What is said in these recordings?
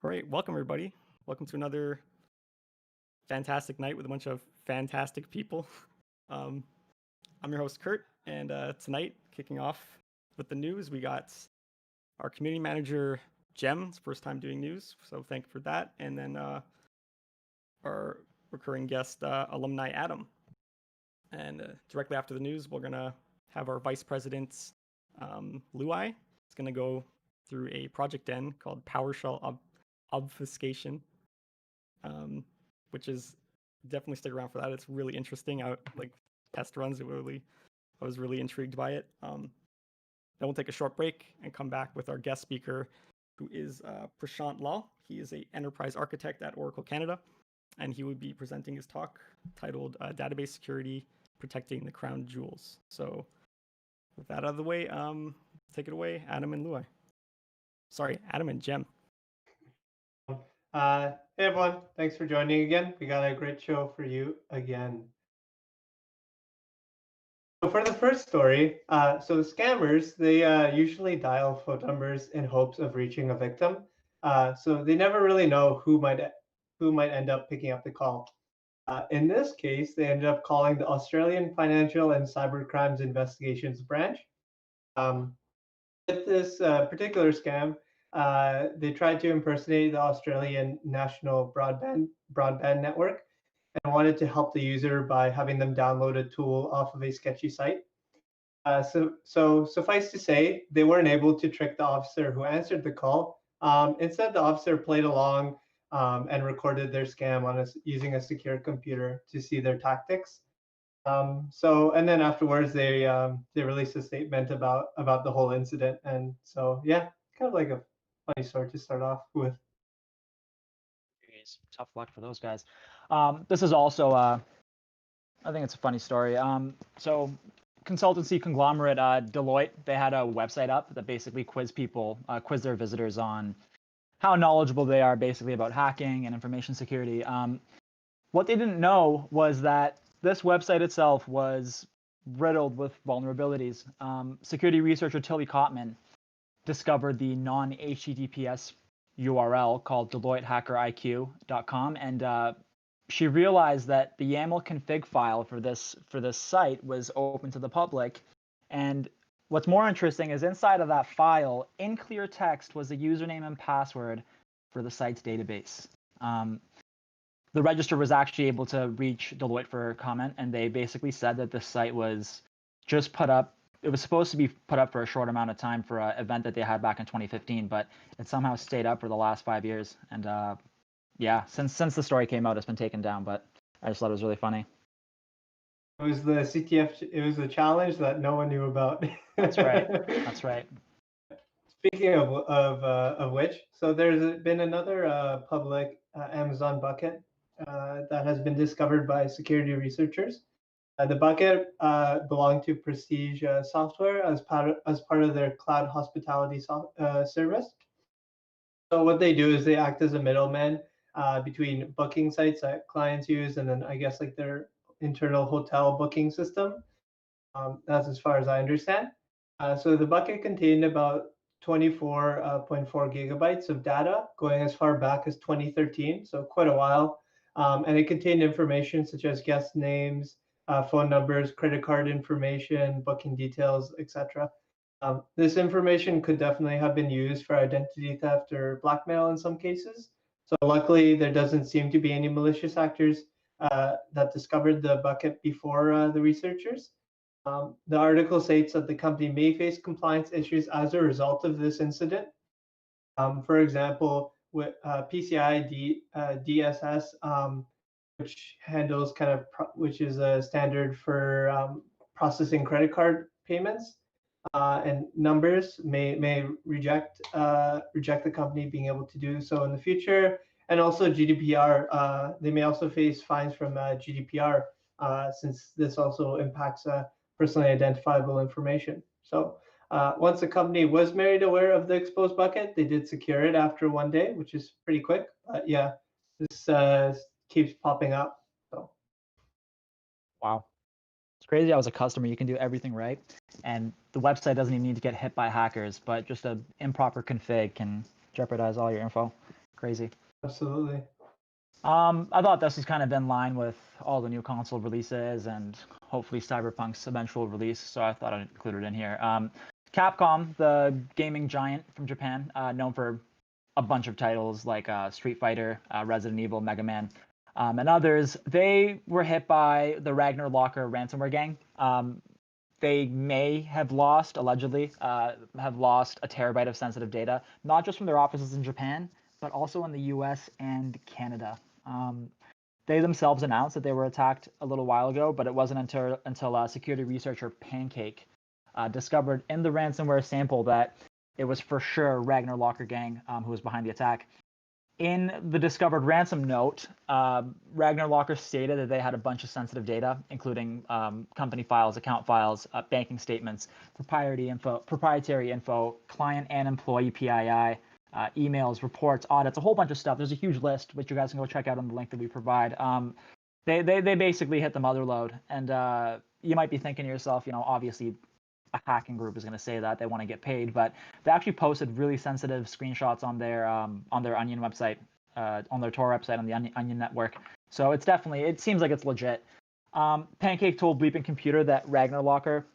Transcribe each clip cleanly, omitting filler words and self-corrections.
All right, welcome everybody. Welcome to another fantastic night with a bunch of fantastic people. I'm your host Kurt, and tonight, kicking off with the news, we got our community manager Jem, first time doing news, so thank you for that, and then our recurring guest alumni Adam. And directly after the news, we're gonna have our vice president Luai. It's gonna go through a project N called PowerShell obfuscation, which is definitely stick around for that. It's really interesting. Like test runs, I was really intrigued by it. Then we'll take a short break and come back with our guest speaker, who is Prashant Lal. He is an enterprise architect at Oracle Canada, and he would be presenting his talk titled "Database Security: Protecting the Crown Jewels." So, with that out of the way, take it away, Adam and Luai. Sorry, Adam and Jem. Hey everyone, thanks for joining again. We got a great show for you again. So for the first story, so the scammers, they usually dial phone numbers in hopes of reaching a victim. So they never really know who might end up picking up the call. In this case, they ended up calling the Australian Financial and Cybercrimes Investigations Branch. With this particular scam, they tried to impersonate the Australian National Broadband Network and wanted to help the user by having them download a tool off of a sketchy site. So suffice to say, they weren't able to trick the officer who answered the call. Instead, the officer played along and recorded their scam using a secure computer to see their tactics. And then afterwards, they released a statement about the whole incident. And so, yeah, kind of like a funny story to start off with. Tough luck for those guys. This is also, I think it's a funny story. So consultancy conglomerate Deloitte, they had a website up that basically quiz their visitors on how knowledgeable they are basically about hacking and information security. What they didn't know was that this website itself was riddled with vulnerabilities. Security researcher Tilly Cotman discovered the non-HTTPS URL called DeloitteHackerIQ.com, and she realized that the YAML config file for this site was open to the public. And what's more interesting is inside of that file, in clear text, was the username and password for the site's database. The register was actually able to reach Deloitte for comment, and they basically said that the site was just put up. It was supposed to be put up for a short amount of time for an event that they had back in 2015, but it somehow stayed up for the last 5 years. And yeah, since the story came out, it's been taken down. But I just thought it was really funny. It was the CTF. It was a challenge that no one knew about. That's right. That's right. Speaking of which, so there's been another public Amazon bucket that has been discovered by security researchers. The bucket belonged to Prestige Software as part of their cloud hospitality service. So what they do is they act as a middleman between booking sites that clients use and then I guess like their internal hotel booking system. That's as far as I understand. So the bucket contained about 24.4 gigabytes of data going as far back as 2013, so quite a while. And it contained information such as guest names, phone numbers, credit card information, booking details, etc. This information could definitely have been used for identity theft or blackmail in some cases. So luckily, there doesn't seem to be any malicious actors that discovered the bucket before the researchers. The article states that the company may face compliance issues as a result of this incident. For example, with PCI DSS, which handles which is a standard for processing credit card payments, and numbers may reject the company being able to do so in the future. And also GDPR, they may also face fines from GDPR since this also impacts personally identifiable information. So once the company was made aware of the exposed bucket, they did secure it after 1 day, which is pretty quick. But yeah, this keeps popping up. So. Wow. It's crazy how as a customer you can do everything right, and the website doesn't even need to get hit by hackers, but just an improper config can jeopardize all your info. Crazy. Absolutely. I thought this was kind of in line with all the new console releases and hopefully Cyberpunk's eventual release, so I thought I'd include it in here. Capcom, the gaming giant from Japan, known for a bunch of titles like Street Fighter, Resident Evil, Mega Man, and others, they were hit by the Ragnar Locker ransomware gang. They may have allegedly lost a terabyte of sensitive data, not just from their offices in Japan, but also in the US and Canada. They themselves announced that they were attacked a little while ago, but it wasn't until security researcher Pancake discovered in the ransomware sample that it was for sure Ragnar Locker gang who was behind the attack. In the discovered ransom note, Ragnar Locker stated that they had a bunch of sensitive data, including company files, account files, banking statements, proprietary info, client and employee PII, emails, reports, audits, a whole bunch of stuff. There's a huge list, which you guys can go check out on the link that we provide. They basically hit the mother load, and you might be thinking to yourself, obviously a hacking group is going to say that they want to get paid, but they actually posted really sensitive screenshots on their Onion website, on their Tor website, on the Onion network. So it seems like it's legit. Pancake told Bleeping Computer that Ragnar Locker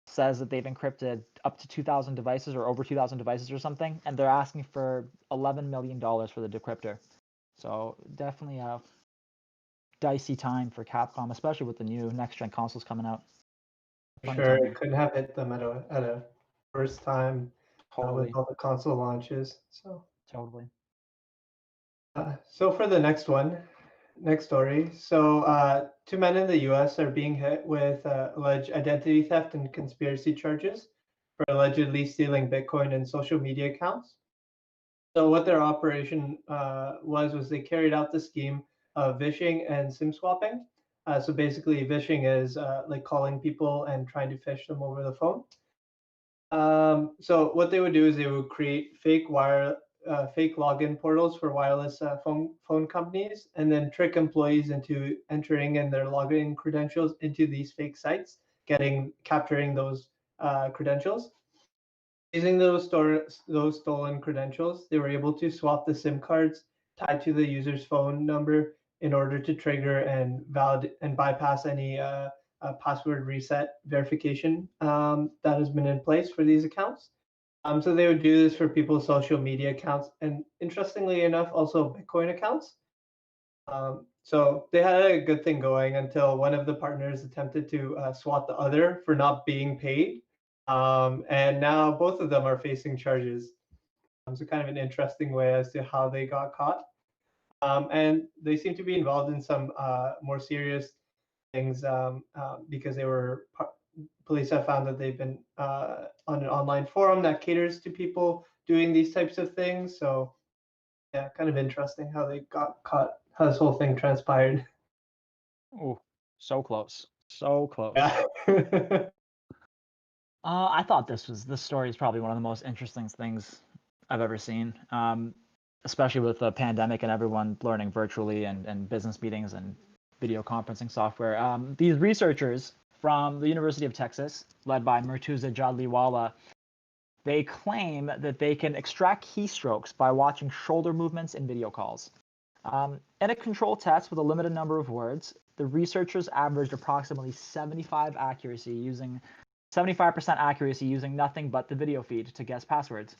says that they've encrypted up to 2,000 devices or over 2,000 devices or something, and they're asking for $11 million for the decryptor. So definitely a dicey time for Capcom, especially with the new next-gen consoles coming out. Sure, it couldn't have hit them at a first time Totally. with all the console launches. So Totally. So for the next story. So 2 men in the U.S. are being hit with alleged identity theft and conspiracy charges for allegedly stealing Bitcoin and social media accounts. So what their operation was they carried out the scheme of vishing and SIM swapping. So basically, vishing is like calling people and trying to phish them over the phone. So what they would do is they would create fake login portals for wireless phone companies, and then trick employees into entering in their login credentials into these fake sites, capturing those credentials. Using those stolen credentials, they were able to swap the SIM cards tied to the user's phone number in order to trigger and bypass any password reset verification that has been in place for these accounts. So they would do this for people's social media accounts, and interestingly enough, also Bitcoin accounts. So they had a good thing going until one of the partners attempted to swat the other for not being paid. And now both of them are facing charges. So kind of an interesting way as to how they got caught. And they seem to be involved in some more serious things because police have found that they've been on an online forum that caters to people doing these types of things. So yeah, kind of interesting how they got caught, how this whole thing transpired. Oh, so close. So close. Yeah. I thought this story is probably one of the most interesting things I've ever seen, especially with the pandemic and everyone learning virtually and business meetings and video conferencing software. These researchers from the University of Texas, led by Murtuza Jadliwala, they claim that they can extract keystrokes by watching shoulder movements in video calls. In a control test with a limited number of words, the researchers averaged approximately 75% accuracy using nothing but the video feed to guess passwords.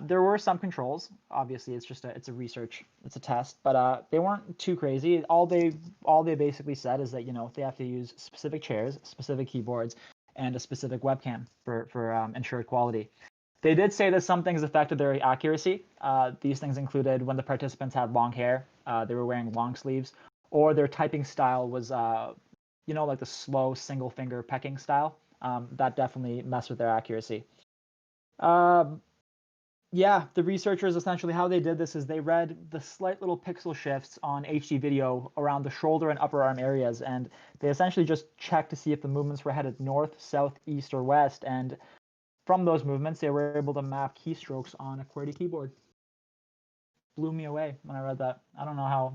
There were some controls. Obviously, it's a research, it's a test, but they weren't too crazy. All they basically said is that they have to use specific chairs, specific keyboards, and a specific webcam for ensured quality. They did say that some things affected their accuracy. These things included when the participants had long hair, they were wearing long sleeves, or their typing style was, like the slow single finger pecking style. That definitely messed with their accuracy. Yeah, the researchers essentially, how they did this is they read the slight little pixel shifts on HD video around the shoulder and upper arm areas, and they essentially just checked to see if the movements were headed north, south, east, or west, and from those movements, they were able to map keystrokes on a QWERTY keyboard. Blew me away when I read that. I don't know how,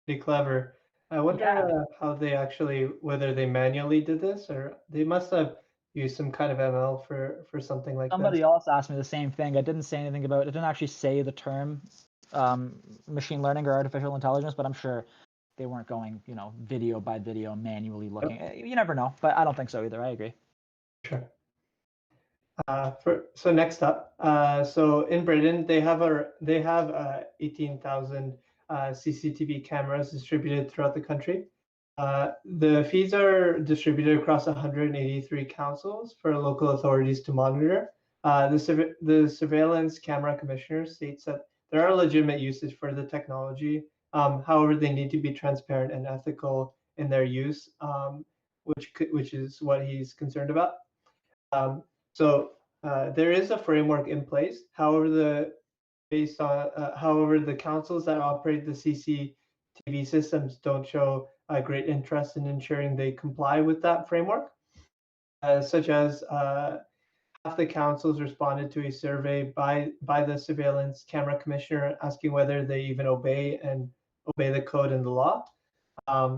Pretty clever. I wonder how whether they manually did this, or they must have used some kind of ML for something like Somebody this. else asked me the same thing. I didn't say anything about it. It didn't actually say the term machine learning or artificial intelligence, but I'm sure they weren't going, video by video, manually looking. You never know, but I don't think so either. I agree. Sure. So next up, so in Britain they have 18,000 CCTV cameras distributed throughout the country. The feeds are distributed across 183 councils for local authorities to monitor. The surveillance camera commissioner states that there are legitimate uses for the technology. However, they need to be transparent and ethical in their use, which is what he's concerned about. So there is a framework in place. However, the councils that operate the CCTV systems don't show a great interest in ensuring they comply with that framework, such as half the councils responded to a survey by the surveillance camera commissioner asking whether they even obey the code and the law.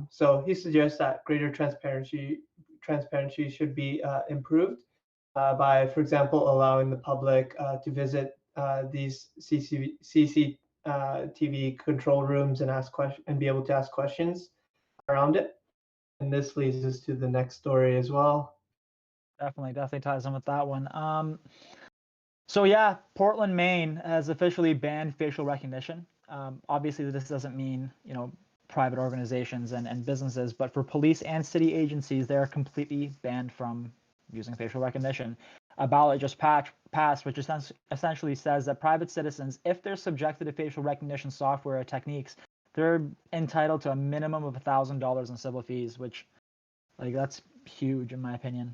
So he suggests that greater transparency should be improved by, for example, allowing the public to visit these CCTV control rooms and be able to ask questions around it. And this leads us to the next story as well. Definitely ties in with that one. So yeah, Portland, Maine has officially banned facial recognition. Obviously, this doesn't mean private organizations and businesses, but for police and city agencies, they are completely banned from using facial recognition. A ballot just passed, which essentially says that private citizens, if they're subjected to facial recognition software or techniques, they're entitled to a minimum of $1,000 in civil fees, which, that's huge in my opinion.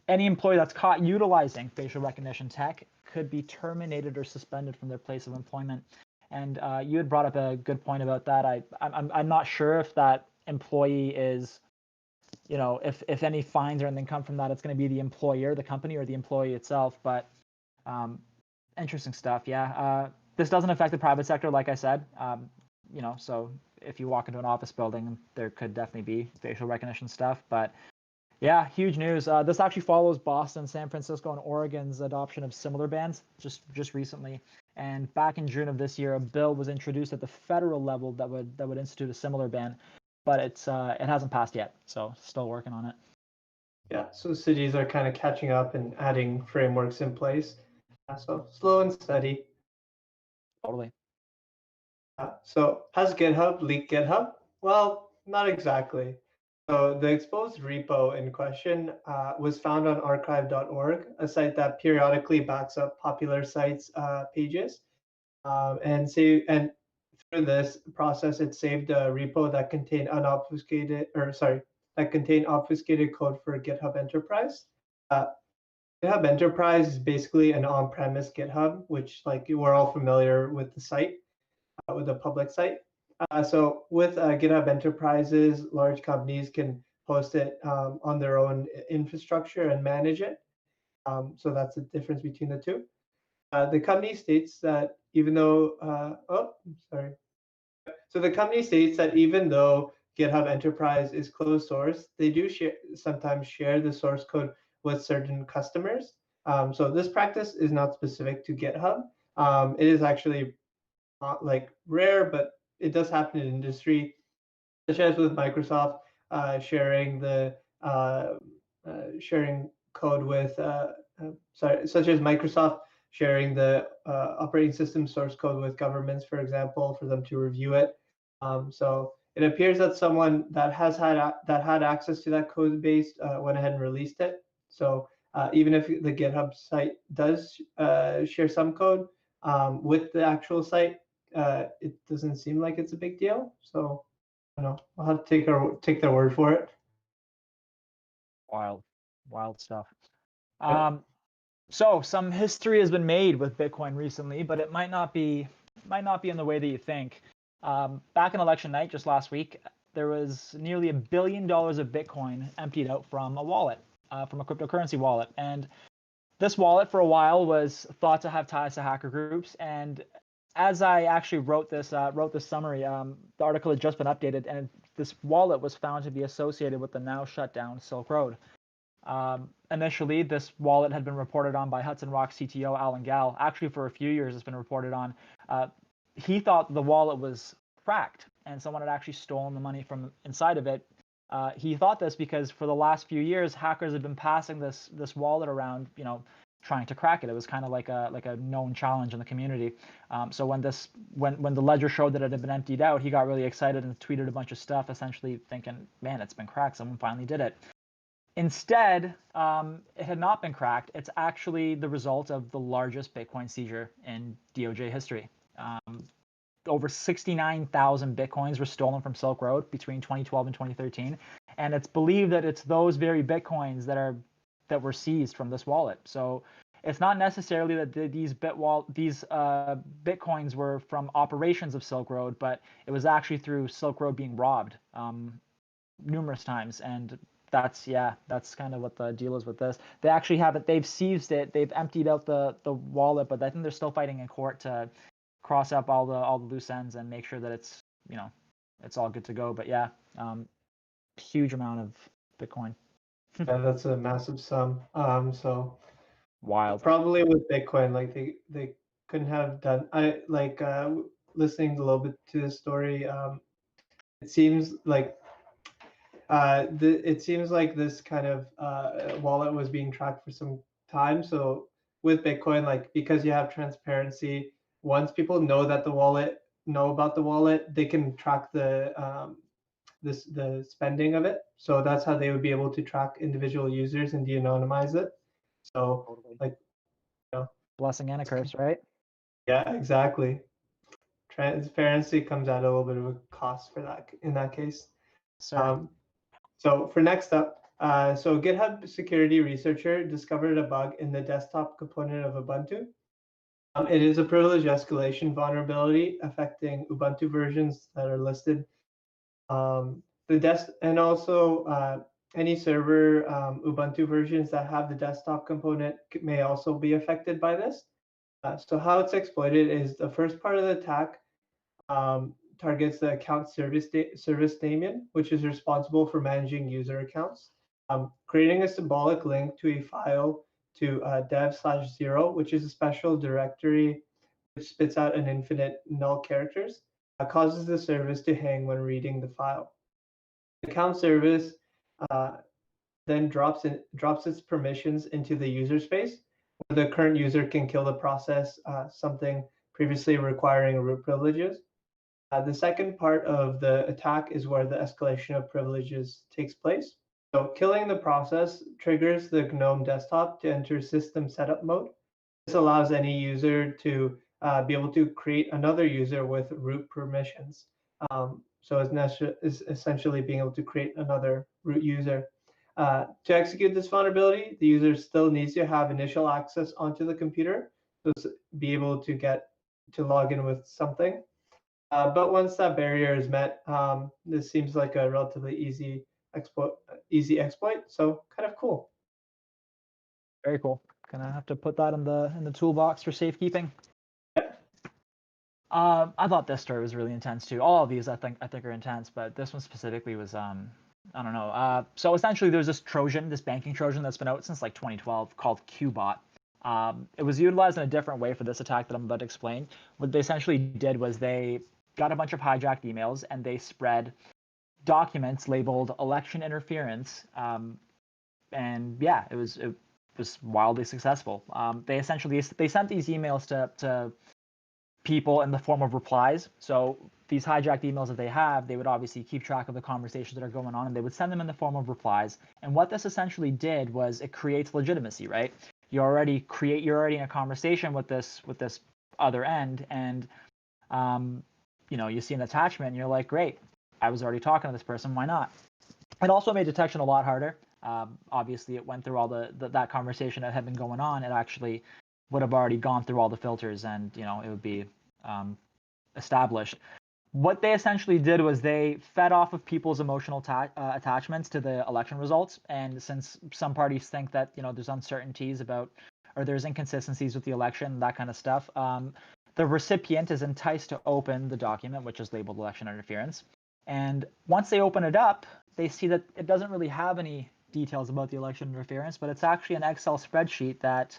Any employee that's caught utilizing facial recognition tech could be terminated or suspended from their place of employment. And you had brought up a good point about that. I'm not sure if that employee is, if any fines or anything come from that, it's going to be the employer, the company, or the employee itself. But interesting stuff. Yeah. This doesn't affect the private sector, like I said. So if you walk into an office building, there could definitely be facial recognition stuff. But yeah, huge news. This actually follows Boston, San Francisco, and Oregon's adoption of similar bans just recently. And back in June of this year, a bill was introduced at the federal level that would institute a similar ban, but it hasn't passed yet. So still working on it. Yeah, so cities are kind of catching up and adding frameworks in place. So slow and steady. Totally. So has GitHub leaked GitHub? Well, not exactly. So the exposed repo in question was found on archive.org, a site that periodically backs up popular sites' pages. And through this process, it saved a repo that contained obfuscated code for GitHub Enterprise. GitHub Enterprise is basically an on-premise GitHub, which we're all familiar with the site, with the public site. So with GitHub Enterprises, large companies can host it on their own infrastructure and manage it. So that's the difference between the two. The company states that even though, So the company states that even though GitHub Enterprise is closed source, they do sometimes share the source code with certain customers. So this practice is not specific to GitHub. It is actually not rare, but it does happen in industry, such as with Microsoft sharing code with such as Microsoft sharing the operating system source code with governments, for example, for them to review it. So it appears that someone that had access to that code base went ahead and released it. So even if the GitHub site does share some code with the actual site, it doesn't seem like it's a big deal. So I don't know. I'll have to take their word for it. Wild stuff. So some history has been made with Bitcoin recently, but it might not be in the way that you think. Back in election night, just last week, there was nearly $1 billion of Bitcoin emptied out from a wallet, from a cryptocurrency wallet. And this wallet for a while was thought to have ties to hacker groups. And as I actually wrote this summary, the article had just been updated, and this wallet was found to be associated with the now shut down Silk Road. Initially, this wallet had been reported on by Hudson Rock CTO Alan Gall. Actually, for a few years, it's been reported on. he thought the wallet was cracked and someone had actually stolen the money from inside of it. He thought this because for the last few years, hackers have been passing this wallet around, trying to crack it. It was kind of like a known challenge in the community. So when the ledger showed that it had been emptied out, he got really excited and tweeted a bunch of stuff, essentially thinking, "Man, it's been cracked. Someone finally did it." Instead, it had not been cracked. It's actually the result of the largest Bitcoin seizure in DOJ history. Over 69,000 Bitcoins were stolen from Silk Road between 2012 and 2013. And it's believed that it's those very Bitcoins that were seized from this wallet. So it's not necessarily that these Bitcoins were from operations of Silk Road, but it was actually through Silk Road being robbed numerous times. And that's kind of what the deal is with this. They actually they've seized it, they've emptied out the wallet, but I think they're still fighting in court to cross up all the loose ends and make sure that it's it's all good to go. But huge amount of Bitcoin. Yeah, that's a massive sum. So wild. Probably with Bitcoin, like they couldn't have done. Listening a little bit to the story. It seems like this kind of wallet was being tracked for some time. So with Bitcoin, like because you have transparency, once people know about the wallet, they can track the spending of it. So that's how they would be able to track individual users and de-anonymize it. So totally. Blessing and a curse, right? Yeah, exactly. Transparency comes at a little bit of a cost for that in that case. So for next up, so GitHub security researcher discovered a bug in the desktop component of Ubuntu. It is a privilege escalation vulnerability affecting Ubuntu versions that are listed. And also any server Ubuntu versions that have the desktop component may also be affected by this. So how it's exploited is the first part of the attack targets the account service daemon, which is responsible for managing user accounts, creating a symbolic link to a file to dev/0, which is a special directory which spits out an infinite null characters, causes the service to hang when reading the file. The account service then drops its permissions into the user space, where the current user can kill the process, something previously requiring root privileges. The second part of the attack is where the escalation of privileges takes place. So killing the process triggers the GNOME desktop to enter system setup mode. This allows any user to be able to create another user with root permissions. So it's essentially being able to create another root user. To execute this vulnerability, the user still needs to have initial access onto the computer to be able to log in with something. But once that barrier is met, this seems like a relatively easy exploit. So kind of cool. Very cool. Gonna have to put that in the toolbox for safekeeping. I thought this story was really intense too. All of these I think are intense, but this one specifically was I don't know. So essentially, there's this Trojan, this banking Trojan that's been out since like 2012 called QBot. It was utilized in a different way for this attack that I'm about to explain. What they essentially did was they got a bunch of hijacked emails and they spread documents labeled election interference. And yeah, it was wildly successful. They sent these emails to people in the form of replies. So these hijacked emails that they would obviously keep track of the conversations that are going on, and they would send them in the form of replies. And what this essentially did was it creates legitimacy, right? You're already in a conversation with this other end, and you see an attachment, and you're like, great, I was already talking to this person, why not? It also made detection a lot harder. Obviously, it went through all that conversation that had been going on. It actually would have already gone through all the filters, and it would be established. What they essentially did was they fed off of people's emotional attachments to the election results. And since some parties think that there's uncertainties about, or there's inconsistencies with the election, that kind of stuff, the recipient is enticed to open the document, which is labeled election interference. And once they open it up, they see that it doesn't really have any details about the election interference, but it's actually an Excel spreadsheet that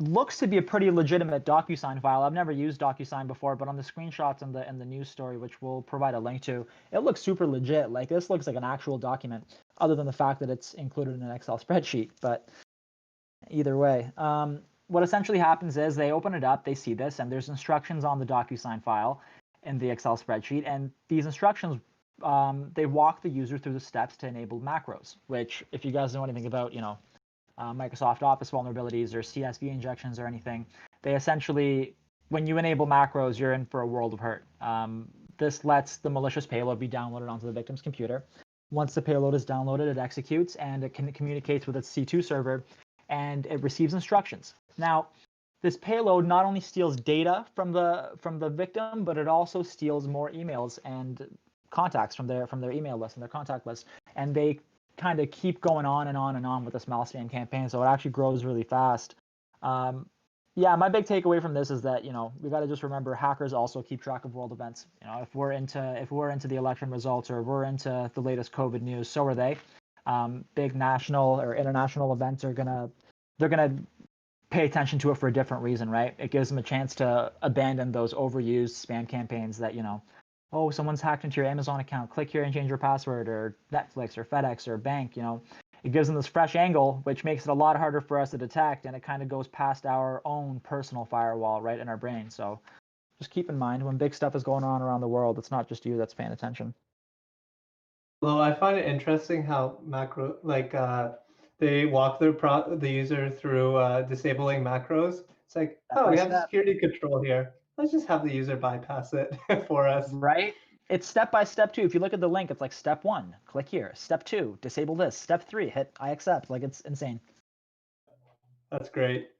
looks to be a pretty legitimate DocuSign file. I've never used DocuSign before, but on the screenshots and the news story, which we'll provide a link to, it looks super legit. Like this looks like an actual document, other than the fact that it's included in an Excel spreadsheet. But either way, what essentially happens is they open it up, they see this, and there's instructions on the DocuSign file in the Excel spreadsheet, and these instructions they walk the user through the steps to enable macros. Which, if you guys know anything about, Microsoft Office vulnerabilities or CSV injections or anything, they essentially, when you enable macros, you're in for a world of hurt. This lets the malicious payload be downloaded onto the victim's computer. Once the payload is downloaded, it executes and it communicates with its C2 server, and it receives instructions. Now, this payload not only steals data from the victim, but it also steals more emails and contacts from their email list and their contact list, and they kind of keep going on and on and on with this malware spam campaign, so it actually grows really fast. My big takeaway from this is that we got to just remember hackers also keep track of world events. If we're into the election results or we're into the latest COVID news, so are they. Big national or international events they're gonna pay attention to it for a different reason, right? It gives them a chance to abandon those overused spam campaigns that oh, someone's hacked into your Amazon account, click here and change your password, or Netflix or FedEx or bank. It gives them this fresh angle, which makes it a lot harder for us to detect, and it kind of goes past our own personal firewall right in our brain. So just keep in mind, when big stuff is going on around the world, it's not just you that's paying attention. Well, I find it interesting how they walk the user through disabling macros. It's like, we have security control here. Let's just have the user bypass it for us. Right? It's step by step too. If you look at the link, it's like step 1, click here. Step 2, disable this. Step 3, hit I accept. Like, it's insane. That's great.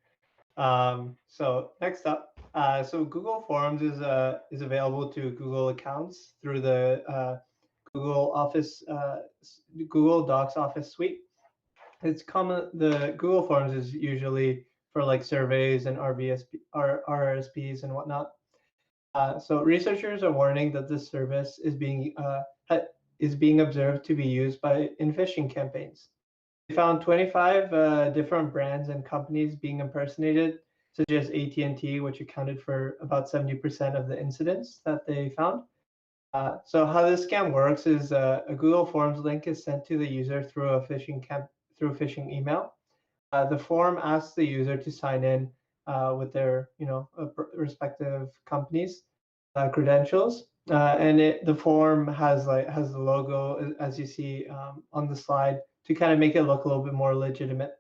So next up, so Google Forms is available to Google accounts through the Google Docs Office suite. It's common. The Google Forms is usually for like surveys and RRSPs and whatnot. So researchers are warning that this service is being observed to be used in phishing campaigns. They found 25 different brands and companies being impersonated, such as AT&T, which accounted for about 70% of the incidents that they found. So how this scam works is a Google Forms link is sent to the user through a phishing email. The form asks the user to sign in with their respective companies' credentials, and the form has the logo as you see on the slide to kind of make it look a little bit more legitimate.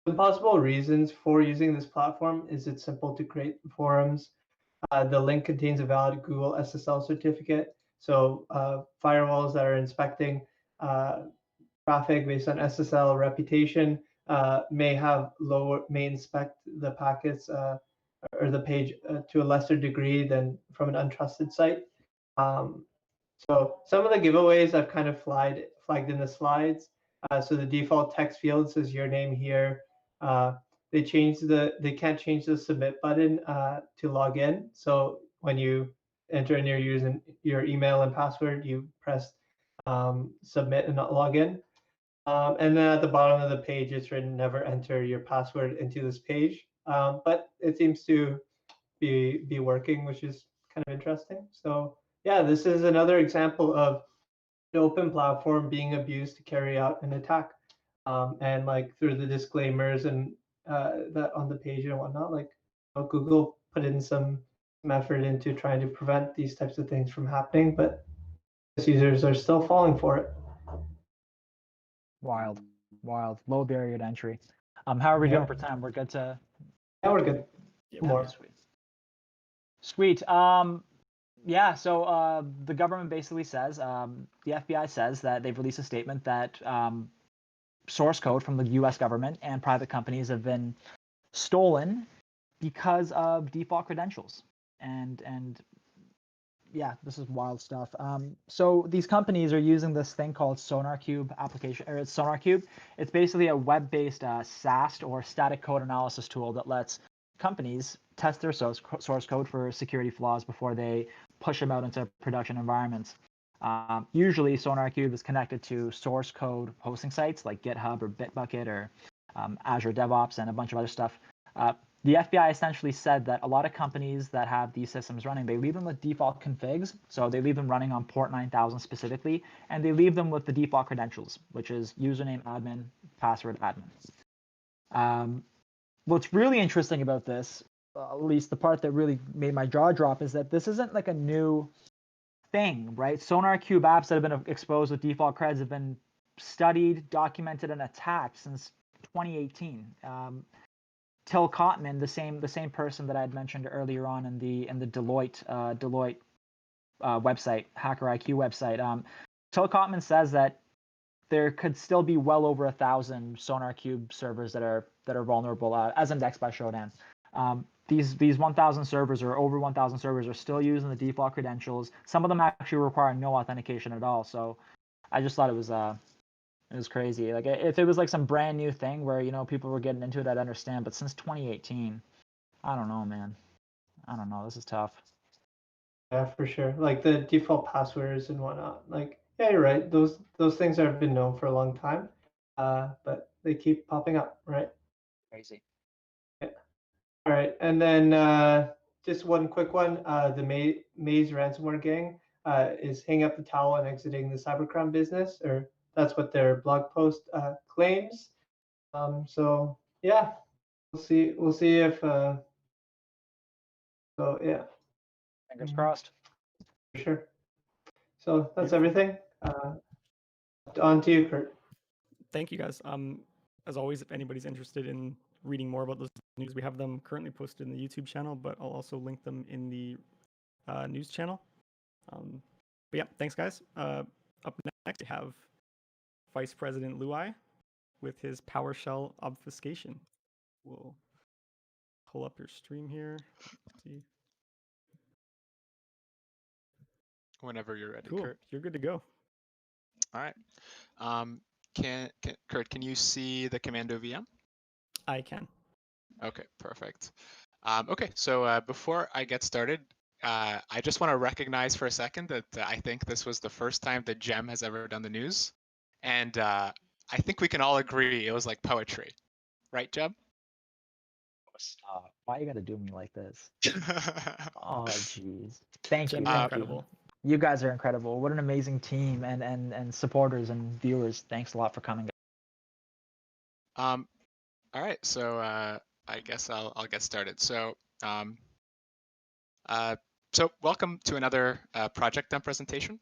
The possible reasons for using this platform is it's simple to create forums. The link contains a valid Google SSL certificate, so firewalls that are inspecting traffic based on SSL reputation may inspect the packets or the page to a lesser degree than from an untrusted site. So some of the giveaways I've kind of flagged in the slides. So the default text field says your name here. They can't change the submit button to log in. So when you enter in your email and password, you press submit and not log in. And then at the bottom of the page, it's written never enter your password into this page. But it seems to be working, which is kind of interesting. So yeah, this is another example of an open platform being abused to carry out an attack. And like through the disclaimers and that on the page and whatnot, like Google put in some effort into trying to prevent these types of things from happening, but users are still falling for it. Wild, low barrier to entry. How are we doing for time? We're good to. Yeah, we're good. More. Sweet. Yeah. So the government basically says, the FBI says that they've released a statement that source code from the U.S. government and private companies have been stolen because of default credentials, and yeah, this is wild stuff. So these companies are using this thing called SonarQube application, or it's SonarQube. It's basically a web-based SAST or static code analysis tool that lets companies test their source code for security flaws before they push them out into production environments. Usually, SonarQube is connected to source code hosting sites like GitHub or Bitbucket or Azure DevOps and a bunch of other stuff. The FBI essentially said that a lot of companies that have these systems running, they leave them with default configs. So they leave them running on port 9000 specifically, and they leave them with the default credentials, which is username admin, password admin. What's really interesting about this, at least the part that really made my jaw drop, is that this isn't like a new thing, right? SonarQube apps that have been exposed with default creds have been studied, documented, and attacked since 2018. Till Cotman, the same person that I had mentioned earlier on in the Deloitte website, Hacker IQ website, Till Cotman says that there could still be well over 1,000 SonarQube servers that are vulnerable, as indexed by Shodan. These 1,000 servers or over 1,000 servers are still using the default credentials. Some of them actually require no authentication at all. So I just thought it was crazy. Like if it was like some brand new thing where people were getting into it, I'd understand. But since 2018, I don't know, man. I don't know. This is tough. Yeah, for sure. Like the default passwords and whatnot. Like, yeah, you're right. Those things have been known for a long time, but they keep popping up, right? Crazy. Yeah. All right, and then just one quick one. The Maze ransomware gang is hanging up the towel and exiting the cybercrime business, or that's what their blog post claims. So yeah, we'll see. We'll see if. So yeah. Fingers crossed. For sure. So that's everything. On to you, Kurt. Thank you, guys. As always, if anybody's interested in reading more about this news, we have them currently posted in the YouTube channel, but I'll also link them in the news channel. But yeah, thanks, guys. Up next, we have Vice President Luai with his PowerShell obfuscation. We'll pull up your stream here. Let's see. Whenever you're ready, Cool. Kurt. You're good to go. All right. Kurt, can you see the Commando VM? I can. Okay, perfect. Okay, so before I get started, I just want to recognize for a second that I think this was the first time that Gem has ever done the news. And I think we can all agree it was like poetry. Right, Gem? Stop. Why you gotta do me like this? Oh, jeez. Thank you. Gem's Thank incredible. You guys are incredible. What an amazing team and supporters and viewers. Thanks a lot for coming. All right, so I guess I'll get started. So welcome to another Project Dump presentation.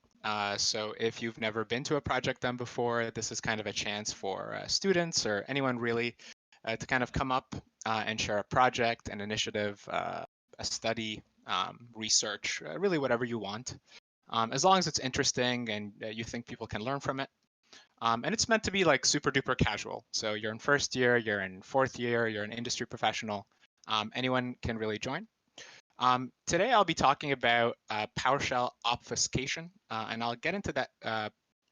So if you've never been to a Project Dump before, this is kind of a chance for students or anyone really to kind of come up and share a project, an initiative, a study, research, really whatever you want. As long as it's interesting and you think people can learn from it. And it's meant to be like super duper casual. So you're in first year, you're in fourth year, you're an industry professional. Anyone can really join. Today I'll be talking about PowerShell obfuscation, and I'll get into that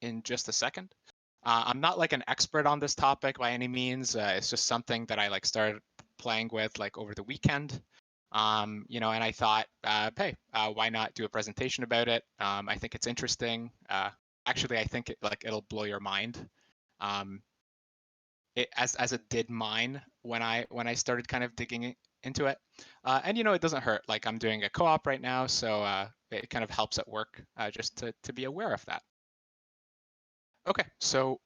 in just a second. I'm not like an expert on this topic by any means. It's just something that I like started playing with like over the weekend. And I thought, hey, why not do a presentation about it? I think it's interesting. Actually, I think it'll blow your mind. As it did mine when I started kind of digging into it. And it doesn't hurt. Like I'm doing a co-op right now, so it kind of helps at work just to be aware of that. Okay, so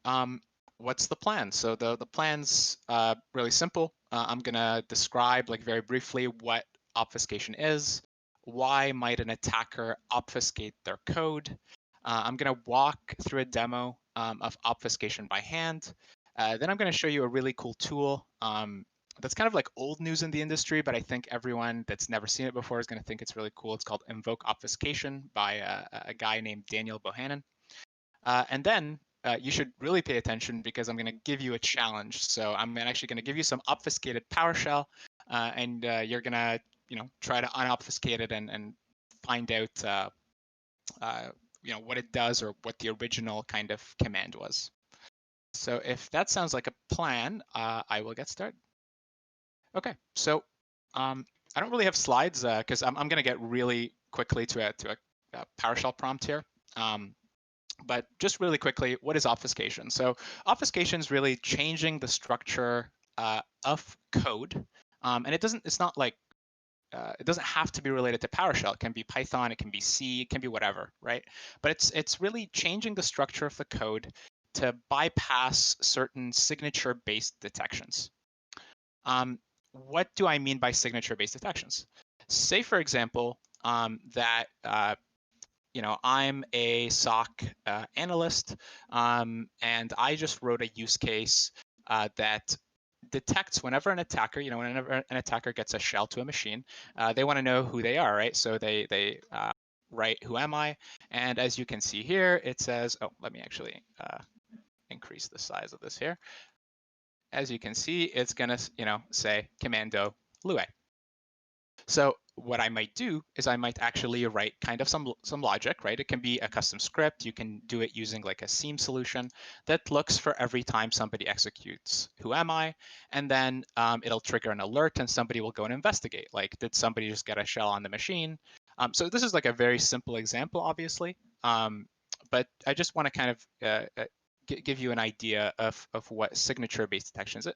what's the plan? So the plan's really simple. I'm gonna describe like very briefly what obfuscation is, why might an attacker obfuscate their code. I'm gonna walk through a demo of obfuscation by hand. Then I'm gonna show you a really cool tool that's kind of like old news in the industry, but I think everyone that's never seen it before is gonna think it's really cool. It's called Invoke Obfuscation by a guy named Daniel Bohannon. And then you should really pay attention because I'm going to give you a challenge. So I'm actually going to give you some obfuscated PowerShell, and you're going to, try to unobfuscate it and find out, what it does or what the original kind of command was. So if that sounds like a plan, I will get started. Okay, so I don't really have slides because I'm going to get really quickly to a PowerShell prompt here. But just really quickly, what is obfuscation? So obfuscation is really changing the structure of code And it's not like, it doesn't have to be related to PowerShell. It can be Python, it can be C, it can be whatever, right? But it's really changing the structure of the code to bypass certain signature-based detections. What do I mean by signature-based detections? Say, for example, that I'm a SOC analyst, and I just wrote a use case that detects whenever an attacker, whenever an attacker gets a shell to a machine, they want to know who they are, right? So they write, who am I? And as you can see here, it says, oh, let me actually increase the size of this here. As you can see, it's gonna, say commando Lue. So what I might do is I might actually write kind of some logic, right? It can be a custom script. You can do it using like a seam solution that looks for every time somebody executes, who am I? And then it'll trigger an alert and somebody will go and investigate. Like, did somebody just get a shell on the machine? So this is like a very simple example, obviously. But I just want to kind of give you an idea of what signature-based detections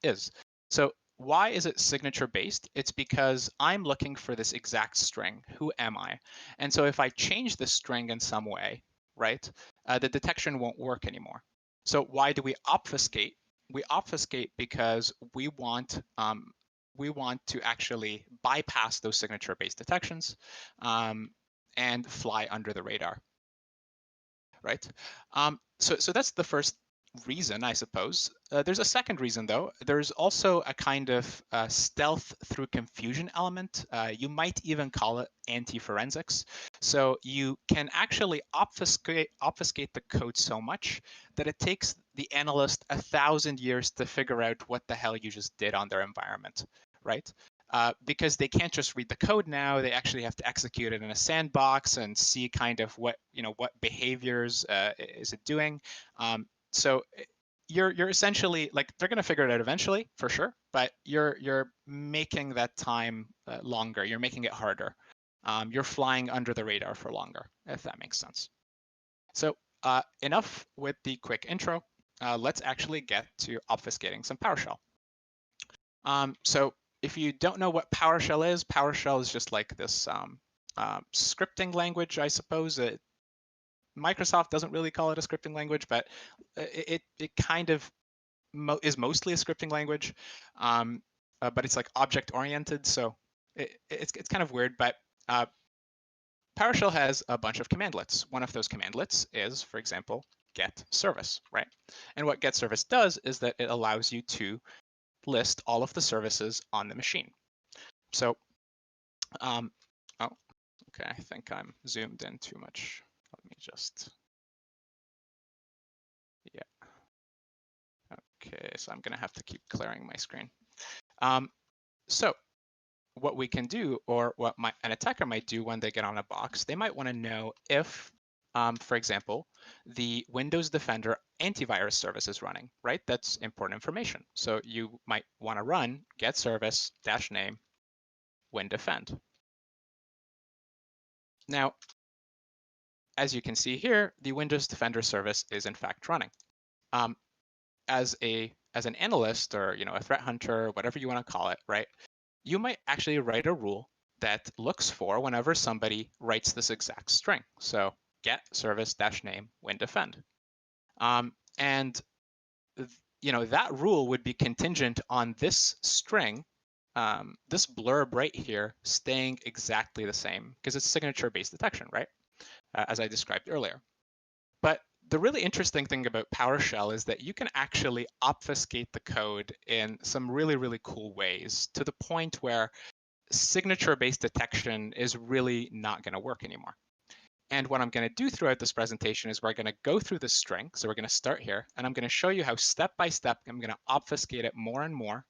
is. So why is it signature-based? It's because I'm looking for this exact string, who am I? And so if I change this string in some way, right, the detection won't work anymore. So why do we obfuscate? We obfuscate because we want to actually bypass those signature-based detections and fly under the radar, right? So that's the first reason, I suppose. There's a second reason, though. There's also a kind of stealth through confusion element. You might even call it anti-forensics. So you can actually obfuscate the code so much that it takes the analyst 1,000 years to figure out what the hell you just did on their environment, right? Because they can't just read the code now. They actually have to execute it in a sandbox and see kind of what behaviors is it doing. So you're essentially, like, they're going to figure it out eventually, for sure, but you're making that time longer. You're making it harder. You're flying under the radar for longer, if that makes sense. So enough with the quick intro. Let's actually get to obfuscating some PowerShell. So if you don't know what PowerShell is just like this scripting language, I suppose. Microsoft doesn't really call it a scripting language, but it kind of is mostly a scripting language, but it's like object-oriented, so it's kind of weird. But PowerShell has a bunch of commandlets. One of those commandlets is, for example, get service, right? And what get service does is that it allows you to list all of the services on the machine. So, oh, okay, I think I'm zoomed in too much. Let me just, yeah. Okay, so I'm gonna have to keep clearing my screen. So what we can do, or what an attacker might do when they get on a box, they might wanna know if, for example, the Windows Defender antivirus service is running, right? That's important information. So you might wanna run get service -name win-defend. Now, as you can see here, the Windows Defender service is in fact running. As an analyst, or a threat hunter, whatever you want to call it, right? You might actually write a rule that looks for whenever somebody writes this exact string. So get service -name win-defend. And that rule would be contingent on this string, this blurb right here, staying exactly the same, because it's signature-based detection, right? As I described earlier. But the really interesting thing about PowerShell is that you can actually obfuscate the code in some really, really cool ways, to the point where signature-based detection is really not going to work anymore. And what I'm going to do throughout this presentation is we're going to go through this string. So we're going to start here, and I'm going to show you how step by step I'm going to obfuscate it more and more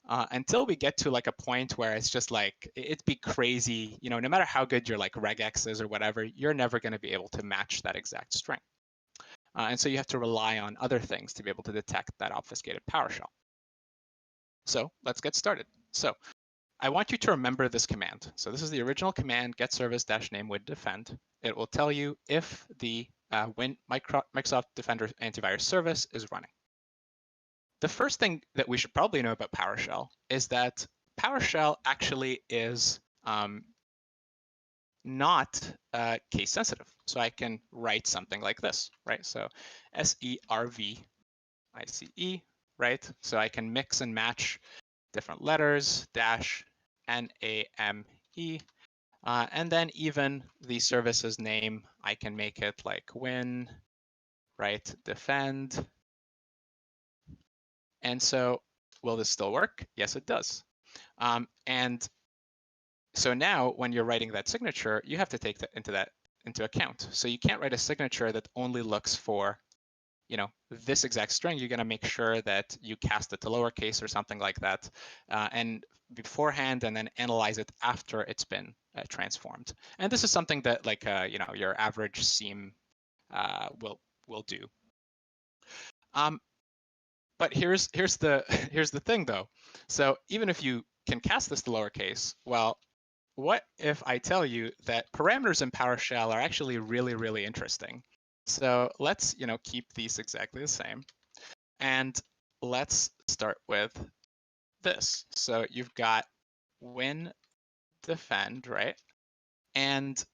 until we get to like a point where it's just like, it'd be crazy. No matter how good your like regex is or whatever, you're never going to be able to match that exact string. And so you have to rely on other things to be able to detect that obfuscated PowerShell. So let's get started. So I want you to remember this command. So this is the original command, get service -name win-defend. It will tell you if the Microsoft Defender antivirus service is running. The first thing that we should probably know about PowerShell is that PowerShell actually is not case sensitive. So I can write something like this, right? So SERVICE, right? So I can mix and match different letters, dash, NAME, and then even the service's name, I can make it like win, right, defend. And so will this still work? Yes, it does. And so now when you're writing that signature, you have to take that into account. So you can't write a signature that only looks for, this exact string. You're going to make sure that you cast it to lowercase or something like that, and beforehand, and then analyze it after it's been transformed. And this is something that your average seam will do. But here's the thing though. So even if you can cast this to lowercase, well, what if I tell you that parameters in PowerShell are actually really, really interesting? So let's keep these exactly the same. And let's start with this. So you've got win, defend, right? And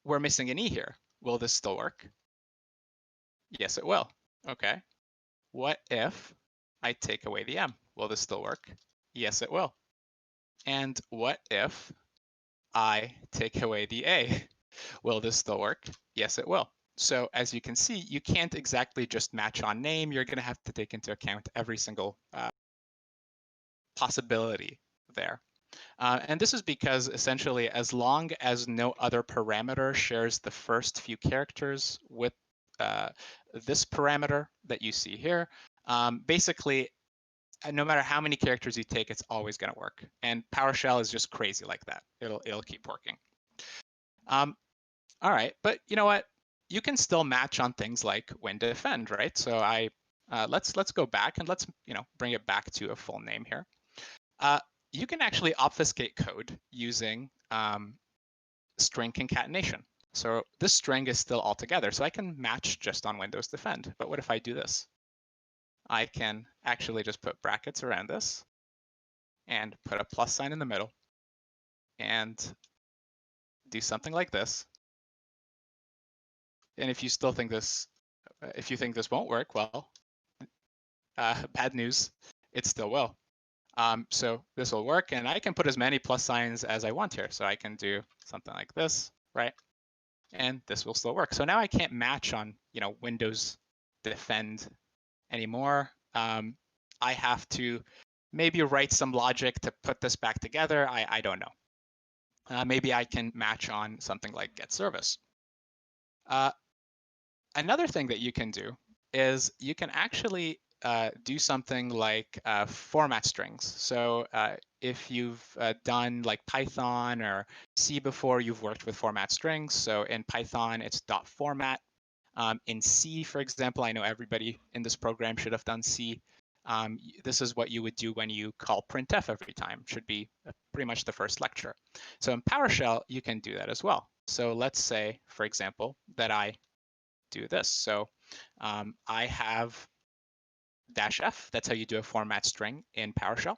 we're missing an E here. Will this still work? Yes, it will. Okay. What if I take away the M? Will this still work? Yes, it will. And what if I take away the A? Will this still work? Yes, it will. So as you can see, you can't exactly just match on name. You're going to have to take into account every single possibility there. And this is because essentially, as long as no other parameter shares the first few characters with this parameter that you see here, basically, no matter how many characters you take, it's always going to work. And PowerShell is just crazy like that. It'll keep working. All right, but you know what? You can still match on things like win, defend, right? So let's go back and let's bring it back to a full name here. You can actually obfuscate code using string concatenation. So this string is still all together, so I can match just on Windows defend. But what if I do this? I can actually just put brackets around this and put a plus sign in the middle and do something like this. And if you still think this, if you think this won't work, well, bad news, it still will. So this will work, and I can put as many plus signs as I want here. So I can do something like this, right? And this will still work. So now I can't match on Windows defend anymore. I have to maybe write some logic to put this back together. I don't know. Maybe I can match on something like get service. Another thing that you can do is you can actually do something like format strings. So if you've done like Python or C before, you've worked with format strings. So in Python, it's .format. In C, for example, I know everybody in this program should have done C. This is what you would do when you call printf every time. Should be pretty much the first lecture. So in PowerShell, you can do that as well. So let's say, for example, that I do this. So I have -f. That's how you do a format string in PowerShell.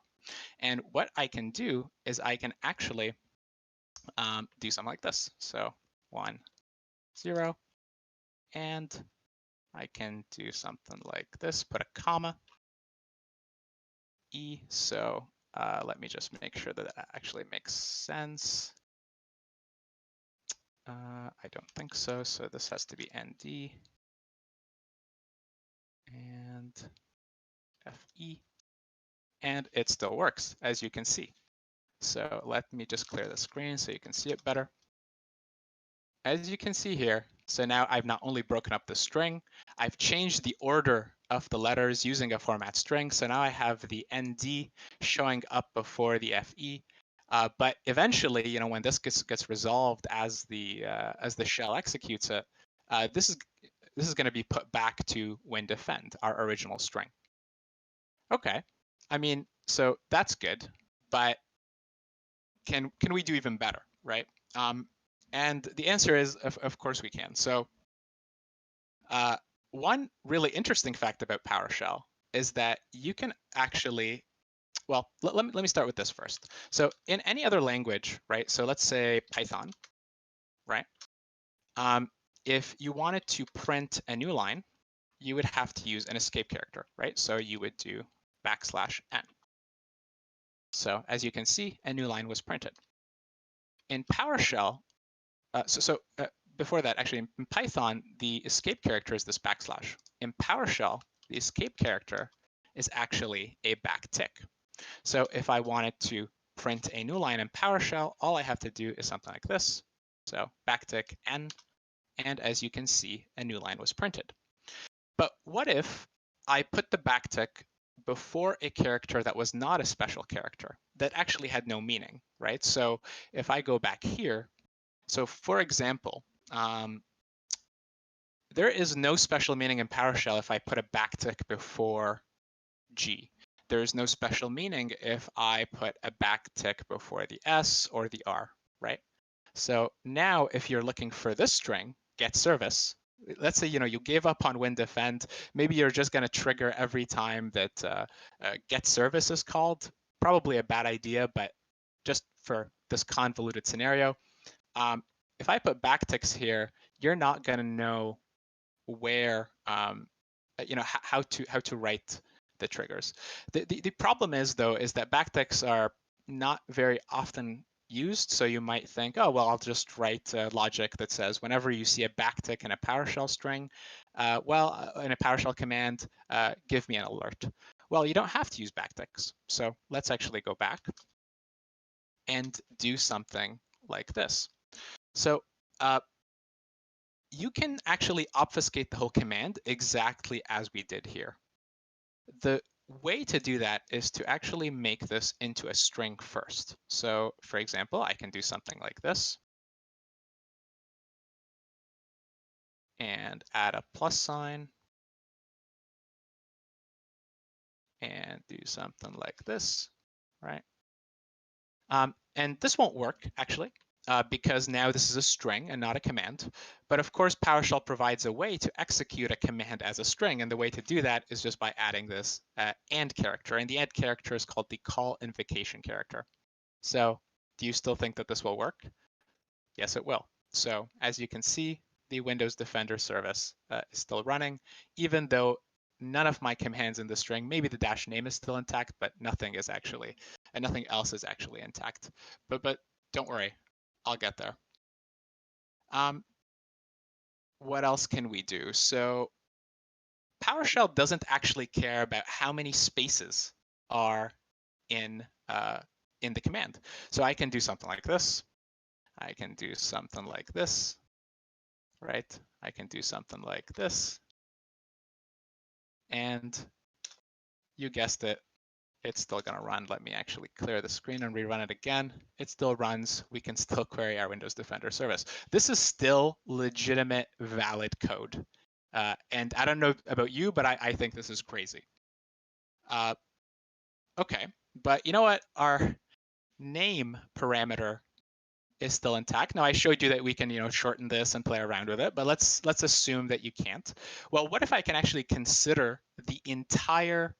And what I can do is I can actually do something like this. So 1, 0, and I can do something like this, put a comma, E. So let me just make sure that that actually makes sense. I don't think so. So this has to be ND. And FE. And it still works, as you can see. So let me just clear the screen so you can see it better. As you can see here, so now I've not only broken up the string, I've changed the order of the letters using a format string. So now I have the ND showing up before the FE. But eventually, when this gets resolved as the shell executes it, this is going to be put back to win defend, our original string. Okay, I mean, so that's good, but can we do even better, right? And the answer is, of course we can. So one really interesting fact about PowerShell is that you can actually, well, let me start with this first. So in any other language, right? So let's say Python, right? If you wanted to print a new line, you would have to use an escape character, right? So you would do \n. So as you can see, a new line was printed. In PowerShell, before that, actually, in Python, the escape character is this \. In PowerShell, the escape character is actually a backtick. So if I wanted to print a new line in PowerShell, all I have to do is something like this. So backtick n, and as you can see, a new line was printed. But what if I put the backtick before a character that was not a special character, that actually had no meaning, right? So if I go back here, so for example, there is no special meaning in PowerShell if I put a backtick before G. There is no special meaning if I put a backtick before the S or the R, right? So now if you're looking for this string, get service, let's say you gave up on WinDefend, maybe you're just going to trigger every time that get service is called. Probably a bad idea, but just for this convoluted scenario, if I put backticks here, you're not going to know where how to write the triggers. The problem is though is that backticks are not very often used, so you might think, oh well, I'll just write logic that says whenever you see a backtick in a PowerShell string, in a PowerShell command, give me an alert. Well, you don't have to use backticks, so let's actually go back and do something like this. So you can actually obfuscate the whole command exactly as we did here. The way to do that is to actually make this into a string first. So for example, I can do something like this and add a plus sign and do something like this, right? And this won't work actually, because now this is a string and not a command. But of course, PowerShell provides a way to execute a command as a string. And the way to do that is just by adding this AND character. And the AND character is called the call invocation character. So do you still think that this will work? Yes, it will. So as you can see, the Windows Defender service is still running, even though none of my commands in the string, maybe the dash name is still intact, but nothing is actually, and nothing else is actually intact. But don't worry, I'll get there. What else can we do? So PowerShell doesn't actually care about how many spaces are in the command. So I can do something like this. I can do something like this, right? I can do something like this. And you guessed it, it's still going to run. Let me actually clear the screen and rerun it again. It still runs. We can still query our Windows Defender service. This is still legitimate, valid code. And I don't know about you, but I think this is crazy. Okay, but you know what? Our name parameter is still intact. Now I showed you that we can, shorten this and play around with it, but let's assume that you can't. Well, what if I can actually consider the entire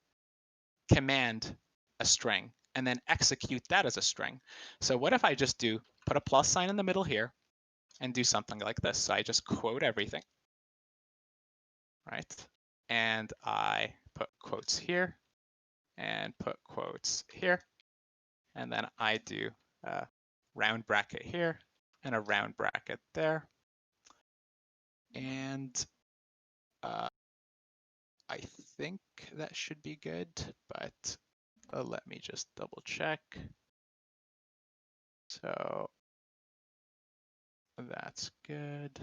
command a string and then execute that as a string? So what if I just put a plus sign in the middle here and do something like this? So I just quote everything, right? And I put quotes here and put quotes here. And then I do a round bracket here and a round bracket there. And I think that should be good, but let me just double check. So that's good.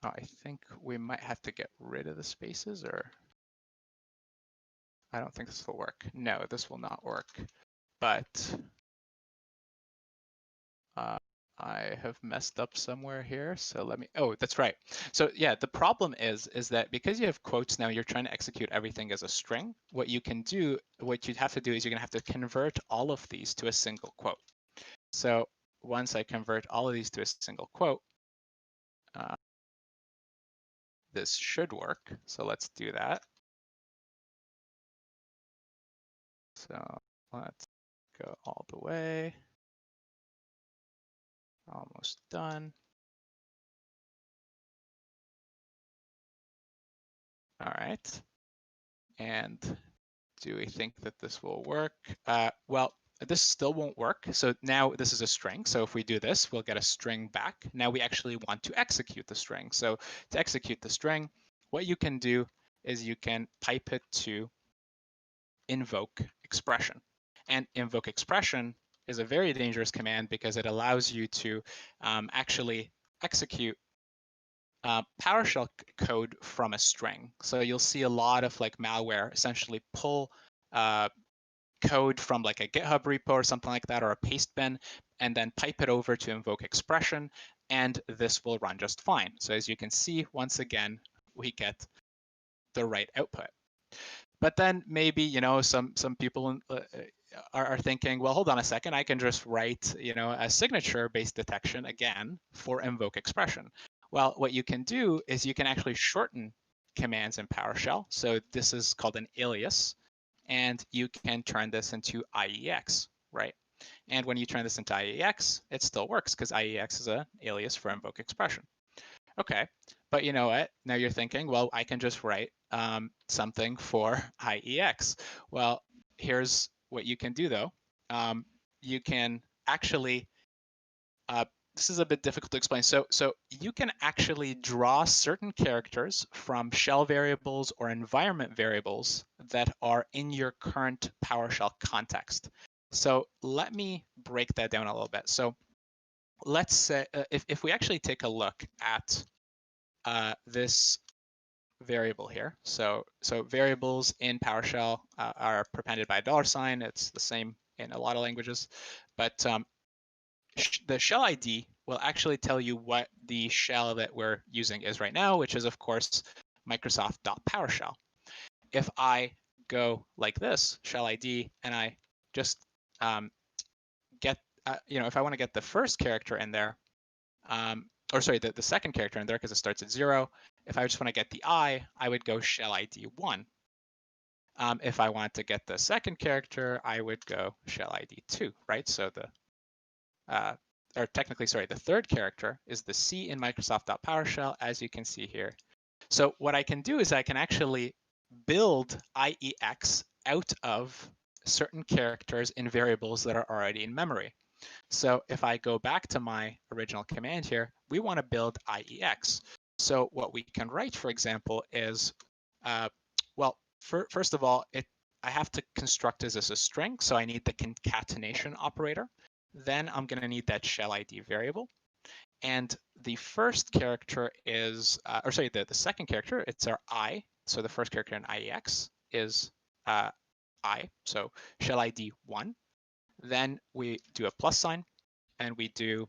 I think we might have to get rid of the spaces, or I don't think this will work. No, this will not work, but I have messed up somewhere here. So let me, oh, that's right. So yeah, the problem is that because you have quotes now, you're trying to execute everything as a string. What you can do, what you'd have to do is you're gonna have to convert all of these to a single quote. So once I convert all of these to a single quote, this should work. So let's do that. So let's go all the way. Almost done. All right. And do we think that this will work? Well, this still won't work. So now this is a string. So if we do this, we'll get a string back. Now we actually want to execute the string. So to execute the string, what you can do is you can pipe it to invoke expression. And invoke expression is a very dangerous command because it allows you to actually execute PowerShell code from a string. So you'll see a lot of like malware essentially pull code from like a GitHub repo or something like that, or a paste bin, and then pipe it over to invoke expression, and this will run just fine. So as you can see, once again, we get the right output. But then maybe, you know, some people are thinking, well, hold on a second, I can just write, you know, a signature-based detection again for invoke expression. Well, what you can do is you can actually shorten commands in PowerShell. So this is called an alias, and you can turn this into IEX, right? And when you turn this into IEX, it still works because IEX is an alias for invoke expression. Okay, but you know what? Now you're thinking, well, I can just write something for IEX. Well, here's what you can do though. You can actually, this is a bit difficult to explain. So you can actually draw certain characters from shell variables or environment variables that are in your current PowerShell context. So let me break that down a little bit. So let's say if we actually take a look at this variable here. So variables in PowerShell are prepended by a $sign. It's the same in a lot of languages, but the shell ID will actually tell you what the shell that we're using is right now, which is of course Microsoft.PowerShell. If I go like this, shell ID, and I just get, you know, if I want to get the first character in there, or sorry, the second character in there because it starts at 0. If I just want to get the I would go shell ID 1. If I want to get the second character, I would go shell ID 2, right? So or technically, sorry, the third character is the C in Microsoft.PowerShell, as you can see here. So what I can do is I can actually build IEX out of certain characters in variables that are already in memory. So if I go back to my original command here, we want to build IEX. So what we can write, for example, is, well, first of all, I have to construct this as a string, so I need the concatenation operator. Then I'm going to need that shell ID variable. And the first character is, or sorry, the second character, it's our I. So the first character in IEX is I, so shell ID 1. Then we do a plus sign, and we do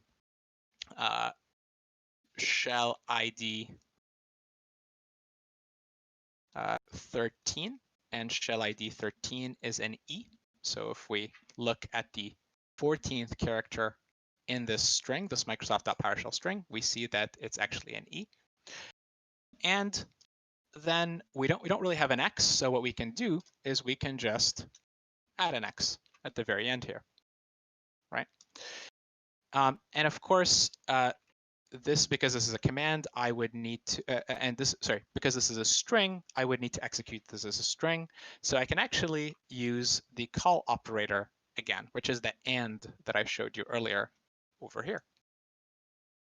shell ID 13, and shell ID 13 is an E. So if we look at the 14th character in this string, this Microsoft.PowerShell string, we see that it's actually an E. And then we don't really have an X, so what we can do is we can just add an X at the very end here, right? And of course, this, because this is a command, I would need to, and this, sorry, because this is a string, I would need to execute this as a string. So I can actually use the call operator again, which is the and that I showed you earlier over here.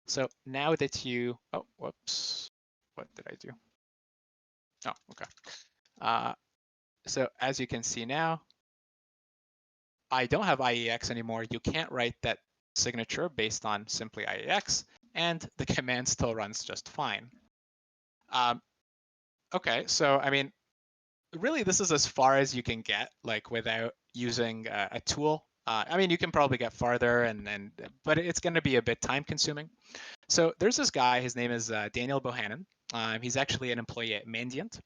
So now that you, oh, whoops, what did I do? Oh, okay. So as you can see now, I don't have IEX anymore. You can't write that signature based on simply IEX, and the command still runs just fine. Okay, so I mean, really, this is as far as you can get, like without using a tool. I mean, you can probably get farther, but it's going to be a bit time consuming. So there's this guy, his name is Daniel Bohannon. He's actually an employee at Mandiant.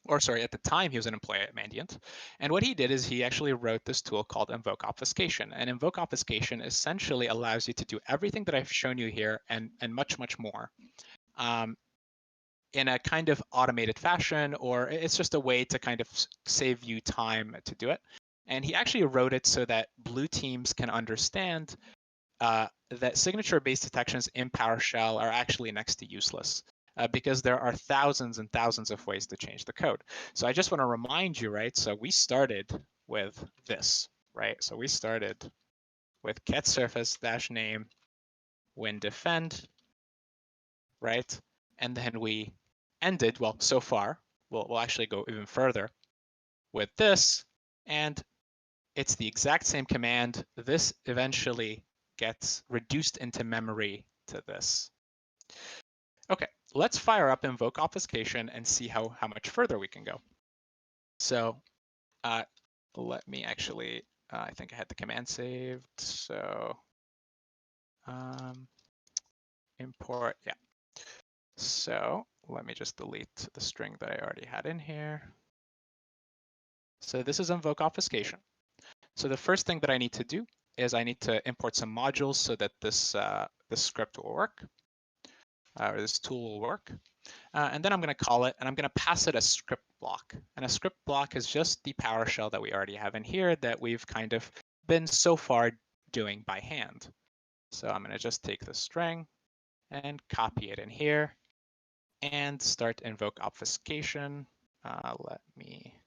Or sorry, at the time he was an employee at Mandiant. And what he did is he actually wrote this tool called invoke obfuscation. And invoke obfuscation essentially allows you to do everything that I've shown you here and much, much more in a kind of automated fashion, or it's just a way to kind of save you time to do it. And he actually wrote it so that blue teams can understand that signature-based detections in PowerShell are actually next to useless because there are thousands and thousands of ways to change the code. So I just want to remind you, right? So we started with this, right? So we started with get surface -name win defend, right? And then we ended, well, so far, we'll actually go even further with this, and it's the exact same command. This eventually gets reduced into memory to this. Okay, let's fire up invoke obfuscation and see how much further we can go. So let me actually, I think I had the command saved. So import, yeah. So let me just delete the string that I already had in here. So this is invoke obfuscation. So the first thing that I need to do is I need to import some modules so that this script will work, or this tool will work. And then I'm going to call it, and I'm going to pass it a script block. And a script block is just the PowerShell that we already have in here that we've kind of been so far doing by hand. So I'm going to just take the string and copy it in here and start invoke obfuscation. Let me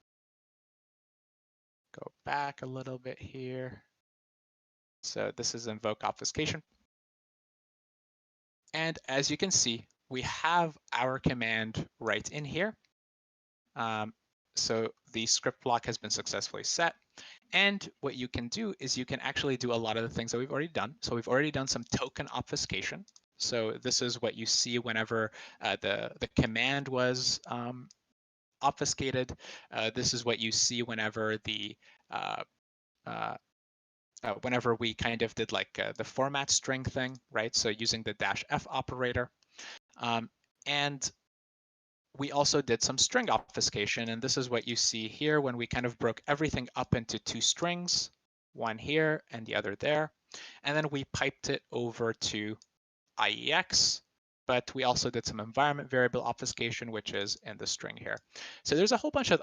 go back a little bit here. So this is invoke obfuscation. And as you can see, we have our command right in here. So the script block has been successfully set. And what you can do is you can actually do a lot of the things that we've already done. So we've already done some token obfuscation. So this is what you see whenever the command was obfuscated. This is what you see whenever the whenever we kind of did like the format string thing, right? So using the -f operator. And we also did some string obfuscation, and this is what you see here when we kind of broke everything up into two strings, one here and the other there. And then we piped it over to IEX, but we also did some environment variable obfuscation, which is in the string here. So there's a whole bunch of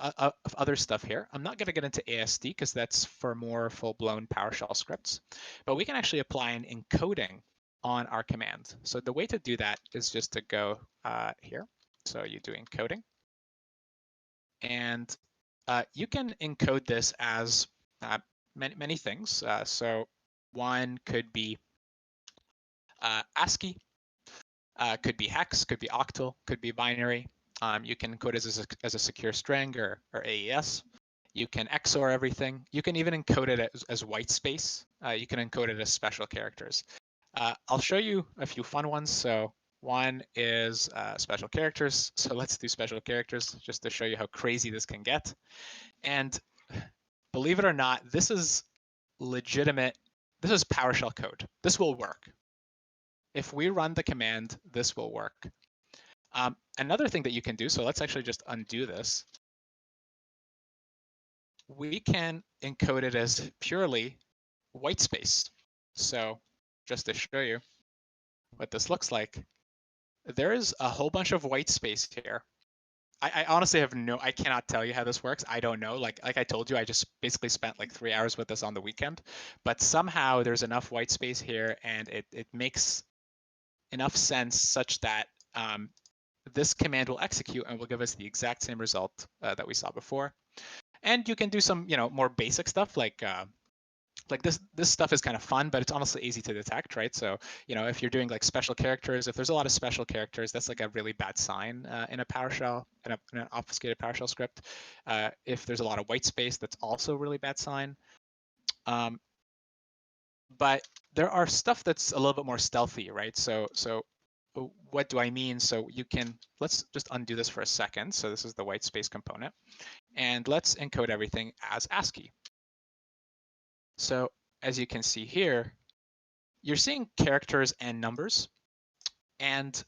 other stuff here. I'm not going to get into ASD because that's for more full-blown PowerShell scripts, but we can actually apply an encoding on our command. So the way to do that is just to go here. So you do encoding, and you can encode this as many things. So one could be ASCII, could be hex, could be octal, could be binary. You can encode it as a secure string or AES. You can XOR everything. You can even encode it as white space. You can encode it as special characters. I'll show you a few fun ones. So one is special characters. So let's do special characters just to show you how crazy this can get. And believe it or not, this is legitimate. This is PowerShell code. This will work. If we run the command, this will work. Another thing that you can do, so let's actually just undo this. We can encode it as purely white space. So just to show you what this looks like, there is a whole bunch of white space here. I honestly have I cannot tell you how this works. I don't know. Like I told you, I just basically spent like 3 hours with this on the weekend, but somehow there's enough white space here and it makes enough sense such that this command will execute and will give us the exact same result that we saw before. And you can do some, more basic stuff like this stuff is kind of fun, but it's honestly easy to detect, right? So, if you're doing like special characters, if there's a lot of special characters, that's like a really bad sign in a PowerShell, in an obfuscated PowerShell script. If there's a lot of white space, that's also a really bad sign. But there are stuff that's a little bit more stealthy, right? So what do I mean? So let's just undo this for a second. So this is the white space component, and let's encode everything as ASCII. So as you can see here, you're seeing characters and numbers, and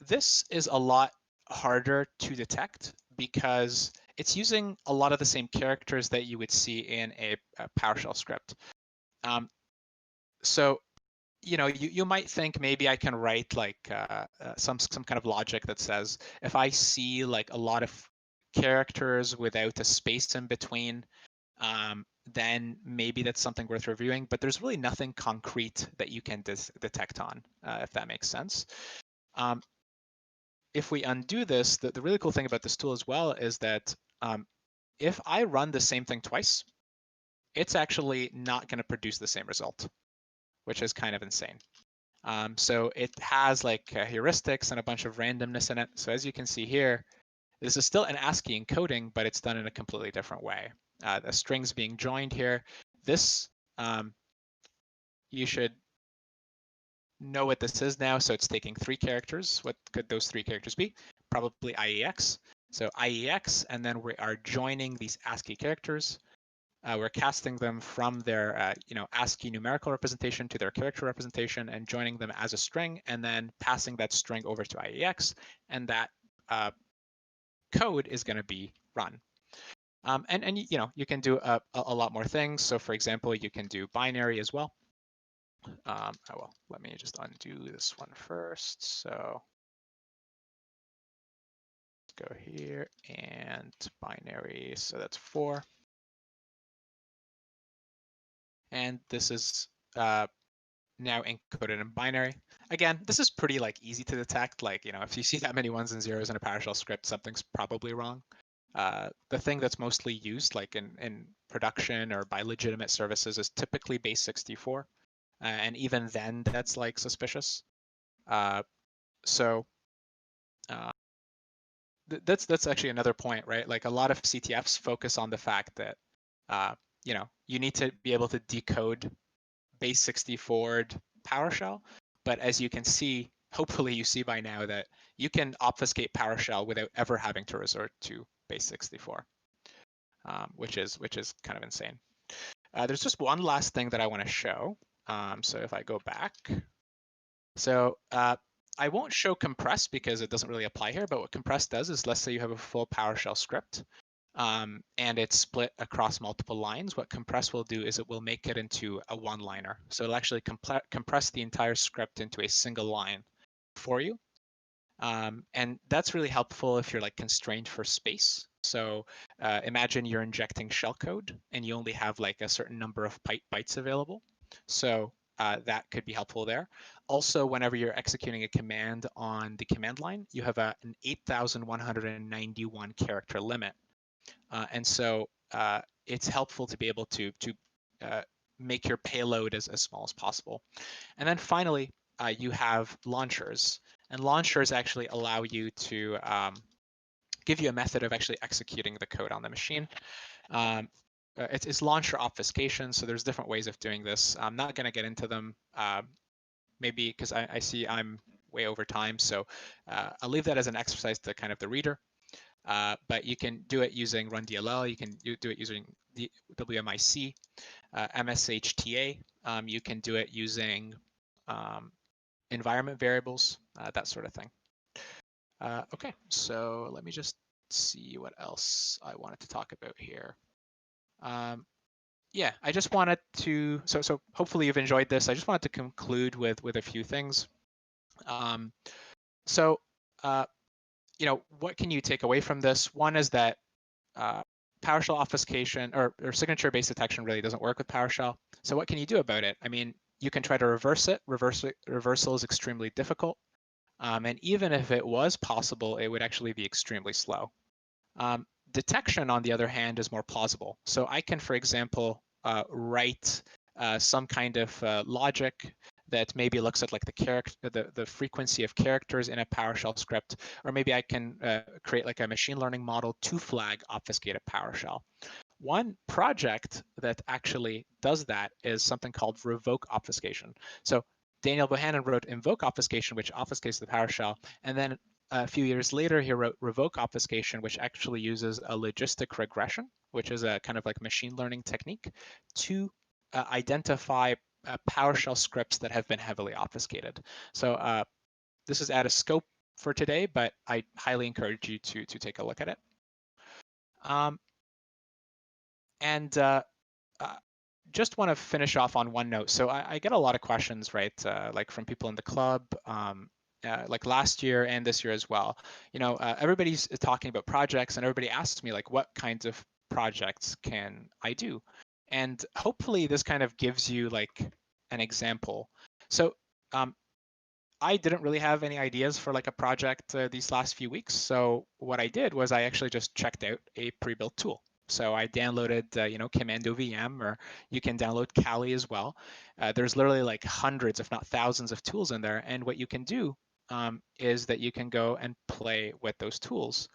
this is a lot harder to detect because it's using a lot of the same characters that you would see in a PowerShell script. So you might think maybe I can write like some kind of logic that says if I see like a lot of characters without a space in between, then maybe that's something worth reviewing. But there's really nothing concrete that you can detect on, if that makes sense. If we undo this, the really cool thing about this tool as well is that if I run the same thing twice, it's actually not going to produce the same result, which is kind of insane. So it has like heuristics and a bunch of randomness in it. So as you can see here, this is still an ASCII encoding, but it's done in a completely different way. The strings being joined here. This, you should know what this is now. So it's taking 3 characters. What could those 3 characters be? Probably IEX. So IEX, and then we are joining these ASCII characters. We're casting them from their ASCII numerical representation to their character representation and joining them as a string, and then passing that string over to IEX, and that code is going to be run. And you can do a lot more things. So for example, you can do binary as well. Well, let me just undo this one first. So go here and binary. So that's 4. And this is now encoded in binary. Again, this is pretty easy to detect. If you see that many 1s and 0s in a PowerShell script, something's probably wrong. The thing that's mostly used in production or by legitimate services is typically base 64. And even then that's suspicious. That's actually another point, right? A lot of CTFs focus on the fact that you need to be able to decode base 64 PowerShell, but as you can see, hopefully you see by now that you can obfuscate PowerShell without ever having to resort to base 64, which is kind of insane. There's just one last thing that I want to show. So if I go back, so I won't show compress because it doesn't really apply here, but what compress does is, let's say you have a full PowerShell script and it's split across multiple lines. What compress will do is it will make it into a one-liner. So it'll actually compress the entire script into a single line for you. And that's really helpful if you're constrained for space. So imagine you're injecting shellcode and you only have a certain number of bytes available. So that could be helpful there. Also, whenever you're executing a command on the command line, you have an 8,191 character limit. And so it's helpful to be able to make your payload as small as possible. And then finally, you have launchers. And launchers actually allow you to give you a method of actually executing the code on the machine. It's launcher obfuscation, so there's different ways of doing this. I'm not going to get into them, maybe because I see I'm way over time, so I'll leave that as an exercise to kind of the reader. But you can do it using run-DLL, you can do it using the WMIC, MSHTA, you can do it using environment variables, that sort of thing. Okay, so let me just see what else I wanted to talk about here. Yeah, I just wanted to, so hopefully you've enjoyed this. I just wanted to conclude with a few things. What can you take away from this? One is that PowerShell obfuscation or signature-based detection really doesn't work with PowerShell. So what can you do about it? I mean, you can try to reverse it. Reversal is extremely difficult. And even if it was possible, it would actually be extremely slow. Detection, on the other hand, is more plausible. So I can, for example, write some kind of logic that maybe looks at the frequency of characters in a PowerShell script, or maybe I can create a machine learning model to flag obfuscated PowerShell. One project that actually does that is something called revoke obfuscation. So Daniel Bohannon wrote invoke obfuscation, which obfuscates the PowerShell, and then a few years later, he wrote revoke obfuscation, which actually uses a logistic regression, which is a kind of machine learning technique to identify PowerShell scripts that have been heavily obfuscated. So this is out of scope for today, but I highly encourage you to take a look at it. Just want to finish off on one note. So I get a lot of questions, right, from people in the club, last year and this year as well. Everybody's talking about projects, and everybody asks me what kinds of projects can I do? And hopefully this kind of gives you like an example. So I didn't really have any ideas for like a project these last few weeks. So what I did was I actually just checked out a pre-built tool. So I downloaded, Commando VM, or you can download Kali as well. There's literally like hundreds, if not thousands, of tools in there. And what you can do is that you can go and play with those tools.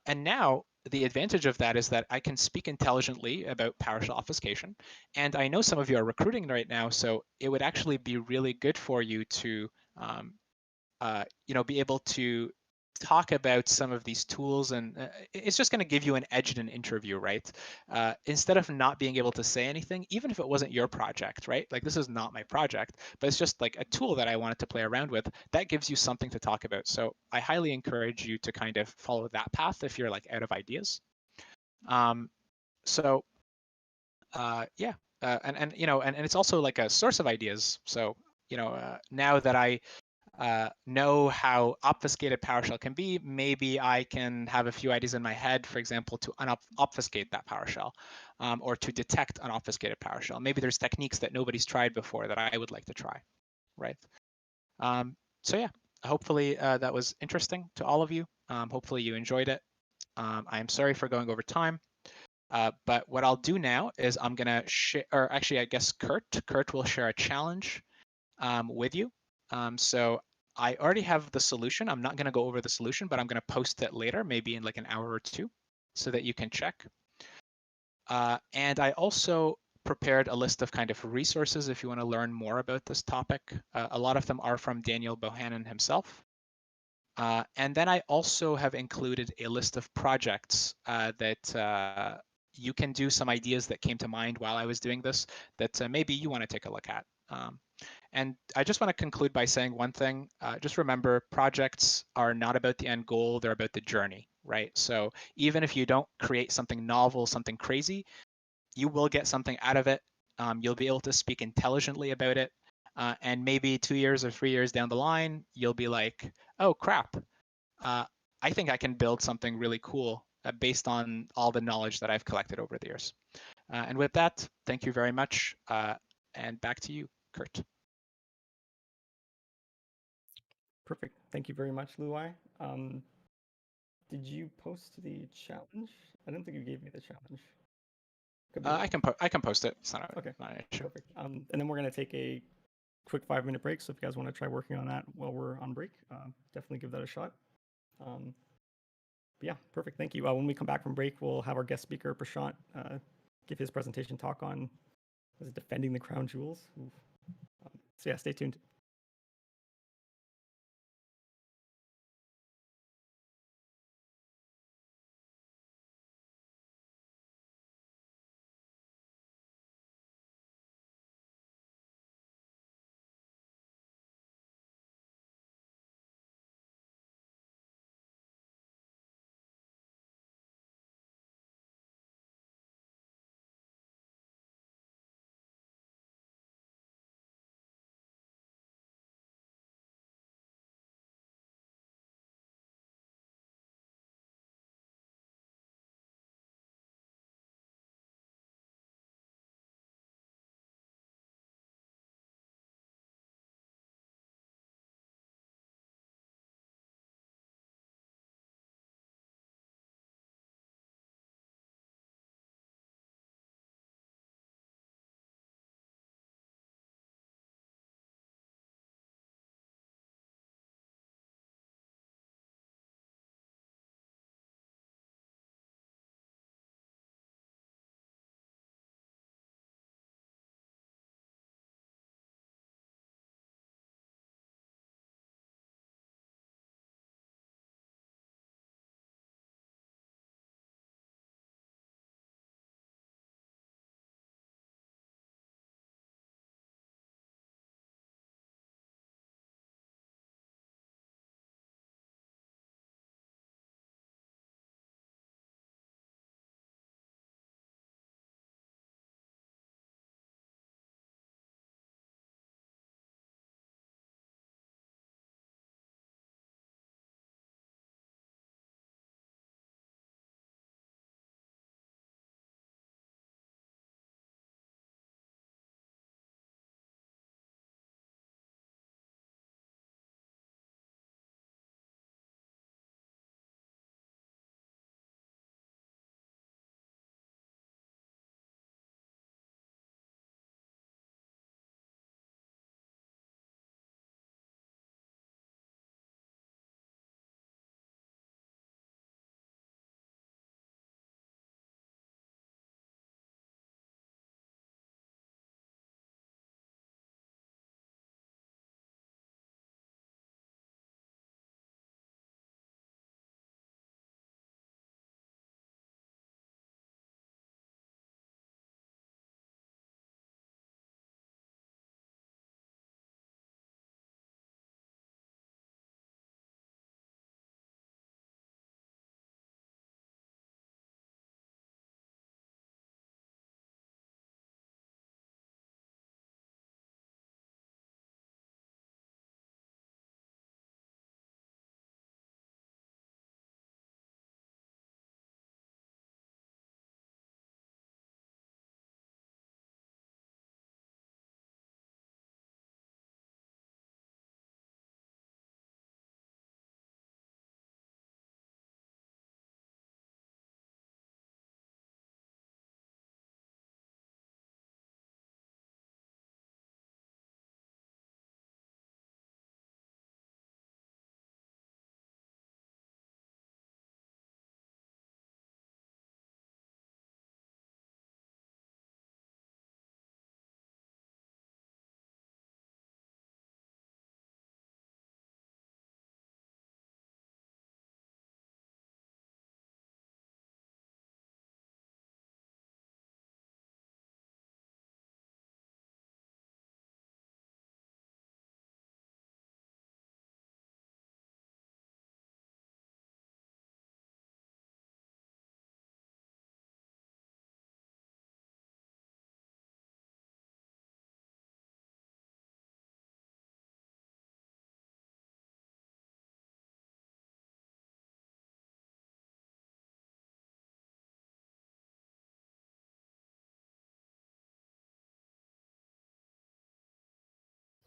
And now the advantage of that is that I can speak intelligently about PowerShell obfuscation. And I know some of you are recruiting right now, so it would actually be really good for you to be able to talk about some of these tools, and it's just going to give you an edge in an interview, right? Instead of not being able to say anything, even if it wasn't your project, right? Like this is not my project, but it's just like a tool that I wanted to play around with. That gives you something to talk about. So I highly encourage you to kind of follow that path if you're like out of ideas. And it's also like a source of ideas. So now that I know how obfuscated PowerShell can be, maybe I can have a few ideas in my head, for example, to unobfuscate that PowerShell, or to detect unobfuscated PowerShell. Maybe there's techniques that nobody's tried before that I would like to try, right? So yeah, hopefully that was interesting to all of you. Hopefully you enjoyed it. I'm sorry for going over time. But what I'll do now is I'm gonna share, or actually I guess Kurt will share a challenge with you. So I already have the solution. I'm not going to go over the solution, but I'm going to post it later, maybe in like an hour or two, so that you can check. And I also prepared a list of kind of resources if you want to learn more about this topic. A lot of them are from Daniel Bohannon himself. And then I also have included a list of projects that you can do, some ideas that came to mind while I was doing this that maybe you want to take a look at. And I just want to conclude by saying one thing. Just remember, projects are not about the end goal, they're about the journey, right? So even if you don't create something novel, something crazy, you will get something out of it. You'll be able to speak intelligently about it. And maybe 2 years or 3 years down the line, you'll be like, oh crap, I think I can build something really cool based on all the knowledge that I've collected over the years. And with that, thank you very much. And back to you, Kurt. Perfect. Thank you very much, Luai. Did you post the challenge? I didn't think you gave me the challenge. I can post it. It's not okay. Not an issue. Perfect. And then we're gonna take a quick 5-minute break. So if you guys want to try working on that while we're on break, definitely give that a shot. But yeah, perfect. Thank you. When we come back from break, we'll have our guest speaker Prashant give his presentation talk on defending the crown jewels. So yeah, stay tuned.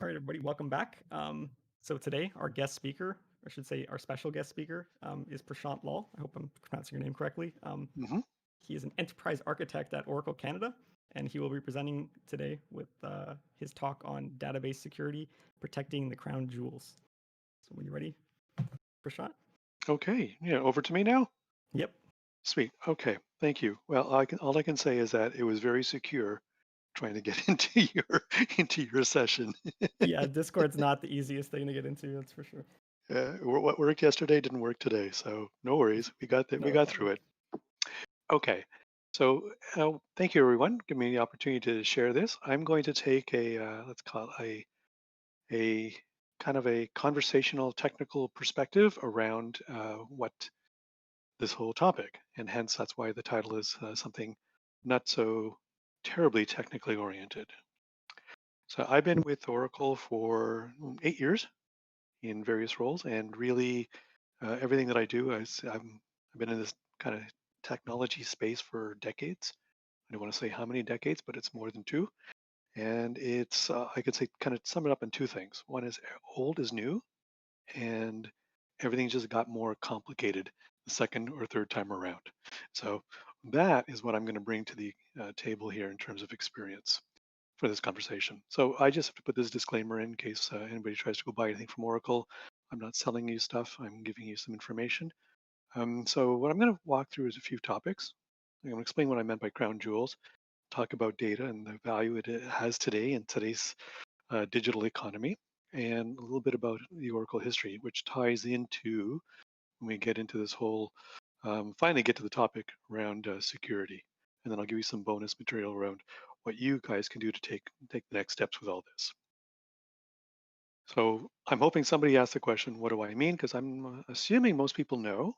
All right, everybody, welcome back. So today, our guest speaker, or I should say our special guest speaker, is Prashant Lal. I hope I'm pronouncing your name correctly. He is an enterprise architect at Oracle Canada, and he will be presenting today with his talk on database security, protecting the crown jewels. So when you're ready, Prashant? Okay, yeah, over to me now? Yep. Sweet, okay, thank you. Well, all I can say is that it was very secure trying to get into your session. Yeah, Discord's not the easiest thing to get into, that's for sure. What worked yesterday didn't work today, so no worries. We got through it. Okay, so thank you everyone. Give me the opportunity to share this. I'm going to take let's call it a kind of a conversational technical perspective around what this whole topic, and hence that's why the title is something not so terribly technically oriented. So I've been with Oracle for 8 years in various roles, and really everything that I do, I've been in this kind of technology space for decades. I don't want to say how many decades, but it's more than 2. And it's, I could say, kind of sum it up in 2 things. One is old is new, and everything just got more complicated the second or third time around. So that is what I'm going to bring to the table here in terms of experience for this conversation. So I just have to put this disclaimer in case anybody tries to go buy anything from Oracle. I'm not selling you stuff. I'm giving you some information. So what I'm going to walk through is a few topics. I'm going to explain what I meant by crown jewels, talk about data and the value it has today in today's digital economy, and a little bit about the Oracle history, which ties into when we get into this whole, finally get to the topic around security. And then I'll give you some bonus material around what you guys can do to take the next steps with all this. So I'm hoping somebody asked the question, what do I mean? Because I'm assuming most people know,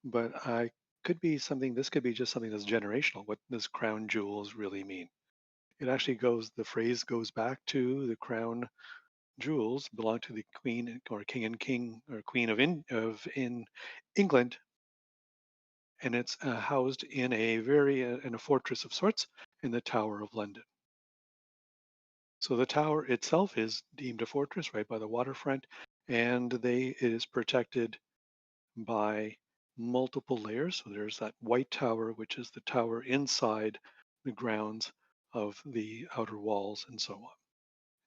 but this could be just something that's generational. What does crown jewels really mean? It actually the phrase goes back to the crown jewels belong to the queen or king or queen of England, and it's housed in in a fortress of sorts in the Tower of London. So the tower itself is deemed a fortress right by the waterfront, and it is protected by multiple layers. So there's that white tower, which is the tower inside the grounds of the outer walls and so on.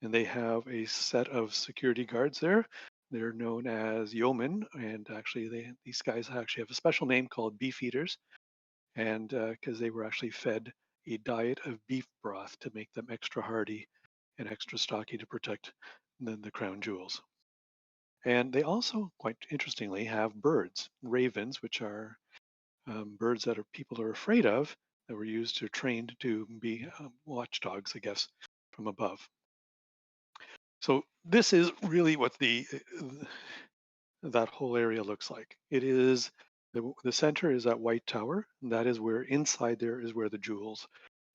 And they have a set of security guards there. They're known as yeomen, and actually these guys actually have a special name called beefeaters, and because they were actually fed a diet of beef broth to make them extra hardy and extra stocky to protect the crown jewels. And they also, quite interestingly, have birds, ravens, which are birds that people are afraid of, that were used or trained to be watchdogs, I guess, from above. So this is really what that whole area looks like. It is the center is that white tower, and that is where inside there is where the jewels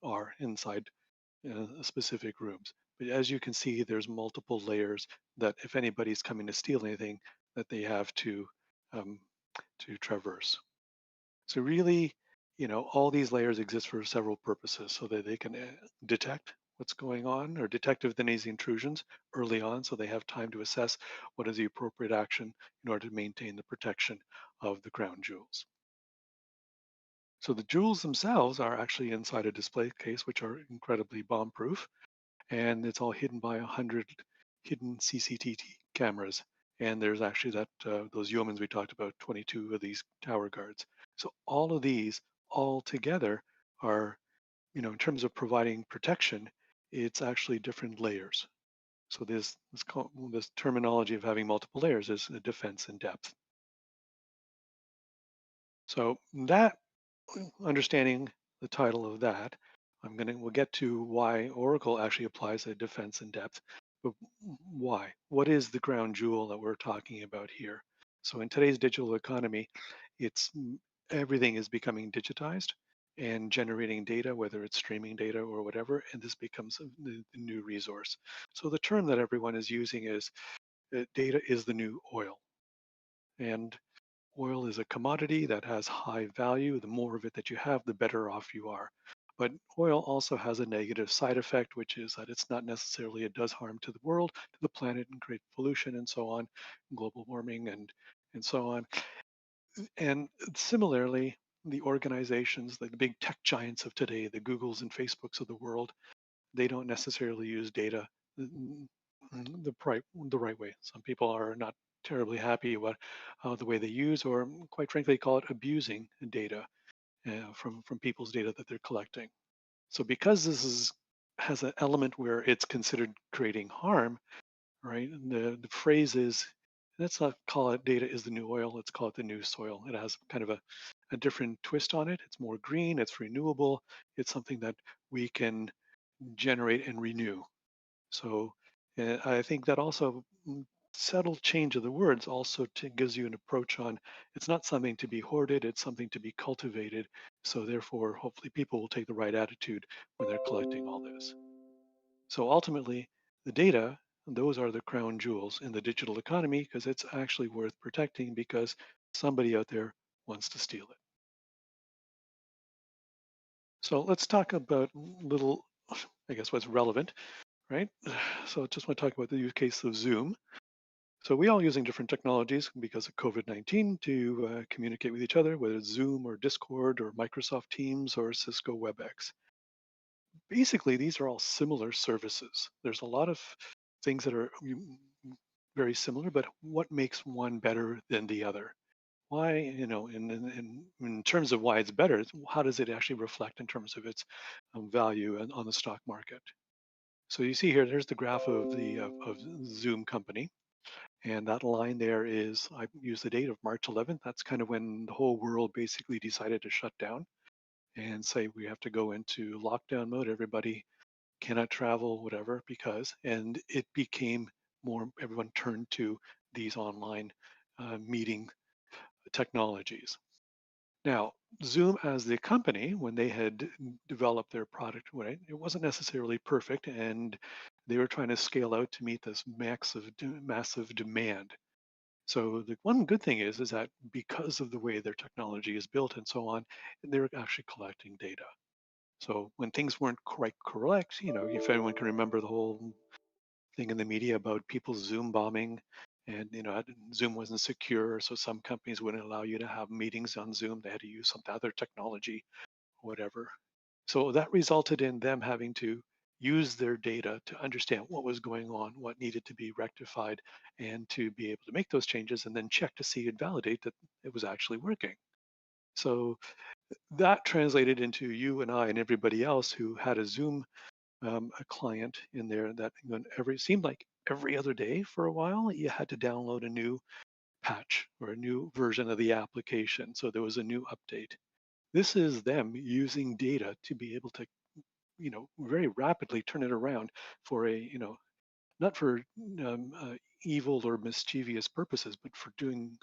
are inside specific rooms. But as you can see, there's multiple layers that if anybody's coming to steal anything, that they have to traverse. So really, all these layers exist for several purposes, so that they can detect what's going on or detect if there's intrusions early on, so they have time to assess what is the appropriate action in order to maintain the protection of the crown jewels. So the jewels themselves are actually inside a display case, which are incredibly bomb-proof, and it's all hidden by 100 hidden CCTV cameras. And there's actually those yeomen we talked about, 22 of these tower guards. So all of these all together are, in terms of providing protection, it's actually different layers. So this terminology of having multiple layers is a defense in depth. So that, understanding the title of that, we'll get to why Oracle actually applies a defense in depth. But why? What is the crown jewel that we're talking about here? So in today's digital economy, everything is becoming digitized and generating data, whether it's streaming data or whatever, and this becomes the new resource. So the term that everyone is using is data is the new oil. And oil is a commodity that has high value. The more of it that you have, the better off you are. But oil also has a negative side effect, which is that it's not necessarily, it does harm to the world, to the planet, and create pollution and so on, global warming and so on. And similarly, the organizations, like the big tech giants of today, the Googles and Facebooks of the world, they don't necessarily use data the right way. Some people are not terribly happy about the way they use, or quite frankly, call it abusing data from people's data that they're collecting. So because has an element where it's considered creating harm, right? And the phrase is, let's not call it data is the new oil, let's call it the new soil. It has kind of a different twist on it. It's more green, it's renewable, it's something that we can generate and renew. So I think that also subtle change of the words also gives you an approach on it's not something to be hoarded, it's something to be cultivated. So therefore, hopefully people will take the right attitude when they're collecting all this. So ultimately, the data, those are the crown jewels in the digital economy because it's actually worth protecting because somebody out there wants to steal it. So let's talk about little, I guess, what's relevant, right? So I just want to talk about the use case of Zoom. So we all using different technologies because of COVID-19 to communicate with each other, whether it's Zoom or Discord or Microsoft Teams or Cisco WebEx. Basically, these are all similar services. There's a lot of things that are very similar, but what makes one better than the other? Why, in terms of why it's better, how does it actually reflect in terms of its value on the stock market? So you see here, there's the graph of the of Zoom company. And that line there is, I use the date of March 11th. That's kind of when the whole world basically decided to shut down and say we have to go into lockdown mode. Everybody cannot travel, whatever, because, and it became more, everyone turned to these online meeting technologies. Now, Zoom as the company, when they had developed their product, right, it wasn't necessarily perfect, and they were trying to scale out to meet this massive demand. So the one good thing is that because of the way their technology is built and so on, they're actually collecting data. So when things weren't quite correct, if anyone can remember the whole thing in the media about people Zoom bombing, and Zoom wasn't secure, so some companies wouldn't allow you to have meetings on Zoom. They had to use some other technology, whatever. So that resulted in them having to use their data to understand what was going on, what needed to be rectified, and to be able to make those changes and then check to see and validate that it was actually working. So that translated into you and I and everybody else who had a Zoom a client in there that seemed like every other day for a while, you had to download a new patch or a new version of the application. So there was a new update. This is them using data to be able to, very rapidly turn it around for not for evil or mischievous purposes, but for doing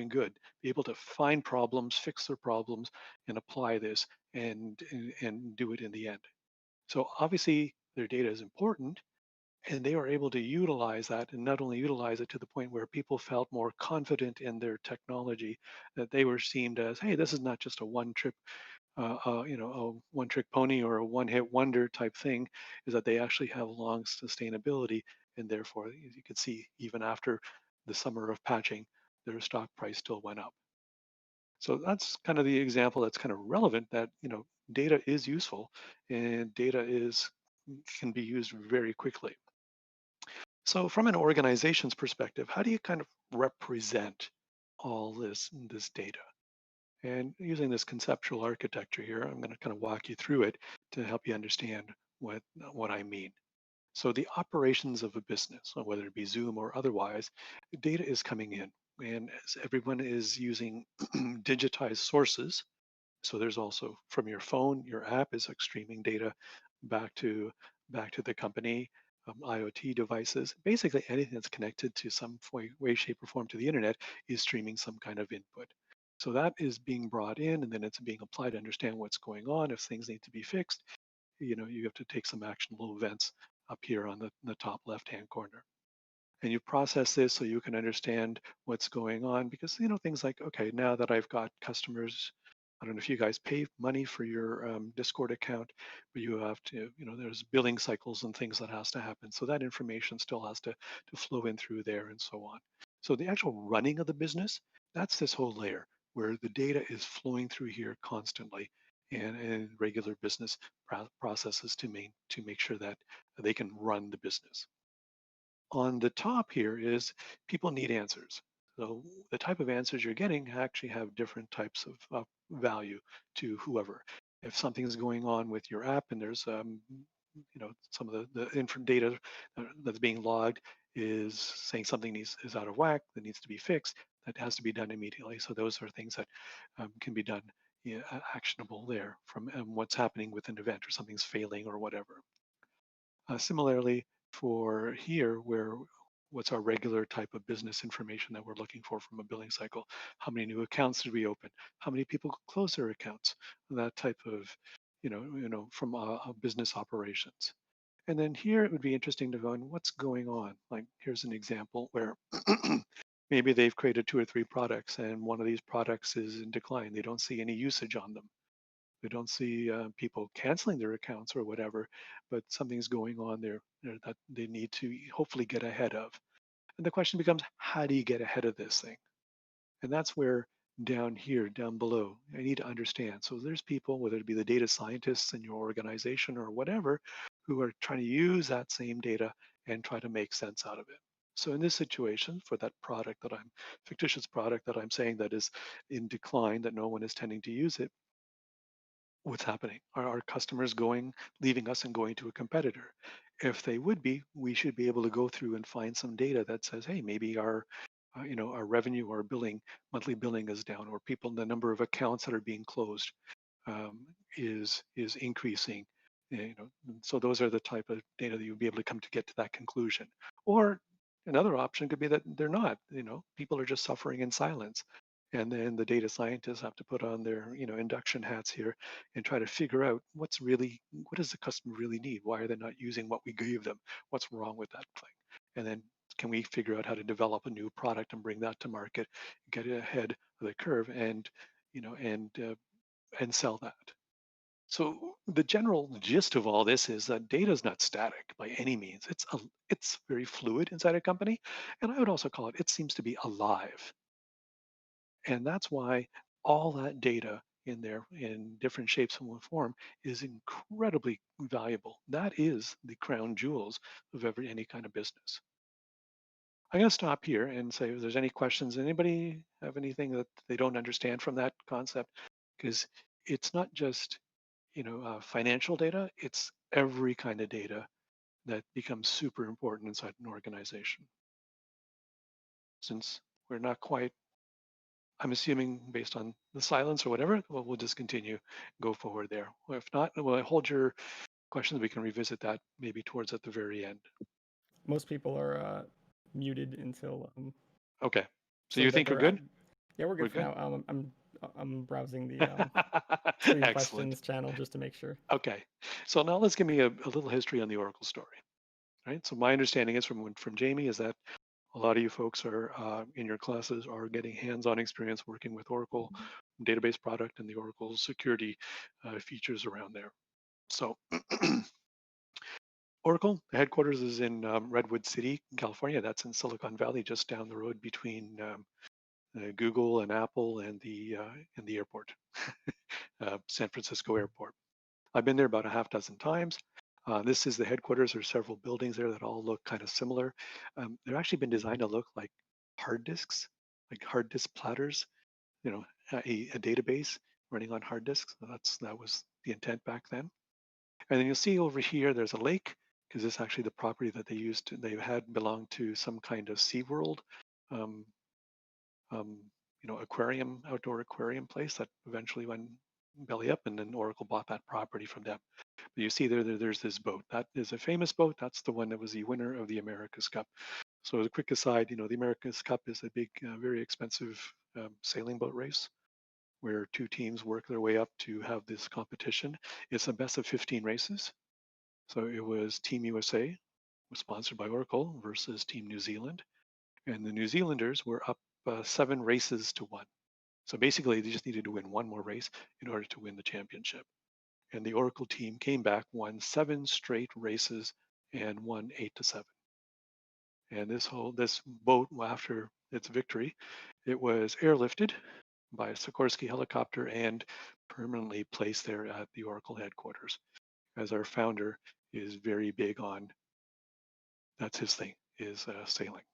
good. Be able to find problems, fix their problems, and apply this and do it in the end. So obviously their data is important, and they were able to utilize that, and not only utilize it to the point where people felt more confident in their technology, that they were seen as, hey, this is not just a a one-trick pony or a one-hit wonder type thing, is that they actually have long sustainability, and therefore, as you can see, even after the summer of patching, their stock price still went up. So that's kind of the example that's kind of relevant, that data is useful, and data can be used very quickly. So from an organization's perspective, how do you kind of represent all this data? And using this conceptual architecture here, I'm going to kind of walk you through it to help you understand what I mean. So the operations of a business, whether it be Zoom or otherwise, data is coming in, and as everyone is using digitized sources. So there's also from your phone, your app is like streaming data back to the company. IoT devices, basically anything that's connected to some way, shape, or form to the internet is streaming some kind of input. So that is being brought in, and then it's being applied to understand what's going on. If things need to be fixed, you have to take some actionable events up here on the top left-hand corner. And you process this so you can understand what's going on, because things like, okay, now that I've got customers I don't know if you guys pay money for your Discord account, but you have to, there's billing cycles and things that has to happen. So that information still has to flow in through there and so on. So the actual running of the business, that's this whole layer where the data is flowing through here constantly and regular business processes to make sure that they can run the business. On the top here is people need answers. So the type of answers you're getting actually have different types of value to whoever. If something's going on with your app and there's some of the data that's being logged is saying something is out of whack, that needs to be fixed, that has to be done immediately. So those are things that can be done, actionable there from what's happening with an event or something's failing or whatever. Similarly, for here, what's our regular type of business information that we're looking for from a billing cycle? How many new accounts did we open? How many people close their accounts? That type of, from business operations. And then here it would be interesting to go and what's going on. Like here's an example where maybe they've created 2 or 3 products and one of these products is in decline. They don't see any usage on them. They don't see people canceling their accounts or whatever, but something's going on there that they need to hopefully get ahead of. And the question becomes, how do you get ahead of this thing? And that's where down here, down below, I need to understand. So there's people, whether it be the data scientists in your organization or whatever, who are trying to use that same data and try to make sense out of it. So in this situation, for that product that fictitious product that I'm saying that is in decline, that no one is tending to use it, what's happening? Are our customers leaving us and going to a competitor? If they would be, we should be able to go through and find some data that says, hey, maybe our revenue or monthly billing is down, or the number of accounts that are being closed is increasing. So those are the type of data that you'll be able to get to that conclusion. Or another option could be that they're not. People are just suffering in silence. And then the data scientists have to put on their induction hats here and try to figure out what does the customer really need? Why are they not using what we gave them? What's wrong with that thing? And then can we figure out how to develop a new product and bring that to market, get it ahead of the curve, and sell that? So the general gist of all this is that data is not static by any means. It's very fluid inside a company, and I would also call it seems to be alive. And that's why all that data in there in different shapes and form is incredibly valuable. That is the crown jewels of any kind of business. I'm going to stop here and say if there's any questions. Anybody have anything that they don't understand from that concept? Because it's not just financial data, it's every kind of data that becomes super important inside an organization. Since we're not quite, I'm assuming based on the silence or whatever, well, we'll just continue, go forward there. Or if not, well, hold your questions. We can revisit that maybe towards at the very end. Most people are muted until. Okay. So you think we're good? Yeah, we're good for now. I'm browsing the screen questions channel just to make sure. Okay. So now let's give me a little history on the Oracle story. Right. So my understanding is from Jamie is that a lot of you folks are in your classes are getting hands-on experience working with Oracle database product and the Oracle security features around there. So Oracle, the headquarters is in Redwood City, California. That's in Silicon Valley, just down the road between Google and Apple and the airport, San Francisco Airport. I've been there about a half dozen times. This is the headquarters. There's several buildings there that all look kind of similar. They've actually been designed to look like hard disks, like hard disk platters, a database running on hard disks. That was the intent back then. And then you'll see over here, there's a lake, because this is actually the property that they had belonged to some kind of SeaWorld, aquarium, outdoor aquarium place that eventually went belly up, and then Oracle bought that property from them. But you see there's this boat. That is a famous boat. That's the one that was the winner of the America's Cup. So as a quick aside, the America's Cup is a big, very expensive sailing boat race where 2 teams work their way up to have this competition. It's a best of 15 races. So it was Team USA, was sponsored by Oracle, versus Team New Zealand. And the New Zealanders were up 7 races to 1. So basically, they just needed to win one more race in order to win the championship. And the Oracle team came back, won 7 straight races, and won 8-7. And this boat, after its victory, it was airlifted by a Sikorsky helicopter and permanently placed there at the Oracle headquarters, as our founder is very big on. That's his thing, is sailing.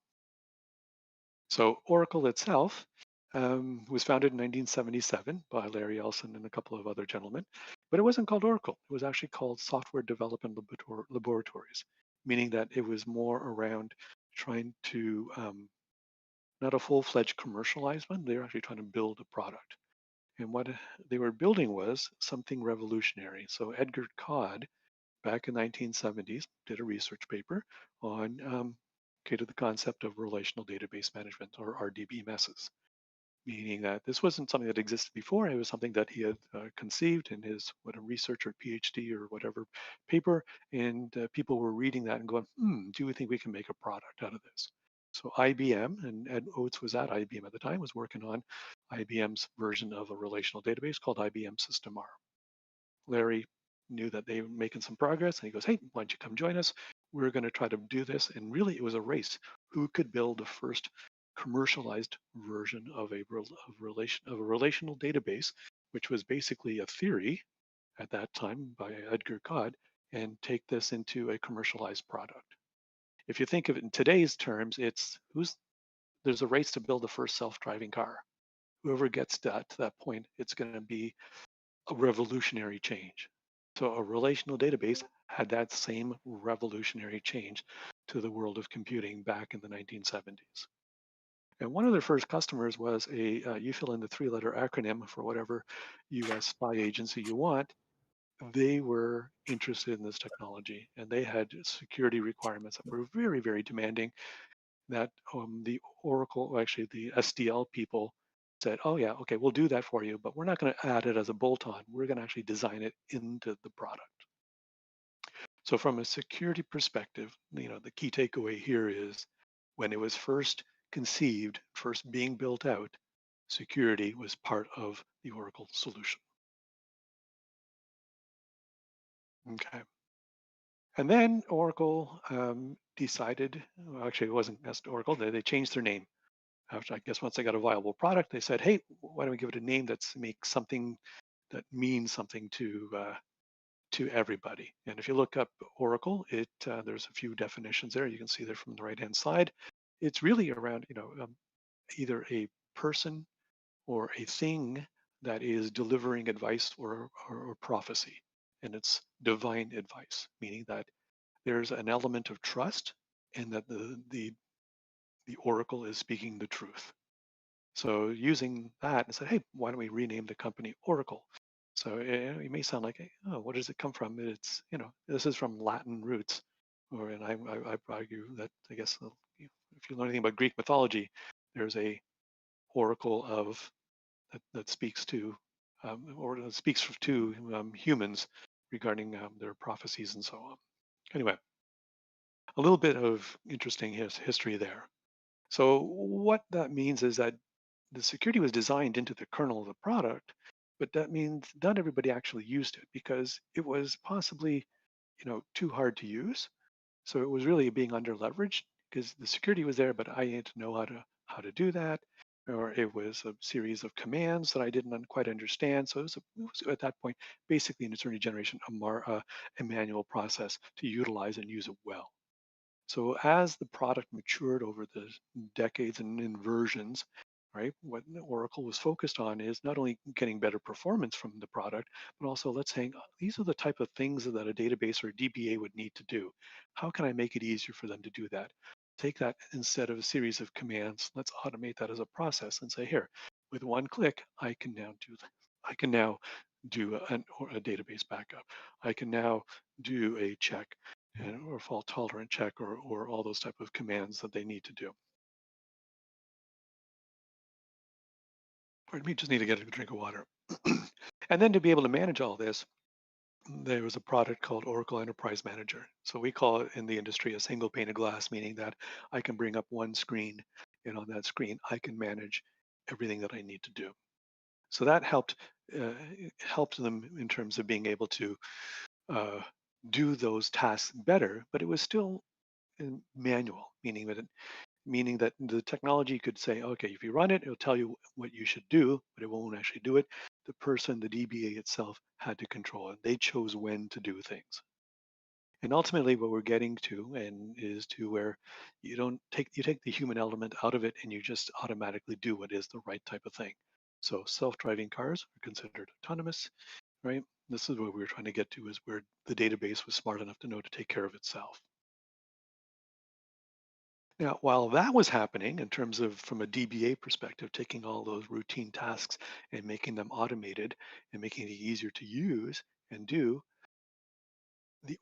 So Oracle itself was founded in 1977 by Larry Ellison and a couple of other gentlemen, but it wasn't called Oracle. It was actually called Software Development Laboratories, meaning that it was more around trying to, not a full-fledged commercialized one, they were actually trying to build a product. And what they were building was something revolutionary. So Edgar Codd, back in the 1970s, did a research paper on the concept of relational database management, or RDBMSs, meaning that this wasn't something that existed before. It was something that he had conceived in his research or PhD or whatever paper, and people were reading that and going, do we think we can make a product out of this? So IBM, and Ed Oates was at IBM at the time, was working on IBM's version of a relational database called IBM System R. Larry knew that they were making some progress, and he goes, hey, why don't you come join us? We're going to try to do this. And really, it was a race. Who could build the first commercialized version of a relational database, which was basically a theory at that time by Edgar Codd, and take this into a commercialized product. If you think of it in today's terms, there's a race to build the first self-driving car. Whoever gets to that point, it's going to be a revolutionary change. So a relational database had that same revolutionary change to the world of computing back in the 1970s. And one of their first customers was you fill in the 3-letter acronym for whatever US spy agency you want. They were interested in this technology, and they had security requirements that were very, very demanding, that the Oracle, actually the SDL people, said, oh yeah, okay, we'll do that for you, but we're not going to add it as a bolt-on. We're going to actually design it into the product. So from a security perspective, the key takeaway here is when it was first conceived, first being built out, security was part of the Oracle solution. Okay. And then Oracle decided, well, actually it wasn't just Oracle, they changed their name. After, I guess, once they got a viable product, they said, hey, why don't we give it a name that's makes something that means something to everybody. And if you look up Oracle, there's a few definitions there. You can see there from the right-hand side. It's really around, either a person or a thing that is delivering advice or prophecy. And it's divine advice, meaning that there's an element of trust and that the Oracle is speaking the truth. So using that, and said, hey, why don't we rename the company Oracle? So it may sound like, oh, what does it come from? It's, this is from Latin roots. And I argue that, I guess, if you learn anything about Greek mythology, there's a oracle that speaks to, or that speaks to humans regarding their prophecies and so on. Anyway, a little bit of interesting history there. So what that means is that the security was designed into the kernel of the product, but that means not everybody actually used it because it was possibly, too hard to use. So it was really being under leveraged because the security was there, but I had to know how to do that. Or it was a series of commands that I didn't quite understand. So it was at that point basically in its early generation a manual process to utilize and use it well. So as the product matured over the decades and in versions, right, what Oracle was focused on is not only getting better performance from the product, but also let's say these are the type of things that a database or a DBA would need to do. How can I make it easier for them to do that? Take that instead of a series of commands. Let's automate that as a process and say, here, with one click, I can now do a database backup. I can now do a check or fault tolerant check or all those type of commands that they need to do. Pardon me, just need to get a drink of water. And then to be able to manage all this, there was a product called Oracle Enterprise Manager. So we call it in the industry a single pane of glass, meaning that I can bring up one screen, and on that screen, I can manage everything that I need to do. So that helped them in terms of being able to do those tasks better, but it was still manual, meaning that the technology could say, okay, if you run it, it'll tell you what you should do, but it won't actually do it. The person, the DBA itself, had to control it. They chose when to do things. And ultimately, what we're getting to, and is to where you take the human element out of it, and you just automatically do what is the right type of thing. So self-driving cars are considered autonomous, right? This is what we were trying to get to, is where the database was smart enough to know to take care of itself. Now, while that was happening in terms of from a DBA perspective, taking all those routine tasks and making them automated and making it easier to use and do, the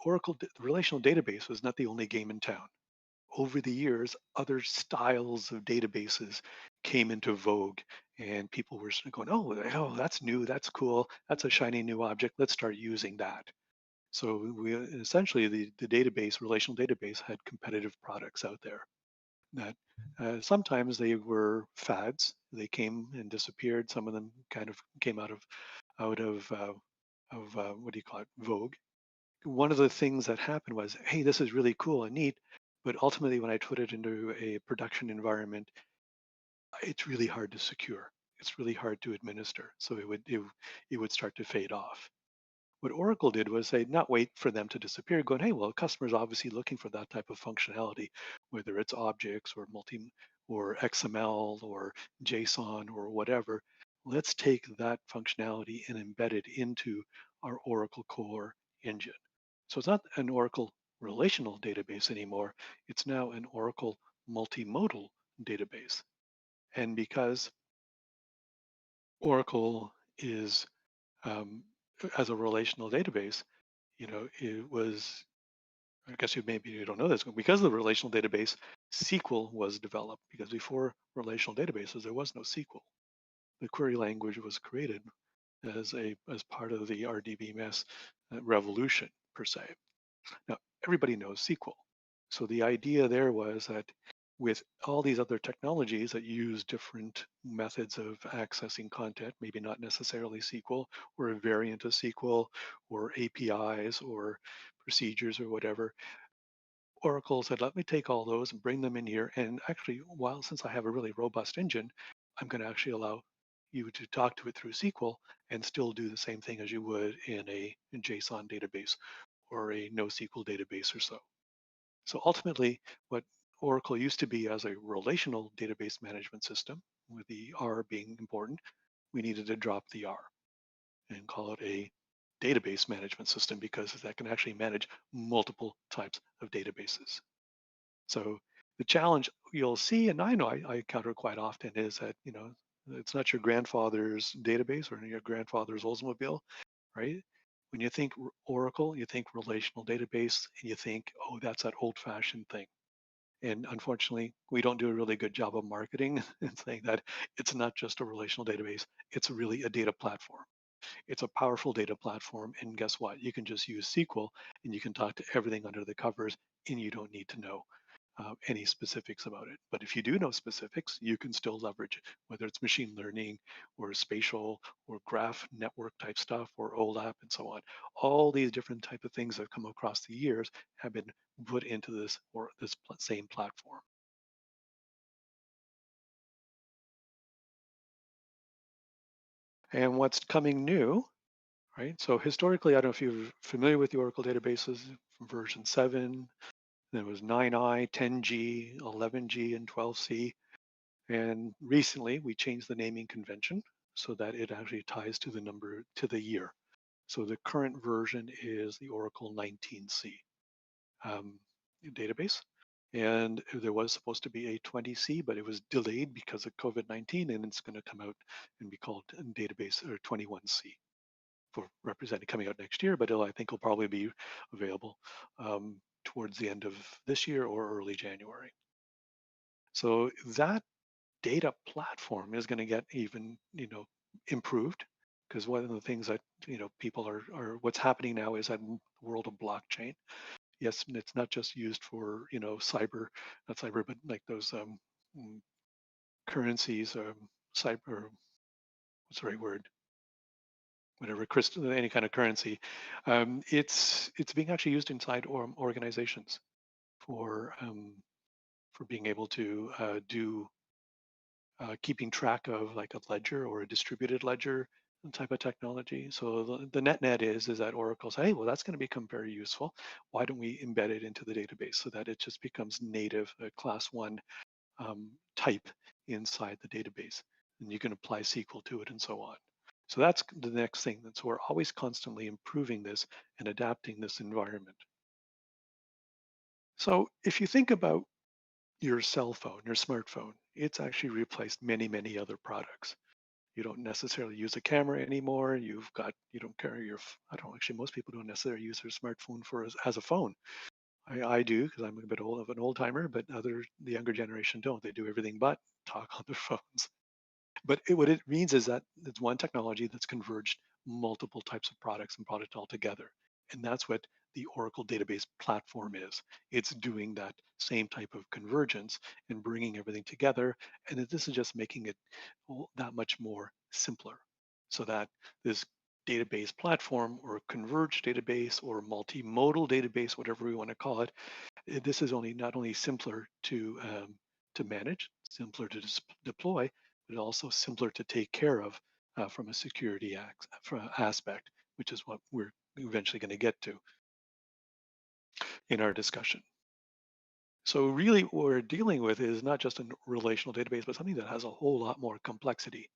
relational database was not the only game in town. Over the years, other styles of databases came into vogue, and people were sort of going, oh, that's new, that's cool, that's a shiny new object, let's start using that. So we essentially, the database, relational database, had competitive products out there that sometimes they were fads. They came and disappeared. Some of them kind of came out of what do you call it, vogue. One of the things that happened was, hey, this is really cool and neat, but ultimately when I put it into a production environment, it's really hard to secure. It's really hard to administer. So it would start to fade off. What Oracle did was say, not wait for them to disappear, going, hey, well, customers obviously looking for that type of functionality, whether it's objects or or XML or JSON or whatever. Let's take that functionality and embed it into our Oracle core engine. So it's not an Oracle relational database anymore. It's now an Oracle multimodal database. And because Oracle is as a relational database, it was, I guess maybe you don't know this, but because of the relational database, SQL was developed, because before relational databases, there was no SQL. The query language was created as part of the RDBMS revolution, per se. Now, everybody knows SQL. So the idea there was that with all these other technologies that use different methods of accessing content, maybe not necessarily SQL or a variant of SQL or APIs or procedures or whatever, Oracle said, let me take all those and bring them in here. And actually, since I have a really robust engine, I'm going to actually allow you to talk to it through SQL and still do the same thing as you would in a JSON database or a NoSQL database or so. So ultimately, what Oracle used to be as a relational database management system, with the R being important, we needed to drop the R and call it a database management system, because that can actually manage multiple types of databases. So the challenge you'll see, and I know I encounter quite often, is that it's not your grandfather's database or your grandfather's Oldsmobile, right? When you think Oracle, you think relational database, and you think, oh, that's that old-fashioned thing. And unfortunately, we don't do a really good job of marketing and saying that it's not just a relational database, it's really a data platform. It's a powerful data platform, and guess what? You can just use SQL and you can talk to everything under the covers, and you don't need to know any specifics about it. But if you do know specifics, you can still leverage it, whether it's machine learning or spatial or graph network type stuff or OLAP and so on. All these different type of things that come across the years have been put into this same platform. And what's coming new, right? So historically, I don't know if you're familiar with the Oracle databases from version 7. There was 9i, 10G, 11G, and 12C. And recently, we changed the naming convention so that it actually ties to the number, to the year. So the current version is the Oracle 19C database. And there was supposed to be a 20C, but it was delayed because of COVID-19, and it's going to come out and be called database or 21C for representing coming out next year, but I think it'll probably be available towards the end of this year or early January. So that data platform is going to get even, improved, because one of the things that, people are what's happening now is that world of blockchain. Yes, it's not just used for, not cyber, but like those currencies, cyber, what's the right word? Whatever any kind of currency. It's being actually used inside organizations for being able to do keeping track of like a ledger or a distributed ledger type of technology. So the net is that Oracle says, hey, well, that's going to become very useful. Why don't we embed it into the database so that it just becomes native, a class 1 type inside the database, and you can apply SQL to it and so on. So that's the next thing. So we're always constantly improving this and adapting this environment. So if you think about your cell phone, your smartphone, it's actually replaced many, many other products. You don't necessarily use a camera anymore. You don't carry I don't actually, most people don't necessarily use their smartphone as a phone. I do because I'm a bit of an old timer, but the younger generation don't. They do everything but talk on their phones. But what it means is that it's one technology that's converged multiple types of products and brought it all together. And that's what the Oracle database platform is. It's doing that same type of convergence and bringing everything together. And this is just making it that much more simpler so that this database platform or converged database or multimodal database, whatever we want to call it, this is not only simpler to manage, simpler to deploy, but also simpler to take care of from a security aspect, which is what we're eventually going to get to in our discussion. So really what we're dealing with is not just a relational database, but something that has a whole lot more complexity.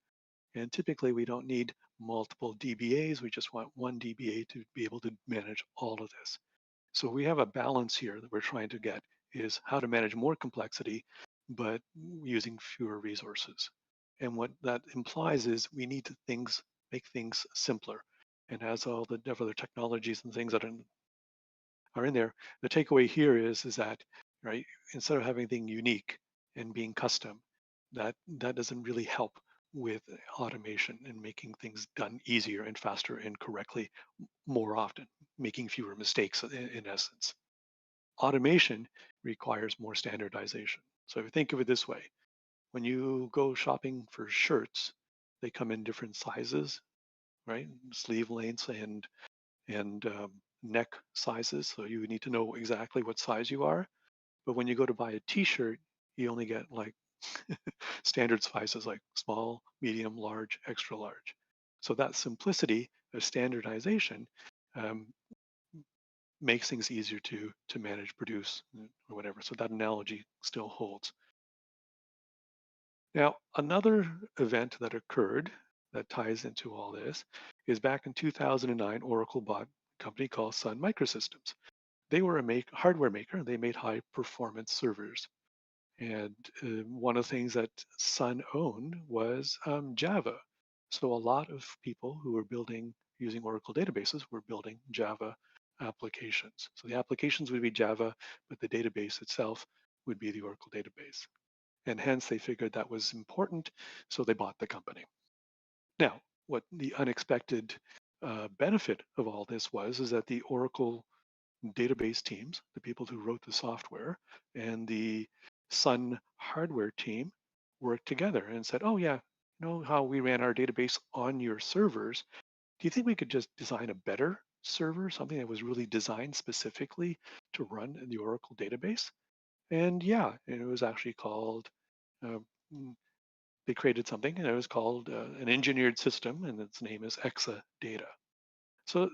And typically we don't need multiple DBAs. We just want one DBA to be able to manage all of this. So we have a balance here that we're trying to get, is how to manage more complexity, but using fewer resources. And what that implies is we need to make things simpler. And as all the other technologies and things that are in there, the takeaway here is that, right, instead of having anything unique and being custom, that doesn't really help with automation and making things done easier and faster and correctly more often, making fewer mistakes in essence. Automation requires more standardization. So if you think of it this way, when you go shopping for shirts, they come in different sizes, right? Sleeve lengths and neck sizes. So you need to know exactly what size you are. But when you go to buy a T-shirt, you only get like standard sizes like small, medium, large, extra large. So that simplicity of standardization makes things easier to manage, produce, or whatever. So that analogy still holds. Now, another event that occurred that ties into all this is back in 2009, Oracle bought a company called Sun Microsystems. They were a hardware maker. They made high performance servers. And one of the things that Sun owned was Java. So a lot of people who were building using Oracle databases were building Java applications. So the applications would be Java, but the database itself would be the Oracle database. And hence they figured that was important, so they bought the company. Now, what the unexpected benefit of all this is that the Oracle database teams, the people who wrote the software, and the Sun hardware team worked together and said, oh yeah, you know how we ran our database on your servers? Do you think we could just design a better server, something that was really designed specifically to run in the Oracle database? And yeah, and it was actually called, they created something and it was called an engineered system, and its name is Exadata. So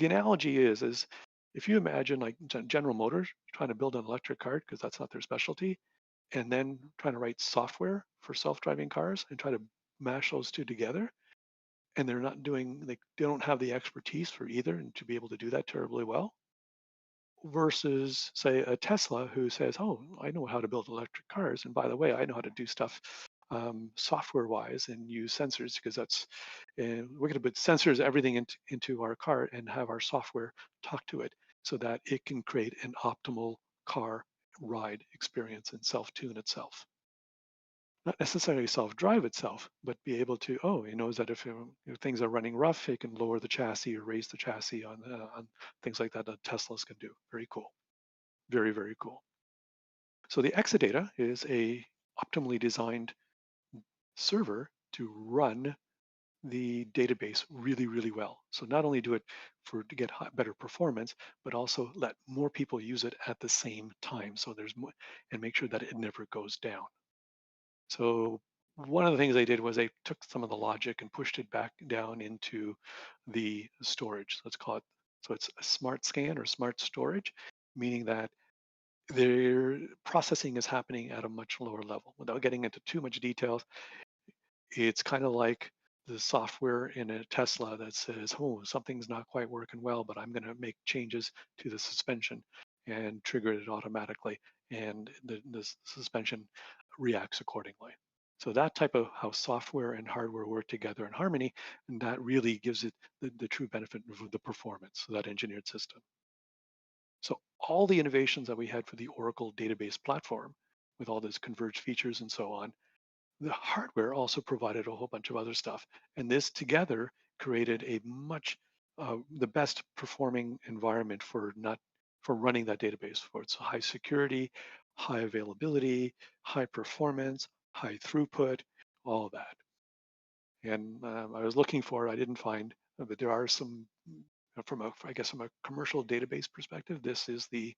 the analogy is if you imagine like General Motors trying to build an electric car because that's not their specialty, and then trying to write software for self-driving cars and try to mash those two together, and they're not doing, they don't have the expertise for either and to be able to do that terribly well, versus say a Tesla who says, oh, I know how to build electric cars, and by the way, I know how to do stuff software wise and use sensors, because that's we're going to put sensors everything into our car and have our software talk to it so that it can create an optimal car ride experience and self-tune itself. Not necessarily self-drive itself, but be able to, oh, it knows that if things are running rough, it can lower the chassis or raise the chassis on things like that Teslas can do. Very cool. Very, very cool. So the Exadata is a optimally designed server to run the database really, really well. So not only do it to get better performance, but also let more people use it at the same time. So there's more, and make sure that it never goes down. So one of the things they did was they took some of the logic and pushed it back down into the storage. Let's call it, so it's a smart scan or smart storage, meaning that their processing is happening at a much lower level. Without getting into too much details, it's kind of like the software in a Tesla that says, oh, something's not quite working well, but I'm going to make changes to the suspension and trigger it automatically. And the suspension reacts accordingly. So that type of how software and hardware work together in harmony, and that really gives it the true benefit of the performance of that engineered system. So all the innovations that we had for the Oracle database platform with all those converged features and so on, the hardware also provided a whole bunch of other stuff. And this together created a much, the best performing environment for running that database for its high security, high availability, high performance, high throughput, all of that. And I was looking for, I didn't find, but there are some, from a commercial database perspective, this is the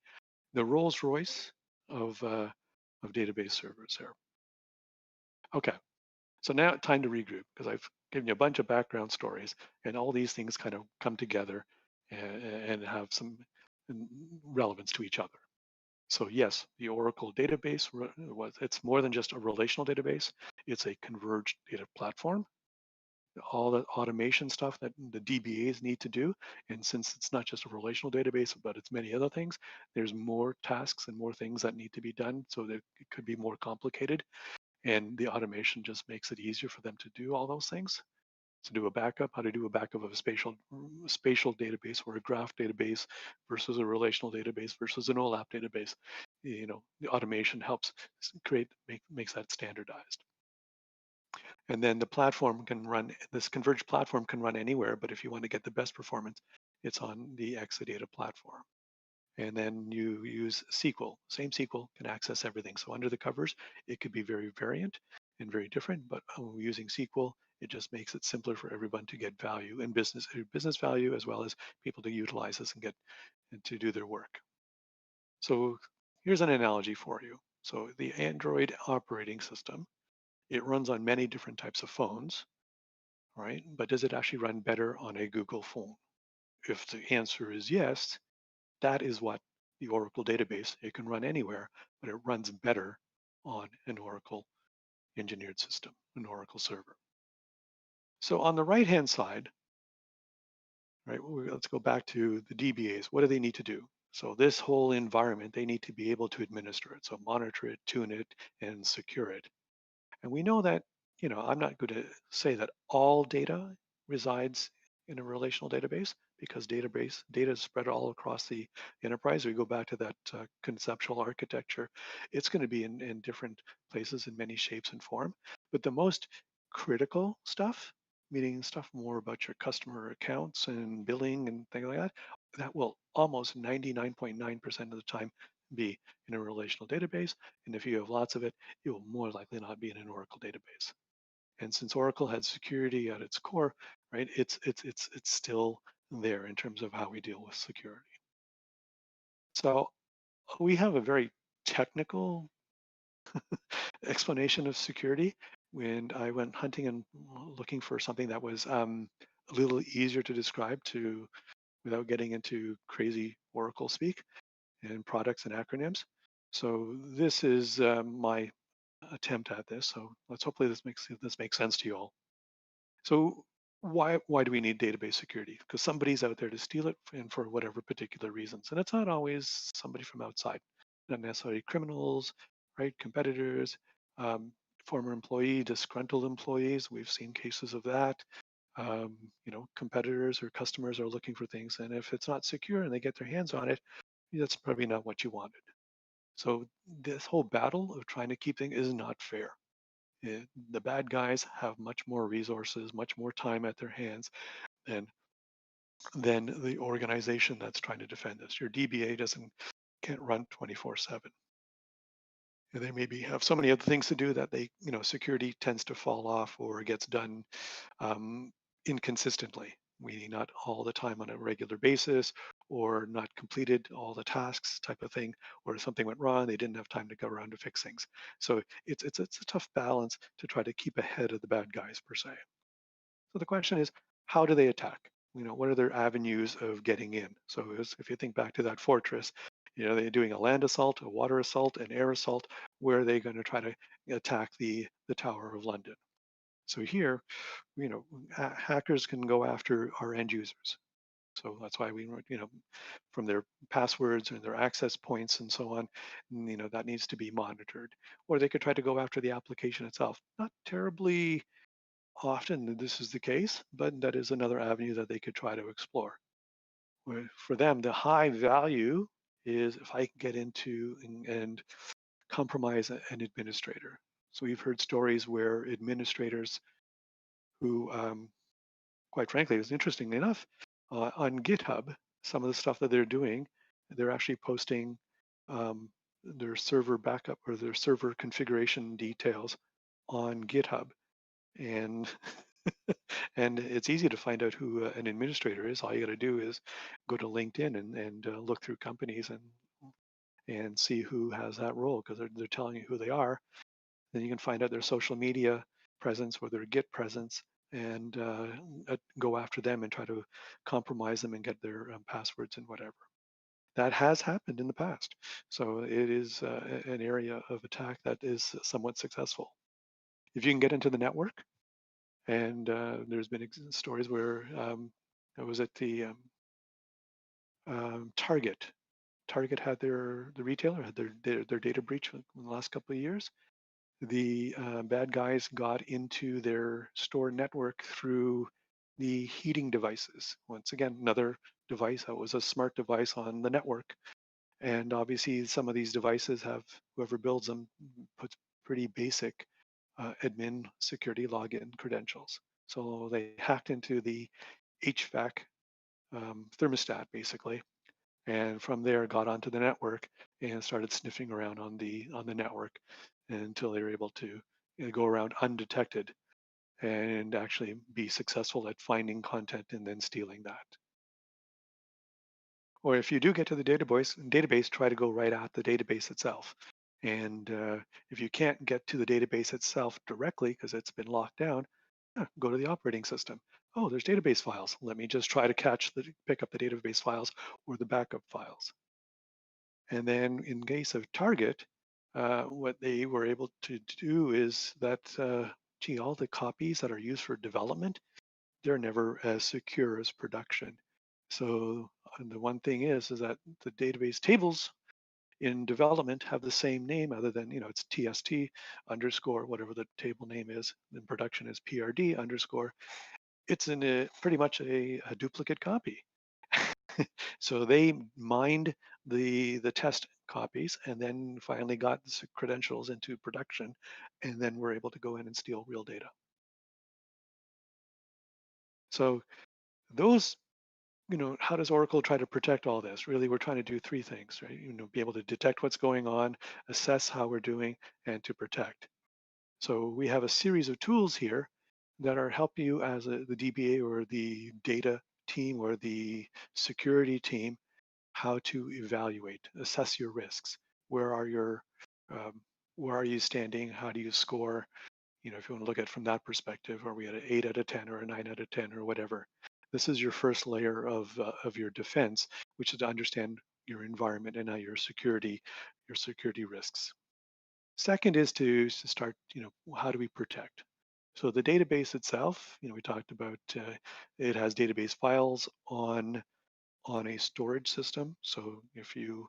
Rolls Royce of database servers there. Okay. So now time to regroup, because I've given you a bunch of background stories, and all these things kind of come together and have some relevance to each other. So yes, the Oracle database, it's more than just a relational database. It's a converged data platform. All the automation stuff that the DBAs need to do. And since it's not just a relational database, but it's many other things, there's more tasks and more things that need to be done. So that it could be more complicated. And the automation just makes it easier for them to do all those things. To do a backup, how to do a backup of a spatial database or a graph database versus a relational database versus an OLAP database. You know, the automation helps makes that standardized. And then the platform can run, this converged platform can run anywhere, but if you want to get the best performance, it's on the Exadata platform. And then you use SQL. Same SQL can access everything. So under the covers, it could be very variant and very different, but using SQL, it just makes it simpler for everyone to get value and business value, as well as people to utilize this and get and to do their work. So here's an analogy for you. So the Android operating system, it runs on many different types of phones, right? But does it actually run better on a Google phone? If the answer is yes, that is what the Oracle database, it can run anywhere, but it runs better on an Oracle engineered system, an Oracle server. So on the right-hand side, right, let's go back to the DBAs. What do they need to do? So this whole environment, they need to be able to administer it. So monitor it, tune it, and secure it. And we know that, you know, I'm not going to say that all data resides in a relational database, because data is spread all across the enterprise. We go back to that conceptual architecture. It's going to be in different places in many shapes and form. But the most critical stuff, meaning stuff more about your customer accounts and billing and things like that, that will almost 99.9% of the time be in a relational database. And if you have lots of it, it will more likely not be in an Oracle database. And since Oracle had security at its core, right, it's still there in terms of how we deal with security. So we have a very technical explanation of security. When I went hunting and looking for something that was a little easier to describe without getting into crazy Oracle speak and products and acronyms. So this is my attempt at this. So hopefully this makes sense to you all. So why do we need database security? Because somebody's out there to steal it, and for whatever particular reasons. And it's not always somebody from outside, not necessarily criminals, right? Competitors, former employee, disgruntled employees. We've seen cases of that. You know, competitors or customers are looking for things, and if it's not secure and they get their hands on it, that's probably not what you wanted. So this whole battle of trying to keep things is not fair. The bad guys have much more resources, much more time at their hands than the organization that's trying to defend this. Your DBA can't run 24/7. And they maybe have so many other things to do that they, you know, security tends to fall off or gets done inconsistently, meaning not all the time on a regular basis, or not completed all the tasks type of thing, or if something went wrong, they didn't have time to go around to fix things. So it's a tough balance to try to keep ahead of the bad guys per se. So the question is, how do they attack? What are their avenues of getting in? So if you think back to that fortress, they're doing a land assault, a water assault, an air assault. Where are they going to try to attack the Tower of London? So here, hackers can go after our end users. So that's why we, from their passwords and their access points and so on, that needs to be monitored. Or they could try to go after the application itself. Not terribly often this is the case, but that is another avenue that they could try to explore. For them, the high value is if I can get into and compromise an administrator. So we've heard stories where administrators who, quite frankly, it was interesting enough, on GitHub, some of the stuff that they're doing, they're actually posting their server backup or their server configuration details on GitHub. And and it's easy to find out who an administrator is. All you got to do is go to LinkedIn and look through companies and see who has that role, because they're telling you who they are. Then you can find out their social media presence or their Git presence, and go after them and try to compromise them and get their passwords and whatever. That has happened in the past. So it is an area of attack that is somewhat successful. If you can get into the network, and there's been stories where I was at the Target. Target had the retailer had their data breach in the last couple of years. The bad guys got into their store network through the heating devices. Once again, another device that was a smart device on the network. And obviously, some of these devices have, whoever builds them puts pretty basic admin security login credentials. So they hacked into the HVAC thermostat, basically, and from there got onto the network and started sniffing around on the network until they were able to go around undetected and actually be successful at finding content and then stealing that. Or if you do get to the database, try to go right at the database itself. And if you can't get to the database itself directly because it's been locked down, go to the operating system. Oh, there's database files. Let me just try to pick up the database files or the backup files. And then in case of Target, what they were able to do is that, all the copies that are used for development, they're never as secure as production. So the one thing is that the database tables in development have the same name other than, it's TST underscore, whatever the table name is. In production is PRD underscore. It's pretty much a duplicate copy. So they mined the test copies and then finally got the credentials into production, and then were able to go in and steal real data. So those, how does Oracle try to protect all this? Really, we're trying to do three things, right? Be able to detect what's going on, assess how we're doing, and to protect. So we have a series of tools here that are helping you as the DBA or the data team or the security team how to evaluate, assess your risks. Where are you standing? How do you score? If you want to look at it from that perspective, are we at an 8 out of 10 or a 9 out of 10 or whatever? This is your first layer of your defense, which is to understand your environment and your security risks. Second is to start, how do we protect? So the database itself, we talked about, it has database files on a storage system. So if you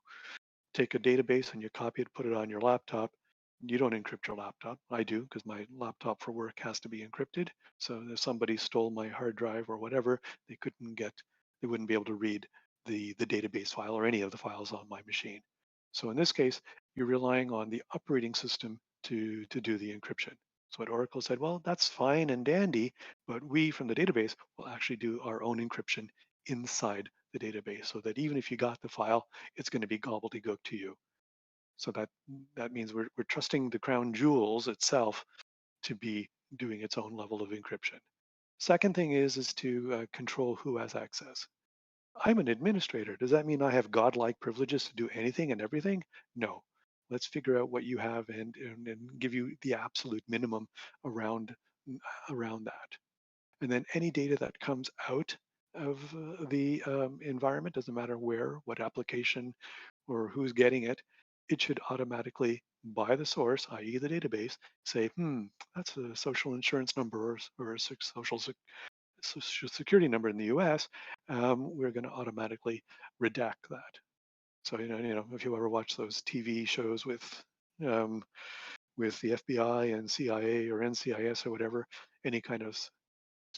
take a database and you copy it, put it on your laptop, you don't encrypt your laptop. I do, because my laptop for work has to be encrypted. So if somebody stole my hard drive or whatever, they wouldn't be able to read the database file or any of the files on my machine. So in this case, you're relying on the operating system to do the encryption. So what Oracle said, well, that's fine and dandy, but we from the database will actually do our own encryption inside the database, so that even if you got the file, it's going to be gobbledygook to you. So that means we're trusting the crown jewels itself to be doing its own level of encryption. Second thing is to control who has access. I'm an administrator. Does that mean I have godlike privileges to do anything and everything? No. Let's figure out what you have and give you the absolute minimum around around that. And then any data that comes out of the environment, doesn't matter where, what application, or who's getting it, it should automatically, by the source, i.e. the database, say, that's a social insurance number or a social security number in the US, we're going to automatically redact that. So, if you ever watch those TV shows with the FBI and CIA or NCIS or whatever, any kind of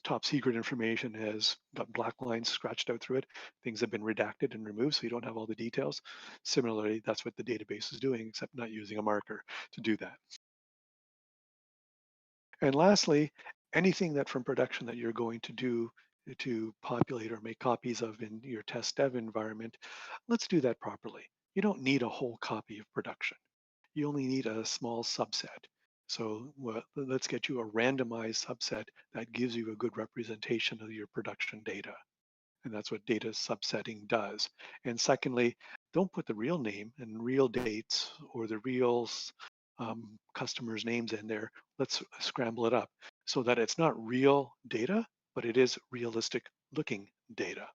top secret information has got black lines scratched out through it. Things have been redacted and removed, so you don't have all the details. Similarly, that's what the database is doing, except not using a marker to do that. And lastly, anything that from production that you're going to do to populate or make copies of in your test dev environment, let's do that properly. You don't need a whole copy of production. You only need a small subset. So let's get you a randomized subset that gives you a good representation of your production data. And that's what data subsetting does. And secondly, don't put the real name and real dates or the real customers' names in there. Let's scramble it up so that it's not real data, but it is realistic looking data.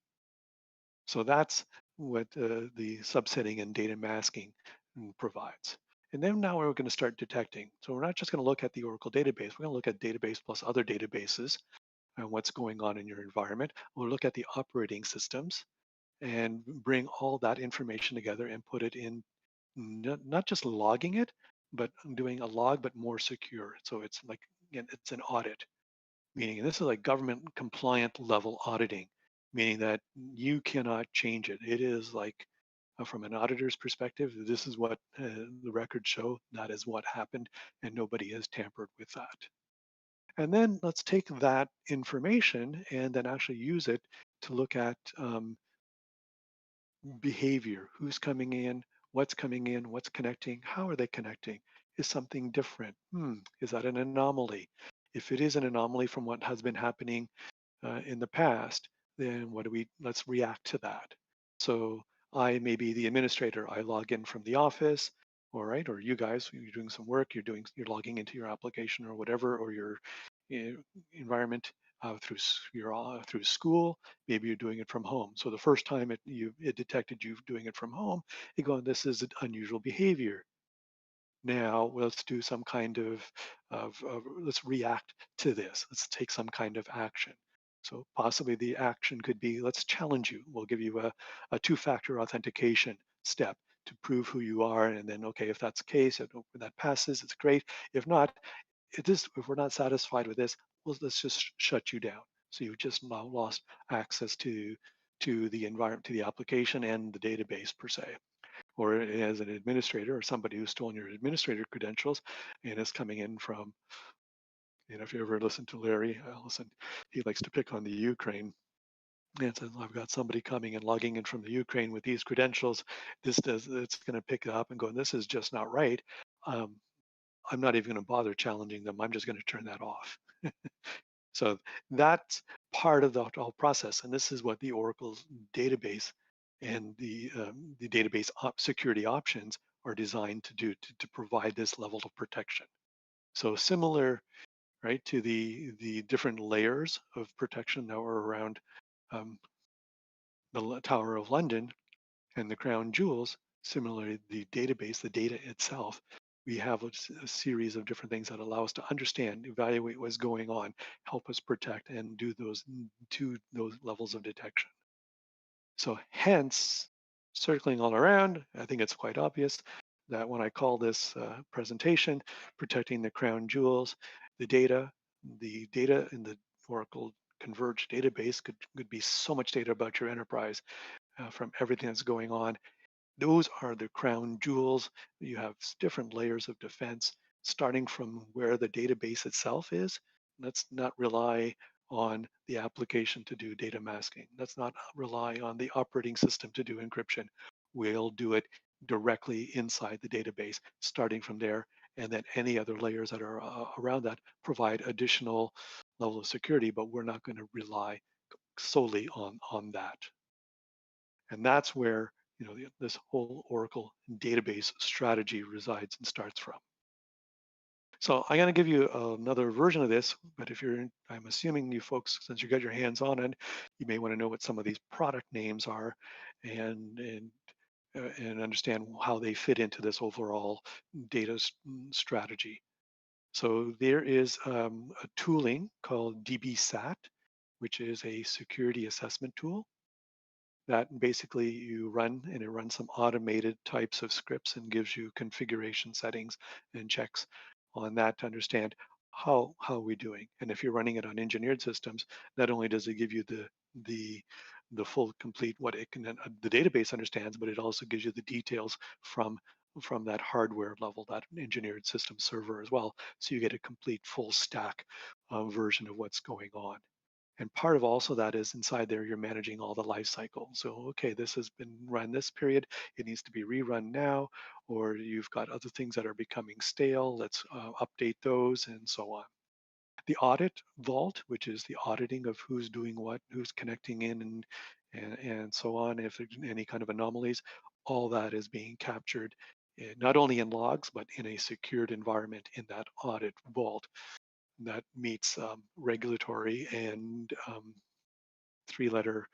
So that's what the subsetting and data masking provides. And then now we're going to start detecting. So we're not just going to look at the Oracle database. We're going to look at database plus other databases and what's going on in your environment. We'll look at the operating systems and bring all that information together and put it in, not just logging it, but doing a log, but more secure. So it's like, again, it's an audit, meaning this is like government compliant level auditing, meaning that you cannot change it. It is like, from an auditor's perspective, this is what the records show, that is what happened, and nobody has tampered with that. And then let's take that information and then actually use it to look at behavior, who's coming in, what's connecting, how are they connecting? Is something different? Is that an anomaly? If it is an anomaly from what has been happening in the past, then let's react to that. So I may be the administrator, I log in from the office, all right, or you guys, you're doing some work, you're logging into your application or whatever, or your environment through school. Maybe you're doing it from home. So the first time it detected you doing it from home, you go, this is unusual behavior. Now let's do some kind of let's react to this. Let's take some kind of action. So possibly the action could be, let's challenge you. We'll give you a two-factor authentication step to prove who you are. And then, okay, if that's the case, if that passes, it's great. If not, if we're not satisfied with this, well, let's just shut you down. So you've just now lost access to the environment, to the application and the database per se. Or as an administrator or somebody who's stolen your administrator credentials and is coming in from, if you ever listen to Larry Ellison, he likes to pick on the Ukraine. And says, I've got somebody coming and logging in from the Ukraine with these credentials. It's going to pick it up and go, this is just not right. I'm not even going to bother challenging them. I'm just going to turn that off. So that's part of the whole process. And this is what the Oracle's database and the database security options are designed to do, to provide this level of protection. So similar, right, to the different layers of protection that were around the Tower of London and the crown jewels. Similarly, the database, the data itself, we have a series of different things that allow us to understand, evaluate what's going on, help us protect, and do those levels of detection. So hence, circling all around, I think it's quite obvious that when I call this presentation, protecting the crown jewels, the data in the Oracle Converged database could be so much data about your enterprise from everything that's going on. Those are the crown jewels. You have different layers of defense, starting from where the database itself is. Let's not rely on the application to do data masking. Let's not rely on the operating system to do encryption. We'll do it directly inside the database, starting from there, and then any other layers that are around that provide additional level of security, but we're not going to rely solely on that. And that's where this whole Oracle database strategy resides and starts from. So I'm going to give you another version of this, but I'm assuming you folks, since you got your hands on it, you may want to know what some of these product names are, and understand how they fit into this overall data strategy. So there is a tooling called DBSAT, which is a security assessment tool that basically you run, and it runs some automated types of scripts and gives you configuration settings and checks on that to understand how we're doing. And if you're running it on engineered systems, not only does it give you the full complete what it can the database understands, but it also gives you the details from that hardware level, that engineered system server as well. So you get a complete full stack version of what's going on. And part of also that is inside there, you're managing all the life cycle. So, okay, this has been run this period, it needs to be rerun now, or you've got other things that are becoming stale, let's update those, and so on. The audit vault, which is the auditing of who's doing what, who's connecting in, and so on, if there's any kind of anomalies, all that is being captured not only in logs, but in a secured environment in that audit vault that meets regulatory and three-letter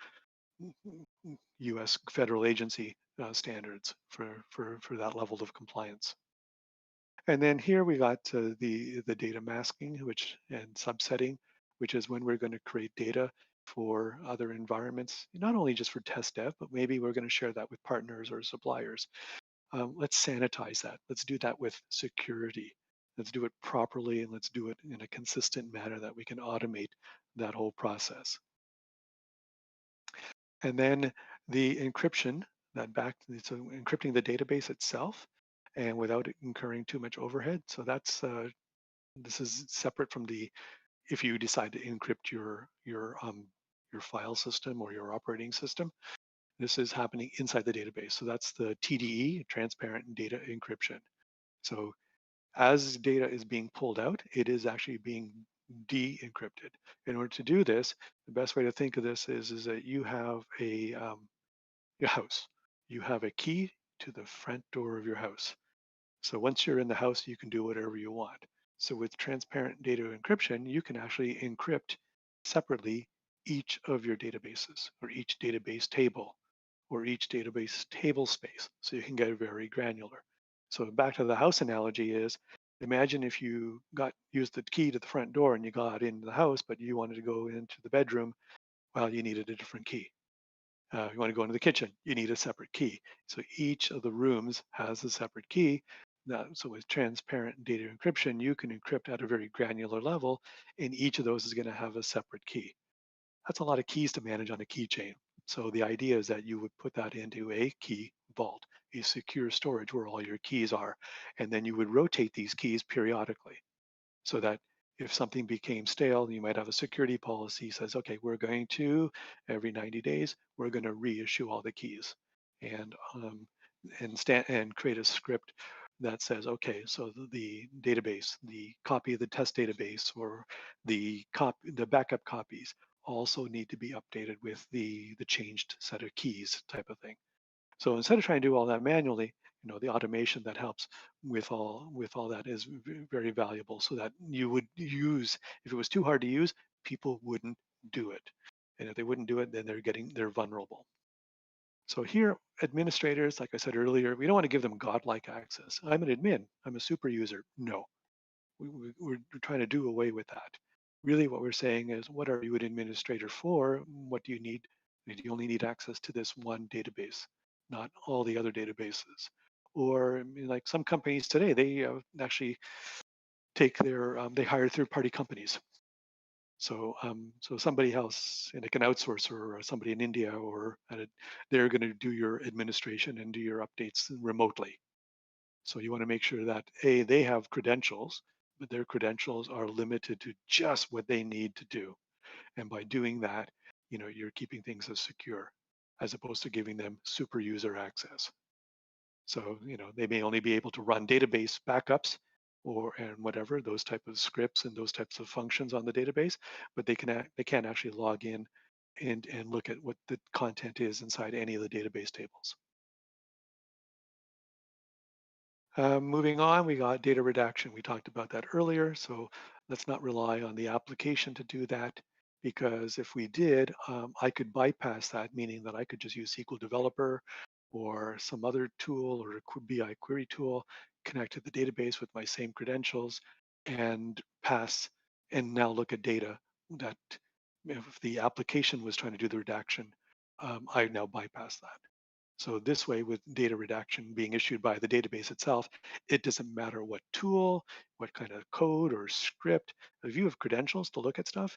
U.S. federal agency standards for that level of compliance. And then here we got the data masking, and subsetting, which is when we're going to create data for other environments, not only just for test dev, but maybe we're going to share that with partners or suppliers. Let's sanitize that. Let's do that with security. Let's do it properly, and let's do it in a consistent manner that we can automate that whole process. And then the encryption, so encrypting the database itself, and without incurring too much overhead. So that's this is separate from if you decide to encrypt your file system or your operating system. This is happening inside the database. So that's the TDE, transparent data encryption. So as data is being pulled out, it is actually being de-encrypted. In order to do this, the best way to think of this is that you have your house. You have a key to the front door of your house. So once you're in the house, you can do whatever you want. So with transparent data encryption, you can actually encrypt separately each of your databases, or each database table, or each database table space. So you can get very granular. So back to the house analogy is, imagine if you used the key to the front door and you got into the house, but you wanted to go into the bedroom, well, you needed a different key. You want to go into the kitchen, you need a separate key. So each of the rooms has a separate key. So with transparent data encryption, you can encrypt at a very granular level, and each of those is going to have a separate key. That's a lot of keys to manage on a keychain. So the idea is that you would put that into a key vault, a secure storage where all your keys are, and then you would rotate these keys periodically, so that if something became stale, you might have a security policy says, okay, we're going to, every 90 days, we're going to reissue all the keys, and create a script that says, okay, so the database, the copy of the test database, or the backup copies also need to be updated with the changed set of keys type of thing. So instead of trying to do all that manually, the automation that helps with all that is very valuable, so that you would use, if it was too hard to use, people wouldn't do it. And if they wouldn't do it, then they're vulnerable. So here, administrators, like I said earlier, we don't want to give them godlike access. I'm an admin, I'm a super user. No, we're trying to do away with that. Really what we're saying is, what are you an administrator for? What do you need? You only need access to this one database, not all the other databases. Or like some companies today, they actually take they hire third-party companies. So somebody else, and like an outsourcer or somebody in India, or they're going to do your administration and do your updates remotely. So you want to make sure that they have credentials, but their credentials are limited to just what they need to do. And by doing that, you're keeping things as secure, as opposed to giving them super user access. So they may only be able to run database backups, and whatever, those type of scripts and those types of functions on the database, but they can't actually log in and look at what the content is inside any of the database tables. Moving on, we got data redaction. We talked about that earlier, so let's not rely on the application to do that, because if we did, I could bypass that, meaning that I could just use SQL Developer or some other tool or a BI query tool, connect to the database with my same credentials, and now look at data that if the application was trying to do the redaction, I now bypass that. So this way, with data redaction being issued by the database itself, it doesn't matter what tool, what kind of code or script. If you have credentials to look at stuff,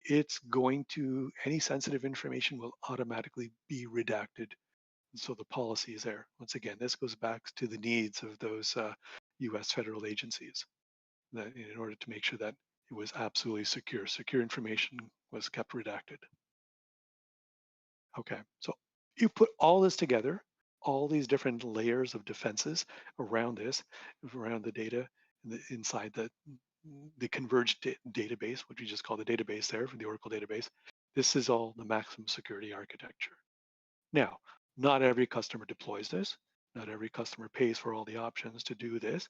it's going to, any sensitive information will automatically be redacted. So the policy is there. Once again, this goes back to the needs of those US federal agencies, that in order to make sure that it was absolutely secure. Secure information was kept redacted. Okay, so you put all this together, all these different layers of defenses around this, around the data inside the converged database, which we just call the database there for the Oracle database. This is all the maximum security architecture. Now, not every customer deploys this. Not every customer pays for all the options to do this.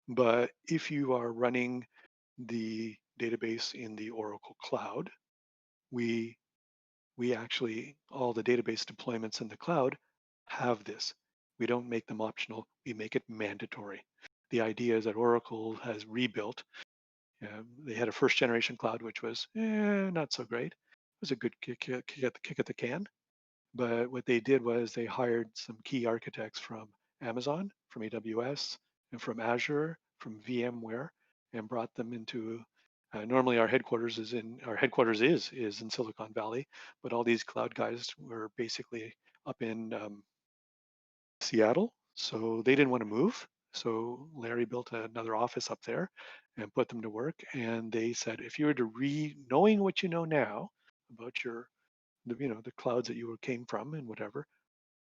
But if you are running the database in the Oracle cloud, we actually, all the database deployments in the cloud have this. We don't make them optional, we make it mandatory. The idea is that Oracle has rebuilt. They had a first generation cloud, which was not so great. It was a good kick at the can. But what they did was they hired some key architects from Amazon, from AWS, and from Azure, from VMware, and brought them into. Normally, our headquarters is in Silicon Valley, but all these cloud guys were basically up in Seattle, so they didn't want to move. So Larry built another office up there and put them to work. And they said, if you were to knowing what you know now about the clouds that you came from and whatever,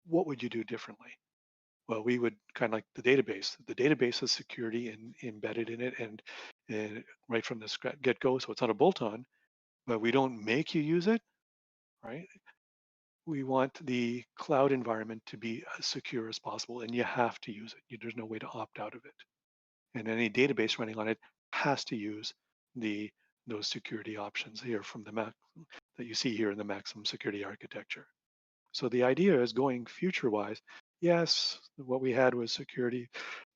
what would you do differently? Well, we would kind of like the database. The database has security embedded in it, and right from the get-go, so it's not a bolt-on, but we don't make you use it, right? We want the cloud environment to be as secure as possible, and you have to use it. There's no way to opt out of it. And any database running on it has to use those security options here from the Mac that you see here in the maximum security architecture. So the idea is going future-wise. Yes, what we had was security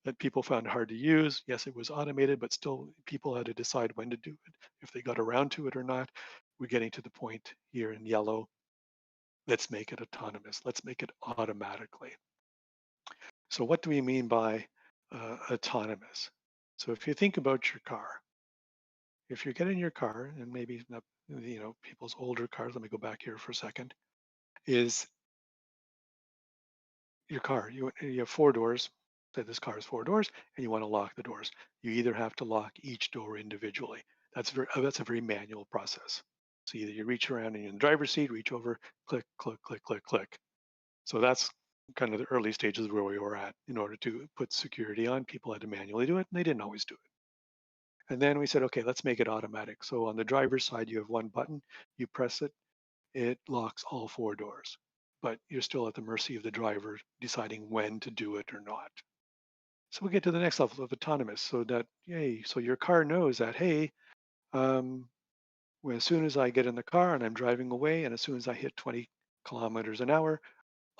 that people found hard to use. Yes, it was automated, but still people had to decide when to do it, if they got around to it or not. We're getting to the point here in yellow. Let's make it autonomous. Let's make it automatically. So what do we mean by autonomous? So if you think about your car, if you get in your car, and maybe people's older cars, let me go back here for a second, is your car. You have 4 doors. Say this car has 4 doors, and you want to lock the doors. You either have to lock each door individually. That's a very manual process. So either you reach around in the driver's seat, reach over, click, click, click, click, click. So that's kind of the early stages where we were at. In order to put security on, people had to manually do it, and they didn't always do it. And then we said, okay, let's make it automatic. So on the driver's side, you have one button. You press it, it locks all 4 doors. But you're still at the mercy of the driver deciding when to do it or not. So we get to the next level of autonomous. So that, so your car knows that, hey, as soon as I get in the car and I'm driving away, and as soon as I hit 20 kilometers an hour,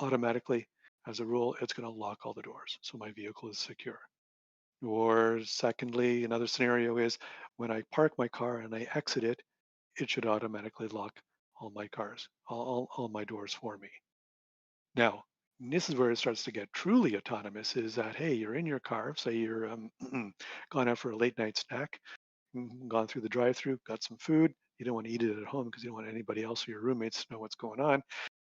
automatically, as a rule, it's going to lock all the doors. So my vehicle is secure. Or secondly, another scenario is when I park my car and I exit it, it should automatically lock all my cars, all my doors for me. Now, this is where it starts to get truly autonomous, is that, hey, you're in your car, say you're gone out for a late night snack, gone through the drive-through, got some food. You don't want to eat it at home because you don't want anybody else or your roommates to know what's going on.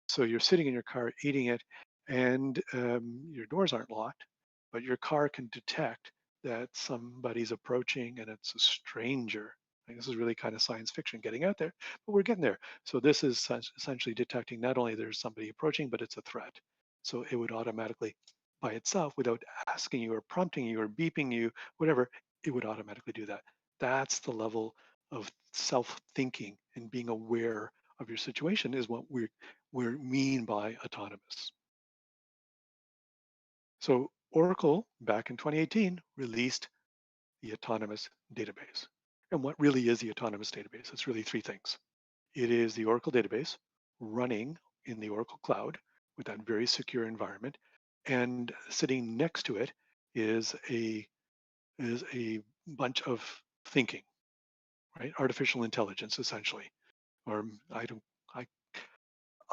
So you're sitting in your car eating it, and your doors aren't locked, but your car can detect that somebody's approaching and it's a stranger. This is really kind of science fiction getting out there, but we're getting there. So this is essentially detecting not only there's somebody approaching, but it's a threat. So it would automatically, by itself, without asking you or prompting you or beeping you, whatever, it would automatically do that. That's the level of self-thinking and being aware of your situation is what we mean by autonomous. So Oracle, back in 2018, released the autonomous database. And what really is the autonomous database? It's really three things. It is the Oracle database running in the Oracle cloud with that very secure environment. And sitting next to it is a bunch of thinking, right? Artificial intelligence, essentially. Or I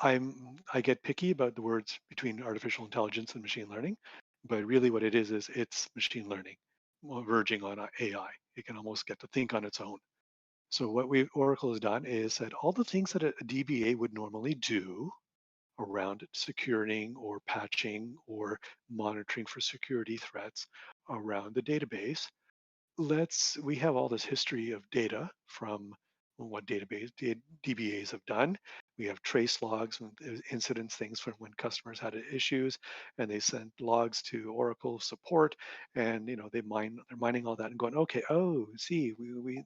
I get picky about the words between artificial intelligence and machine learning, but really what it is it's machine learning, verging on AI. It can almost get to think on its own. So what Oracle has done is said all the things that a DBA would normally do around securing or patching or monitoring for security threats around the database. We have all this history of data from what DBAs have done. We have trace logs and incidents, things from when customers had issues, and they sent logs to Oracle support, and they're mining all that and going, okay, oh, see, we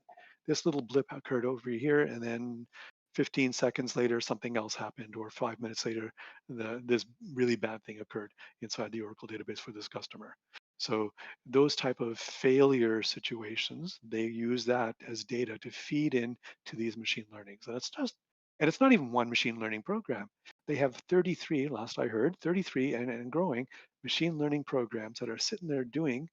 this little blip occurred over here, and then 15 seconds later something else happened, or 5 minutes later this really bad thing occurred inside the Oracle database for this customer. So those type of failure situations, they use that as data to feed in to these machine learnings. And it's not even one machine learning program. They have 33, last I heard, 33 and growing machine learning programs that are sitting there going,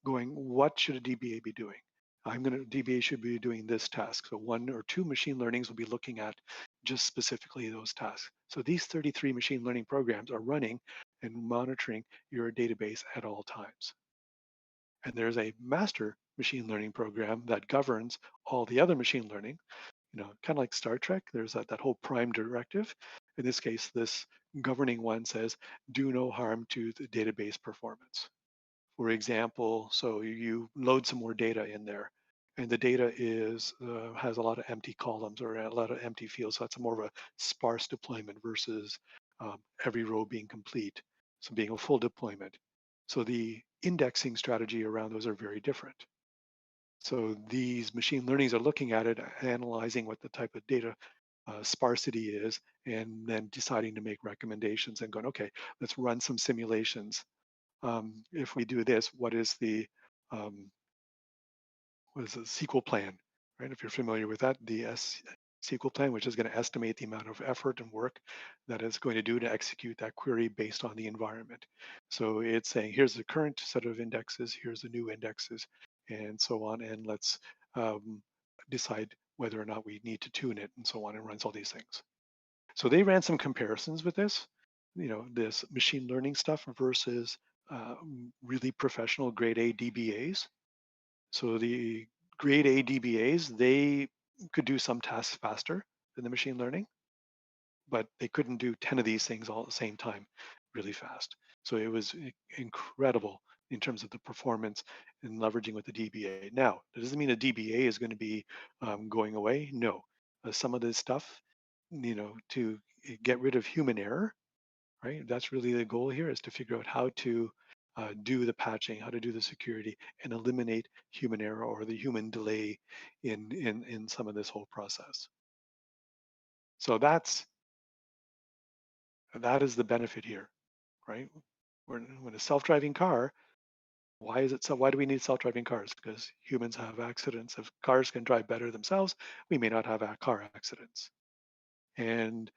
what should a DBA be doing? DBA should be doing this task. So one or two machine learnings will be looking at just specifically those tasks. So these 33 machine learning programs are running and monitoring your database at all times. And there's a master machine learning program that governs all the other machine learning, kind of like Star Trek. There's that whole prime directive. In this case, this governing one says, do no harm to the database performance. For example, so you load some more data in there, and the data has a lot of empty columns or a lot of empty fields. So that's more of a sparse deployment versus every row being complete, so being a full deployment. So the indexing strategy around those are very different. So these machine learnings are looking at it, analyzing what the type of data sparsity is, and then deciding to make recommendations and going, okay, let's run some simulations. If we do this, what is the SQL plan, right? If you're familiar with that, the SQL plan, which is going to estimate the amount of effort and work that it's going to do to execute that query based on the environment. So it's saying, here's the current set of indexes, here's the new indexes, and so on, and let's decide whether or not we need to tune it, and so on, and runs all these things. So they ran some comparisons with this, this machine learning stuff versus really professional grade A DBAs. So the grade A DBAs, they could do some tasks faster than the machine learning, but they couldn't do 10 of these things all at the same time really fast. So it was incredible in terms of the performance and leveraging with the DBA. Now, that doesn't mean a DBA is going to be going away. No, some of this stuff, to get rid of human error, right? That's really the goal here, is to figure out how to do the patching, how to do the security, and eliminate human error or the human delay in some of this whole process. So that is the benefit here, right? When a self-driving car, why is it so? Why do we need self-driving cars? Because humans have accidents. If cars can drive better themselves, we may not have car accidents. And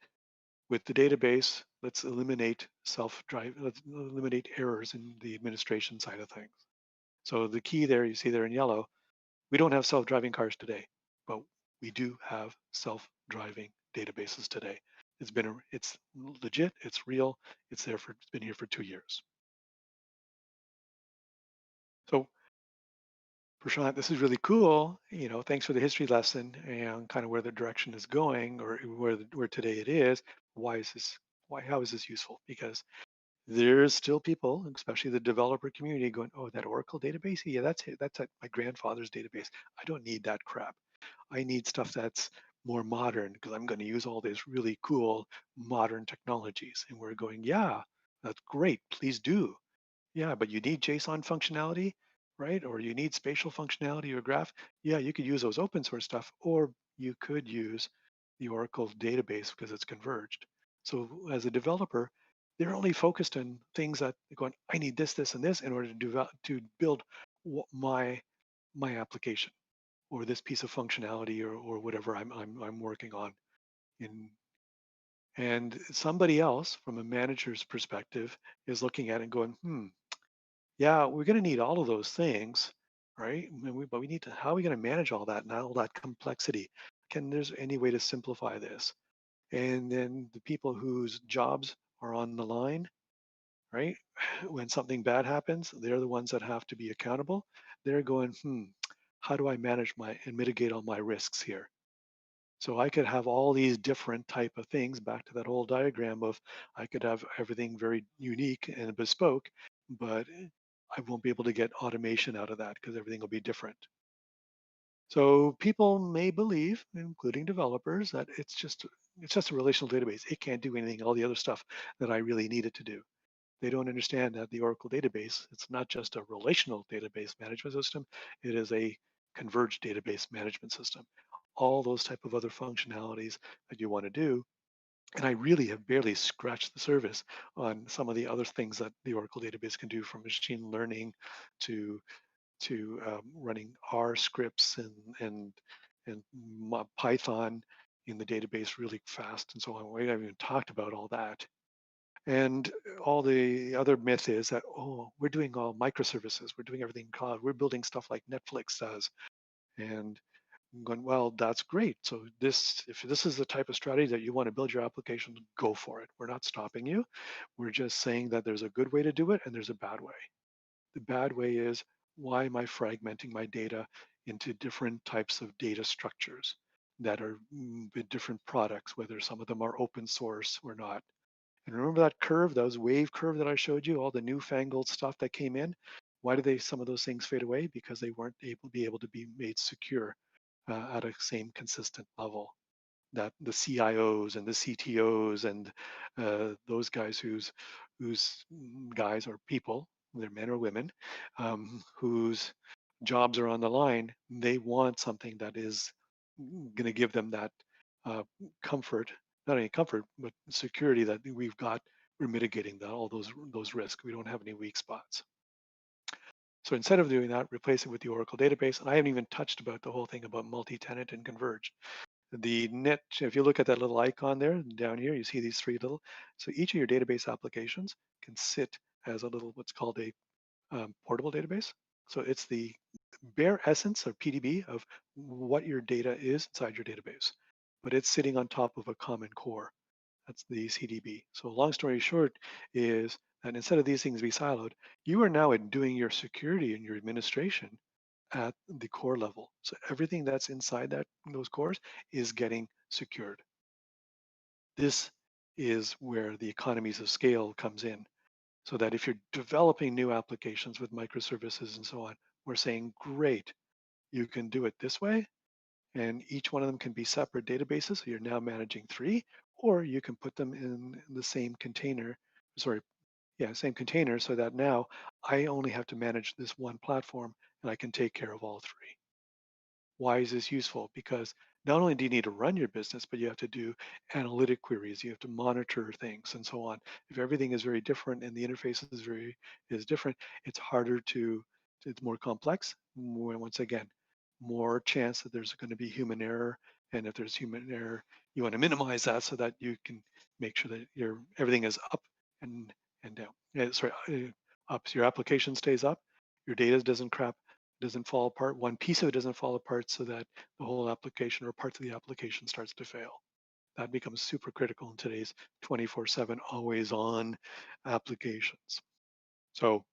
with the database, let's eliminate let's eliminate errors in the administration side of things. So the key there, you see there in yellow, we don't have self-driving cars today, but we do have self-driving databases today. It's legit, it's real, it's been here for 2 years. So Prashant, this is really cool. Thanks for the history lesson and kind of where the direction is going, or where today it is. How is this useful? Because there's still people, especially the developer community, going, oh, that Oracle database? Yeah, that's it. That's my grandfather's database. I don't need that crap. I need stuff that's more modern because I'm going to use all these really cool modern technologies. And we're going, yeah, that's great. Please do. Yeah, but you need JSON functionality? right? Or you need spatial functionality or graph, yeah, you could use those open source stuff, or you could use the Oracle database because it's converged. So as a developer, they're only focused on things that they're going, I need this, this, and this in order to build my application or this piece of functionality or whatever I'm working on. And somebody else from a manager's perspective is looking at it and going, yeah, we're going to need all of those things, right? But we need to, how are we going to manage all that and all that complexity? Can there's any way to simplify this? And then the people whose jobs are on the line, right? When something bad happens, they're the ones that have to be accountable. They're going, how do I manage and mitigate all my risks here? So I could have all these different type of things, back to that whole diagram of I could have everything very unique and bespoke, but I won't be able to get automation out of that because everything will be different. So people may believe, including developers, that it's just a relational database. It can't do anything, all the other stuff that I really need it to do. They don't understand that the Oracle database, it's not just a relational database management system, it is a converged database management system. All those type of other functionalities that you want to do. And I really have barely scratched the surface on some of the other things that the Oracle database can do, from machine learning to running R scripts and Python in the database really fast and so on. We haven't even talked about all that. And all the other myth is that, oh, we're doing all microservices, we're doing everything in cloud, we're building stuff like Netflix does. And I'm going, well, that's great. So if this is the type of strategy that you want to build your application, go for it. We're not stopping you. We're just saying that there's a good way to do it and there's a bad way. The bad way is, why am I fragmenting my data into different types of data structures that are with different products, whether some of them are open source or not? And remember that curve, that wave curve that I showed you, all the newfangled stuff that came in? Why did some of those things fade away? Because they weren't able to be made secure at a same consistent level. That the CIOs and the CTOs and those guys whose guys or people, they're men or women, whose jobs are on the line, they want something that is going to give them that comfort, not only comfort, but security that we're mitigating all those risks. We don't have any weak spots. So instead of doing that, replace it with the Oracle database. And I haven't even touched about the whole thing about multi-tenant and converged. The net, if you look at that little icon there down here, you see these three little. So each of your database applications can sit as a little, what's called a portable database. So it's the bare essence or PDB of what your data is inside your database, but it's sitting on top of a common core. That's the CDB. So long story short is that instead of these things be siloed, you are now doing your security and your administration at the core level. So everything that's inside those cores is getting secured. This is where the economies of scale comes in. So that if you're developing new applications with microservices and so on, we're saying, great, you can do it this way. And each one of them can be separate databases. So you're now managing 3, or you can put them in the same container, same container, so that now I only have to manage this one platform and I can take care of all 3. Why is this useful? Because not only do you need to run your business, but you have to do analytic queries, you have to monitor things and so on. If everything is very different and the interface is different, it's harder it's more complex. Once again, more chance that there's going to be human error. And if there's human error, you want to minimize that so that you can make sure that everything is up and down. Up. So your application stays up, your data doesn't fall apart. One piece of it doesn't fall apart so that the whole application or parts of the application starts to fail. That becomes super critical in today's 24/7 always on applications. So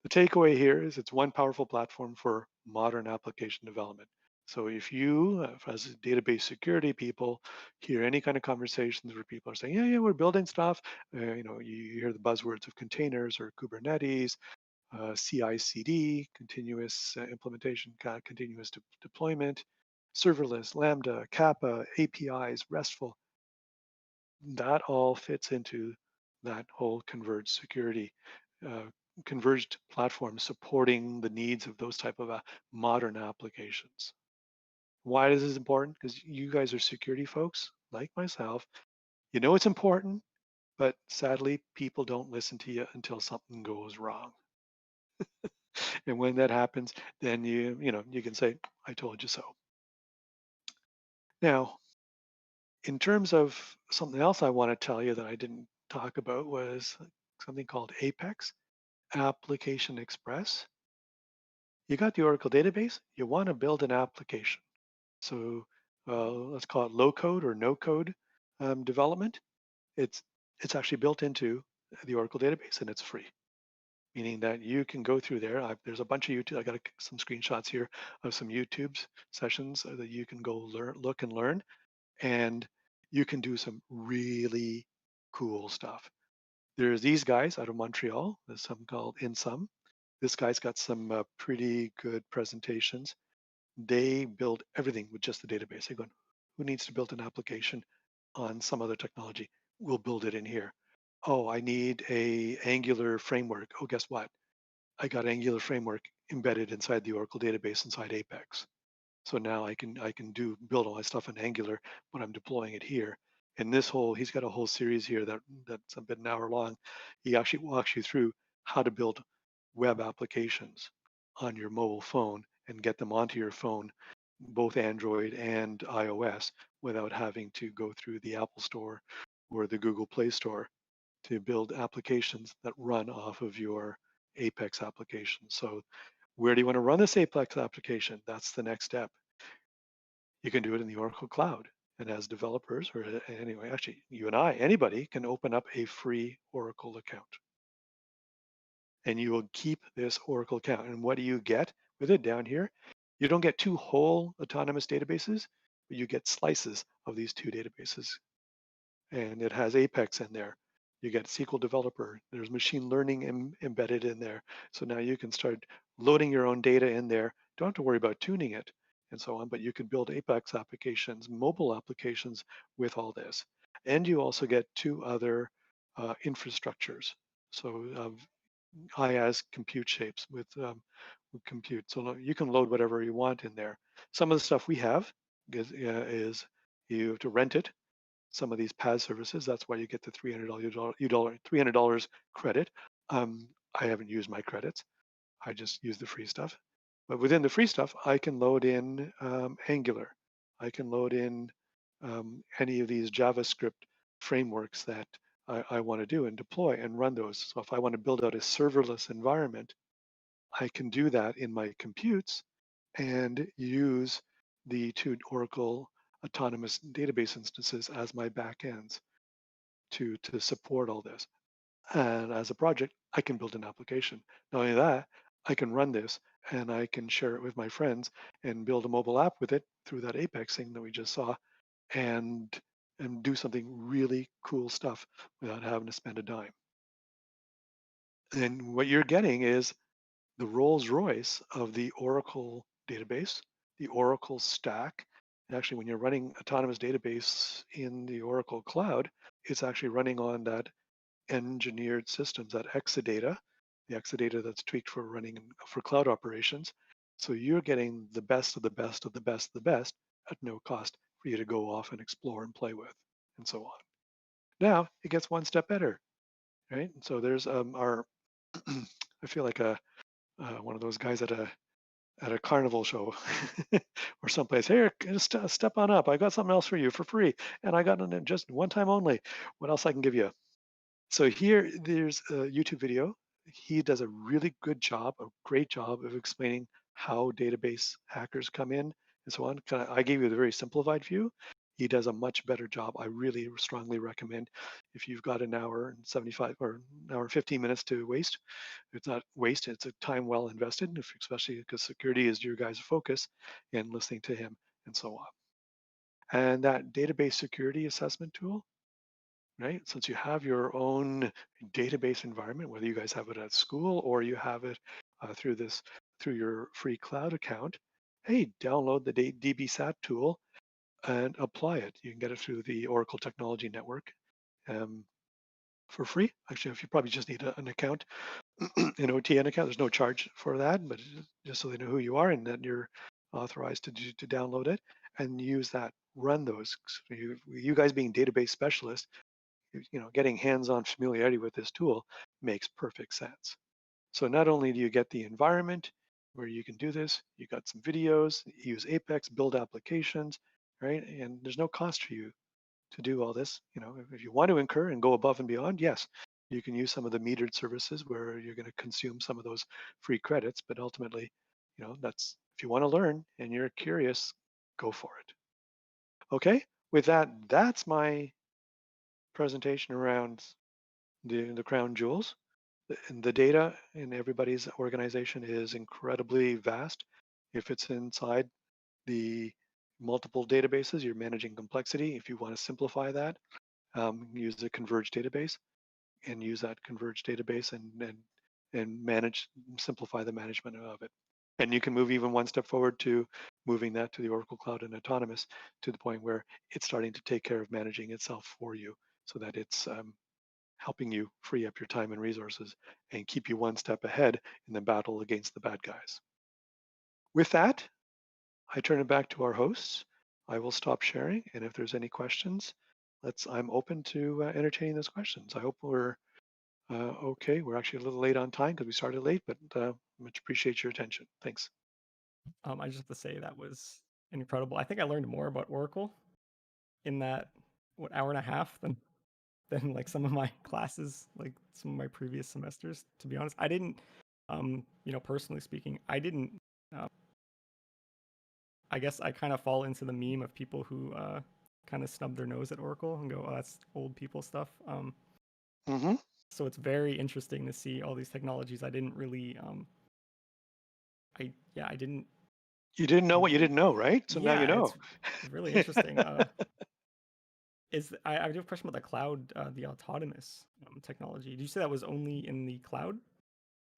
the takeaway here is it's one powerful platform for modern application development. So if you, as database security people, hear any kind of conversations where people are saying, yeah, we're building stuff, you hear the buzzwords of containers or Kubernetes, CI/CD, continuous implementation, continuous deployment, serverless, Lambda, Kappa, APIs, RESTful. That all fits into that whole converged security converged platform supporting the needs of those type of modern applications. Why is this important? Because you guys are security folks like myself. You know it's important, but sadly, people don't listen to you until something goes wrong. And when that happens, then you can say, "I told you so." Now, in terms of something else I want to tell you that I didn't talk about was something called Apex, Application Express. You got the Oracle database, you want to build an application. So let's call it low code or no code development. It's actually built into the Oracle database and it's free, meaning that you can go through there. There's a bunch of YouTube. I got some screenshots here of some YouTube sessions that you can go look and learn, and you can do some really cool stuff. There's these guys out of Montreal. There's some called InSum. This guy's got some pretty good presentations. They build everything with just the database. They're going, who needs to build an application on some other technology? We'll build it in here. Oh, I need a Angular framework. Oh, guess what? I got Angular framework embedded inside the Oracle database inside Apex. So now I can build all my stuff in Angular, but I'm deploying it here. And he's got a whole series here that's a bit an hour long. He actually walks you through how to build web applications on your mobile phone and get them onto your phone, both Android and iOS, without having to go through the Apple Store or the Google Play Store to build applications that run off of your Apex application. So where do you want to run this Apex application? That's the next step. You can do it in the Oracle Cloud. And as developers, or anyway, actually, you and I, anybody can open up a free Oracle account. And you will keep this Oracle account. And what do you get with it down here? You don't get two whole autonomous databases, but you get slices of these two databases. And it has Apex in there. You get SQL Developer. There's machine learning embedded in there. So now you can start loading your own data in there. Don't have to worry about tuning it and so on, but you can build Apex applications, mobile applications with all this. And you also get two other infrastructures. So IaaS compute shapes with compute. So you can load whatever you want in there. Some of the stuff we have is you have to rent it. Some of these PaaS services, that's why you get the $300 credit. I haven't used my credits. I just use the free stuff. But within the free stuff, I can load in Angular. I can load in any of these JavaScript frameworks that I want to do and deploy and run those. So if I want to build out a serverless environment, I can do that in my computes and use the two Oracle autonomous database instances as my backends to support all this. And as a project, I can build an application. Not only that, I can run this and I can share it with my friends and build a mobile app with it through that Apex thing that we just saw and do something really cool stuff without having to spend a dime. And what you're getting is the Rolls Royce of the Oracle database, the Oracle stack. And actually, when you're running autonomous database in the Oracle cloud, it's actually running on that engineered systems, that Exadata, the Exadata that's tweaked for running for cloud operations. So you're getting the best of the best of the best of the best at no cost for you to go off and explore and play with, and so on. Now it gets one step better, right? So there's our, I feel like one of those guys at a carnival show or someplace. Here, just step on up. I got something else for you for free, and I got it just one time only. What else I can give you? So here, there's a YouTube video. He does a really good job, a great job of explaining how database hackers come in and so on. I gave you the very simplified view. He does a much better job. I really strongly recommend if you've got an hour and 75 or an hour and 15 minutes to waste. It's not waste, it's a time well invested, especially because security is your guys' focus and listening to him and so on. And that database security assessment tool, right? Since you have your own database environment, whether you guys have it at school or you have it through your free cloud account, hey, download the DBSAT tool and apply it. You can get it through the Oracle Technology Network. for free. Actually, if you probably just need an account, an OTN account, there's no charge for that, but just so they know who you are and that you're authorized to download it and use that, run those. So you guys being database specialists, getting hands-on familiarity with this tool makes perfect sense. So not only do you get the environment where you can do this, you got some videos, use Apex, build applications, right? And there's no cost for you to do all this. If you want to incur and go above and beyond, yes, you can use some of the metered services where you're going to consume some of those free credits. But ultimately, that's, if you want to learn and you're curious, go for it. Okay, with that, that's my presentation around the crown jewels. The data in everybody's organization is incredibly vast. If it's inside the multiple databases, you're managing complexity. If you want to simplify that, use a converged database and use that converged database and simplify the management of it. And you can move even one step forward to moving that to the Oracle Cloud and Autonomous to the point where it's starting to take care of managing itself for you so that it's helping you free up your time and resources and keep you one step ahead in the battle against the bad guys. With that, I turn it back to our hosts. I will stop sharing, and if there's any questions, I'm open to entertaining those questions. I hope we're okay. We're actually a little late on time because we started late, but much appreciate your attention. Thanks. I just have to say that was incredible. I think I learned more about Oracle in that hour and a half than like some of my classes, like some of my previous semesters. To be honest, I didn't, personally speaking, I didn't. I guess I kind of fall into the meme of people who kind of snub their nose at Oracle and go, "Oh, that's old people stuff." So it's very interesting to see all these technologies. I didn't really, I didn't. You didn't know what you didn't know, right? So now you know. It's really interesting. I have a question about the cloud, the autonomous technology. Did you say that was only in the cloud?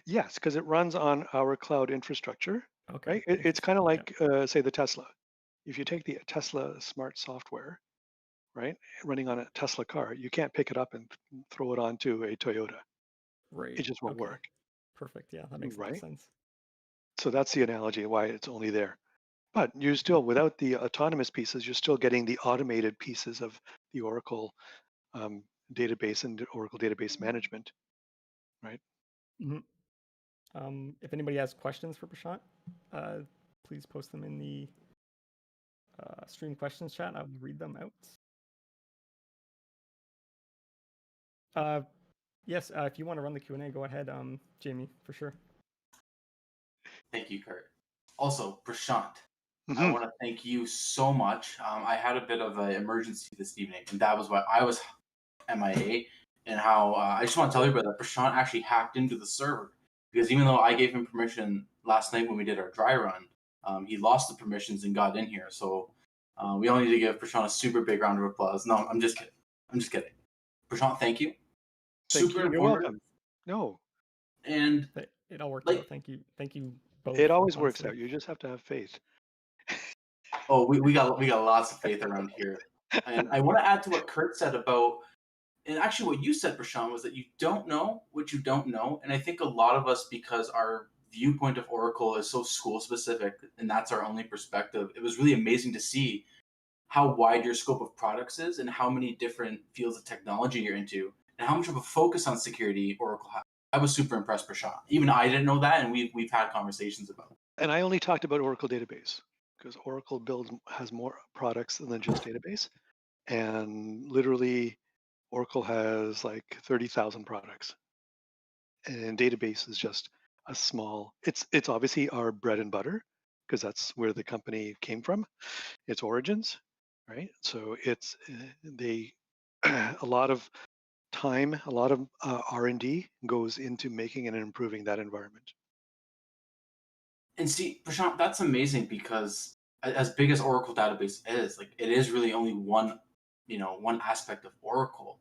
Yes, because it runs on our cloud infrastructure. Okay. Right? It's kind of like, say, the Tesla. If you take the Tesla smart software, right, running on a Tesla car, you can't pick it up and throw it onto a Toyota. Right. It just won't work. Perfect. Yeah, that makes a lot of sense. So that's the analogy of why it's only there. But you still, without the autonomous pieces, you're still getting the automated pieces of the Oracle database and Oracle database management, right? Mm-hmm. If anybody has questions for Prashant, please post them in the stream questions chat. I will read them out. Yes, if you want to run the Q&A, go ahead, Jamie, for sure. Thank you, Kurt. Also, Prashant, I want to thank you so much. I had a bit of an emergency this evening, and that was why I was MIA, and how I just want to tell you about that. Prashant actually hacked into the server, because even though I gave him permission last night when we did our dry run, he lost the permissions and got in here. So we all need to give Prashant a super big round of applause. No, I'm just kidding. Prashant, thank you. You're welcome. No. And it all worked out. Thank you both. It always works out. You just have to have faith. Oh, we got lots of faith around here. And I want to add to what Kurt said about, and actually what you said, Prashant, was that you don't know what you don't know. And I think a lot of us, because our viewpoint of Oracle is so school specific, and that's our only perspective, it was really amazing to see how wide your scope of products is and how many different fields of technology you're into and how much of a focus on security Oracle has. I was super impressed, Prashant. Even I didn't know that, and we've had conversations about it. And I only talked about Oracle database because Oracle has more products than just database. And literally, Oracle has like 30,000 products. And database is just a small, it's obviously our bread and butter because that's where the company came from, its origins, right? So it's a lot of time, a lot of R&D goes into making and improving that environment. And see, Prashant, that's amazing because as big as Oracle database is, like it is really only one aspect of Oracle.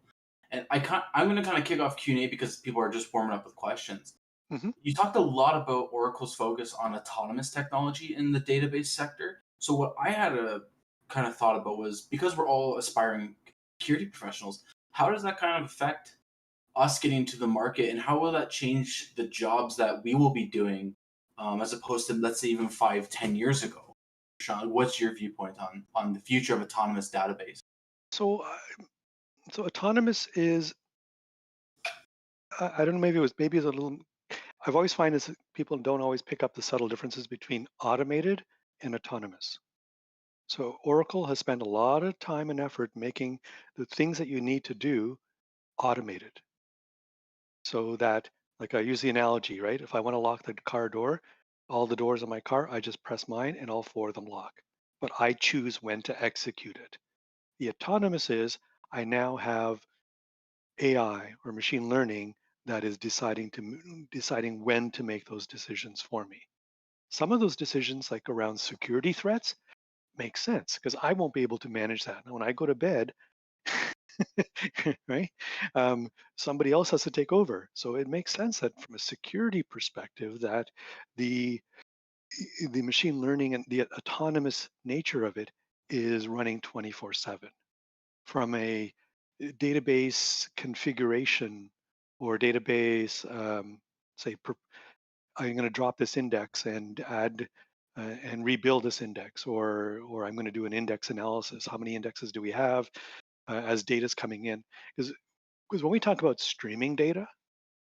And I'm going to kind of kick off Q&A because people are just warming up with questions. Mm-hmm. You talked a lot about Oracle's focus on autonomous technology in the database sector. So what I had a kind of thought about was, because we're all aspiring security professionals, how does that kind of affect us getting into the market, and how will that change the jobs that we will be doing, as opposed to, let's say, even 5-10 years ago? Sean, what's your viewpoint on the future of autonomous database? So, so autonomous is, I don't know, maybe it's a little. I've always find is that people don't always pick up the subtle differences between automated and autonomous. So Oracle has spent a lot of time and effort making the things that you need to do automated. So that, like I use the analogy, right? If I want to lock the car door, all the doors on my car, I just press mine and all 4 of them lock. But I choose when to execute it. The autonomous is I now have AI or machine learning that is deciding when to make those decisions for me. Some of those decisions, like around security threats, make sense because I won't be able to manage that. When I go to bed, right? Somebody else has to take over. So it makes sense that from a security perspective, that the machine learning and the autonomous nature of it is running 24/7. From a database configuration or database, say, I'm going to drop this index and add and rebuild this index, or I'm going to do an index analysis. How many indexes do we have as data is coming in? Because when we talk about streaming data,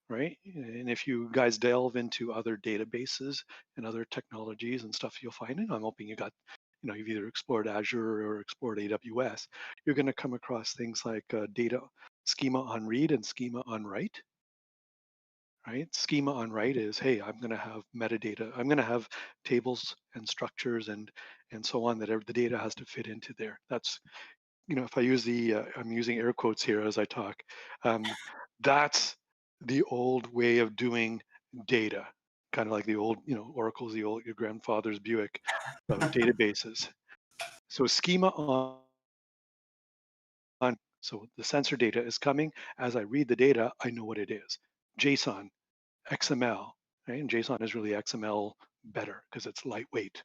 right? And if you guys delve into other databases and other technologies and stuff, you'll find it. I'm hoping you've either explored Azure or explored AWS. You're going to come across things like data schema on read and schema on write. Right? Schema on write is, hey, I'm going to have metadata. I'm going to have tables and structures and so on that the data has to fit into there. That's, if I use I'm using air quotes here as I talk. That's the old way of doing data, kind of like the old, Oracle's your grandfather's Buick of databases. So schema on, so the sensor data is coming. As I read the data, I know what it is. JSON, XML, right? And JSON is really XML better because it's lightweight.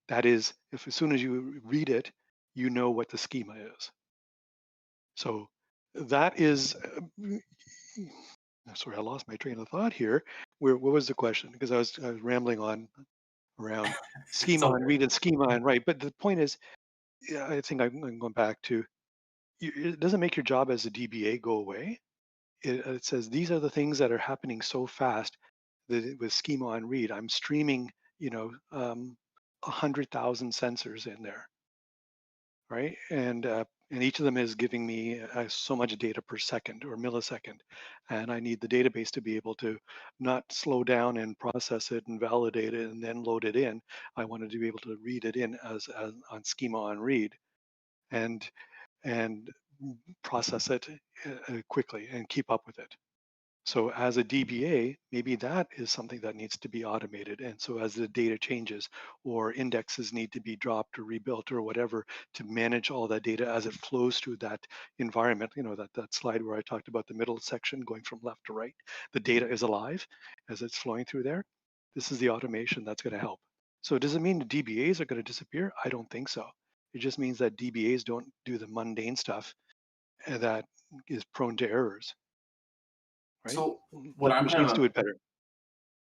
That is, if as soon as you read it, you know what the schema is. So that is, sorry, I lost my train of thought here. What was the question? Because I was rambling on around schema and read and schema and write. But the point is, I think I'm going back to, it doesn't make your job as a DBA go away. It says these are the things that are happening so fast that with schema on read, I'm streaming, 100,000 sensors in there, right? And each of them is giving me so much data per second or millisecond, and I need the database to be able to not slow down and process it and validate it and then load it in. I wanted to be able to read it in as on schema on read, and process it quickly and keep up with it. So as a DBA, maybe that is something that needs to be automated. And so as the data changes or indexes need to be dropped or rebuilt or whatever to manage all that data as it flows through that environment, that slide where I talked about the middle section going from left to right, the data is alive as it's flowing through there. This is the automation that's going to help. So does it mean the DBAs are going to disappear? I don't think so. It just means that DBAs don't do the mundane stuff that is prone to errors. Right? So what I'm machines do it better.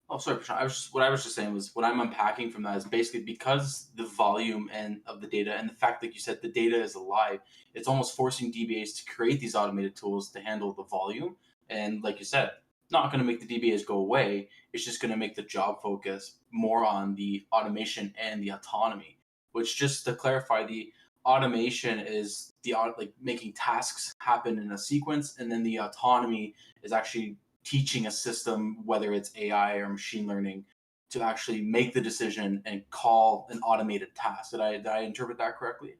Oh, sorry, Prashant. What I was just saying was what I'm unpacking from that is basically because the volume of the data and the fact that you said the data is alive, it's almost forcing DBAs to create these automated tools to handle the volume. And like you said, not going to make the DBAs go away. It's just going to make the job focus more on the automation and the autonomy. Which, just to clarify, the automation is like making tasks happen in a sequence, and then the autonomy is actually teaching a system, whether it's AI or machine learning, to actually make the decision and call an automated task. Did I interpret that correctly?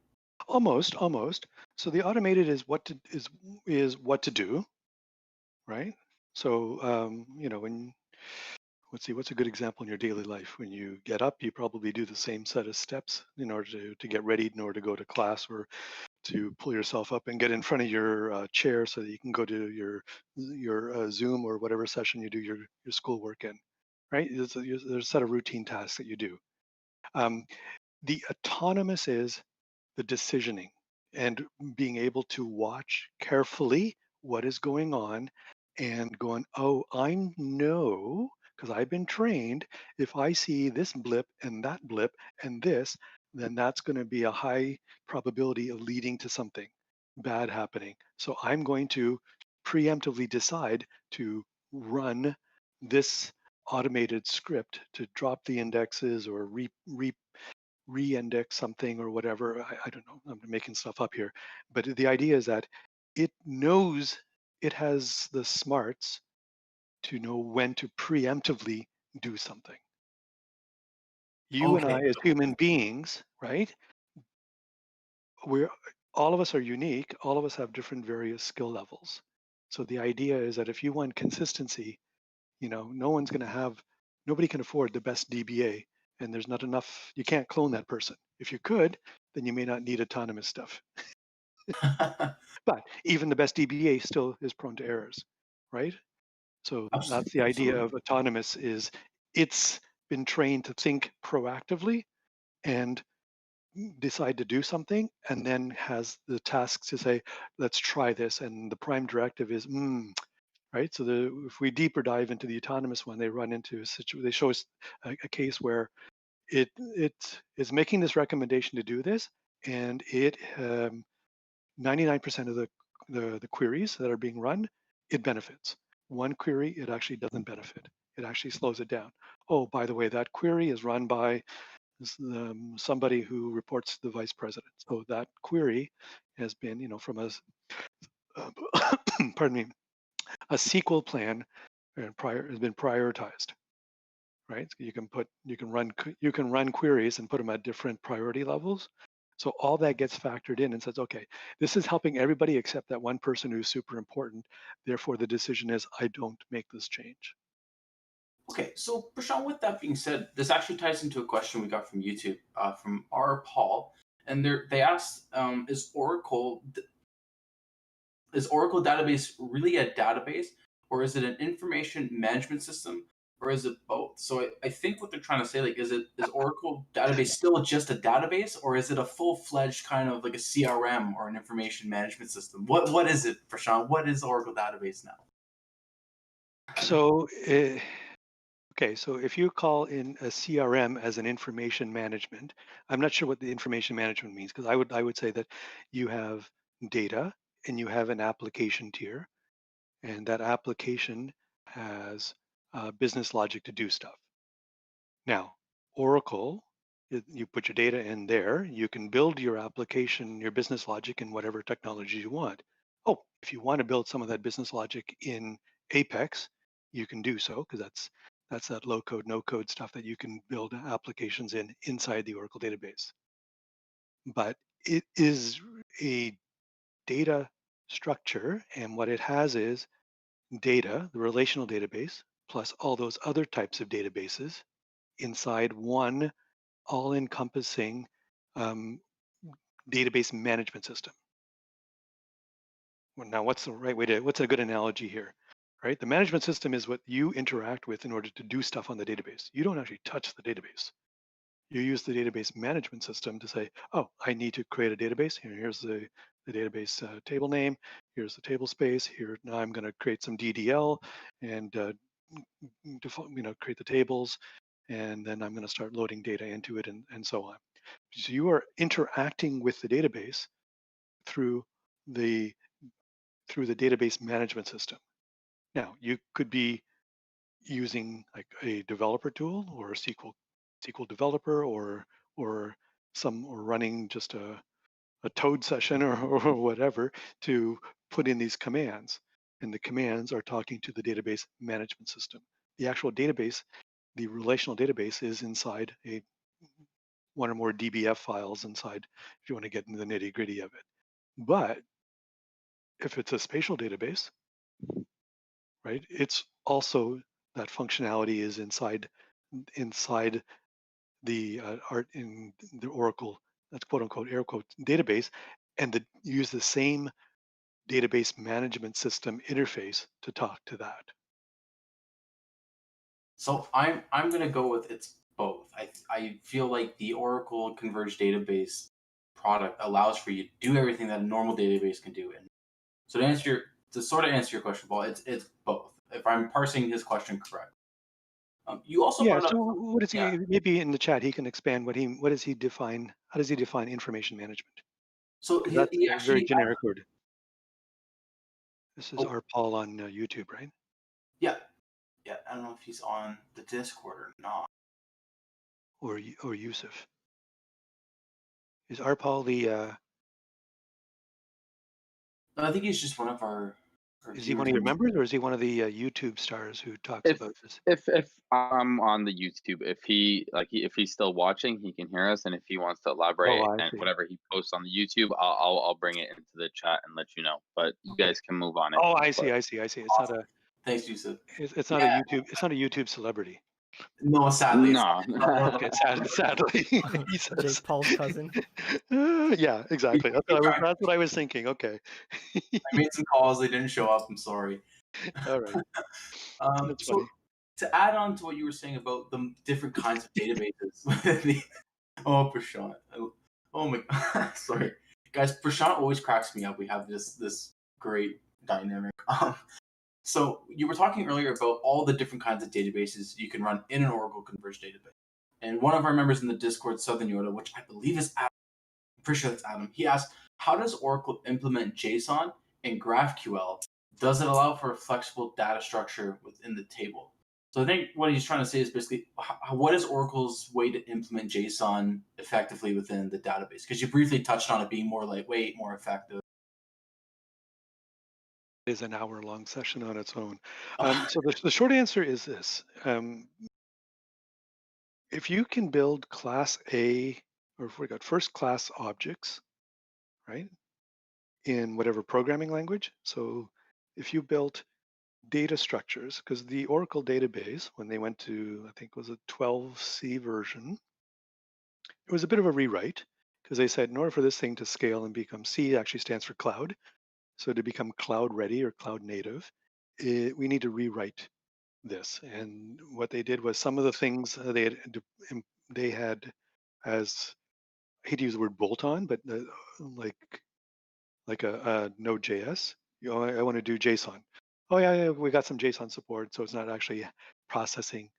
Almost. So the automated is what to do, right? So when let's see, what's a good example in your daily life? When you get up, you probably do the same set of steps in order to get ready, in order to go to class, or to pull yourself up and get in front of your chair so that you can go to your Zoom or whatever session you do your schoolwork in, right? There's a set of routine tasks that you do. The autonomous is the decisioning and being able to watch carefully what is going on and going, oh, I know, because I've been trained, if I see this blip and that blip and this, then that's going to be a high probability of leading to something bad happening. So I'm going to preemptively decide to run this automated script to drop the indexes or re-index something or whatever. I don't know, I'm making stuff up here. But the idea is that it knows, it has the smarts to know when to preemptively do something. You and I as human beings, right? All of us are unique. All of us have different various skill levels. So the idea is that if you want consistency, nobody can afford the best DBA, and there's not enough, you can't clone that person. If you could, then you may not need autonomous stuff. But even the best DBA still is prone to errors, right? So that's the idea of autonomous, is it's been trained to think proactively and decide to do something, and then has the tasks to say, let's try this. And the prime directive is, right? So if we deeper dive into the autonomous one, they run into they show us a case where it is making this recommendation to do this, and it 99% of the queries that are being run, it benefits. One query, it actually doesn't benefit. It actually slows it down. Oh, by the way, that query is run by somebody who reports to the vice president. So that query has been, from a, pardon me, a SQL plan has been prioritized, right? So you can run queries and put them at different priority levels. So all that gets factored in and says, okay, this is helping everybody except that one person who's super important. Therefore, the decision is, I don't make this change. Okay, so Prashant, with that being said, this actually ties into a question we got from YouTube, from R. Paul, and they asked, is Oracle database really a database, or is it an information management system, or is it both? So I think what they're trying to say, like, is Oracle database still just a database, or is it a full-fledged kind of like a CRM or an information management system? What is it, Prashant? What is Oracle database now? So okay, so if you call in a CRM as an information management, I'm not sure what the information management means, because I would say that you have data and you have an application tier, and that application has business logic to do stuff. Now, Oracle, you put your data in there, you can build your application, your business logic in whatever technology you want. Oh, if you want to build some of that business logic in Apex, you can do so, because that's that low code, no code stuff that you can build applications inside the Oracle database. But it is a data structure, and what it has is data, the relational database, plus all those other types of databases inside one all-encompassing database management system. Well, now, what's a good analogy here, right? The management system is what you interact with in order to do stuff on the database. You don't actually touch the database. You use the database management system to say, oh, I need to create a database. Here's the database table name. Here's the table space. Here, now I'm going to create some DDL and create the tables. And then I'm going to start loading data into it, and so on. So you are interacting with the database through the database management system. Now, you could be using like a developer tool or a SQL developer or running just a Toad session or whatever to put in these commands. And the commands are talking to the database management system. The actual database, the relational database, is inside one or more DBF files inside, if you want to get into the nitty gritty of it. But if it's a spatial database, right, it's also, that functionality is inside the in the Oracle, that's quote unquote air quote database, and use the same database management system interface to talk to that. So I'm gonna go with it's both. I feel like the Oracle Converged Database product allows for you to do everything that a normal database can do. And so to answer to sort of answer your question, Paul, it's both. If I'm parsing his question correct. You also Yeah. brought So up. what is he? Yeah. Maybe in the chat he can expand what does he define? How does he define information management? So 'Cause he, that's he a very actually. generic word. This is Oh, our Paul on YouTube, right? yeah. Yeah. I don't know if he's on the Discord or not. Or Yusuf. Is Arpal the? I think he's just one of our Is he one viewers. of your members, or is he one of the YouTube stars who talks about this? If I'm on the YouTube, if he's still watching, he can hear us, and if he wants to elaborate Oh, I and see. whatever he posts on the YouTube, I'll bring it into the chat and let you know. But you guys can move on it. Oh, I But see. It's Awesome. not a. Thanks, Yusuf. It's not a YouTube. It's not a YouTube celebrity. No, sadly. no. Okay, sadly, he says. Jake Paul's cousin. Yeah, exactly. That's what I was thinking. Okay. I made some calls. They didn't show up. I'm sorry. All right. That's So funny. to add on to what you were saying about the different kinds of databases. Oh, Prashant. Oh my God. Sorry. Guys, Prashant always cracks me up. We have this great dynamic. So you were talking earlier about all the different kinds of databases you can run in an Oracle Converged database. And one of our members in the Discord, Southern Yoda, which I believe is Adam, I'm pretty sure that's Adam, he asked, how does Oracle implement JSON in GraphQL? Does it allow for a flexible data structure within the table? So I think what he's trying to say is basically, what is Oracle's way to implement JSON effectively within the database? Because you briefly touched on it being more lightweight, more effective. Is an hour-long session on its own. So the short answer is this: if you can build Class A, or if we got first-class objects, right, in whatever programming language. So if you built data structures, because the Oracle database, when they went to, I think it was a 12C version, it was a bit of a rewrite, because they said in order for this thing to scale and become, C actually stands for cloud. So to become cloud ready or cloud native, we need to rewrite this. And what they did was some of the things they had as, I hate to use the word bolt on, but like a Node.js. I want to do JSON. Oh yeah, we got some JSON support, so it's not actually processing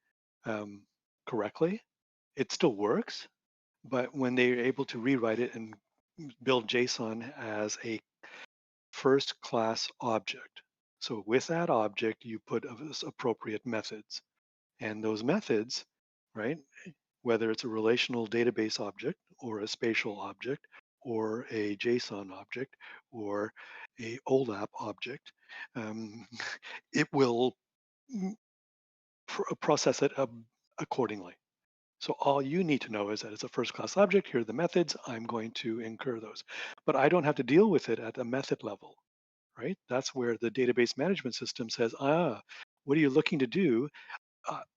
correctly. It still works, but when they're able to rewrite it and build JSON as a first class object. So with that object, you put appropriate methods. And those methods, right, whether it's a relational database object or a spatial object or a JSON object or a OLAP object, it will process it accordingly. So all you need to know is that it's a first class object. Here are the methods. I'm going to incur those. But I don't have to deal with it at a method level, right? That's where the database management system says, what are you looking to do?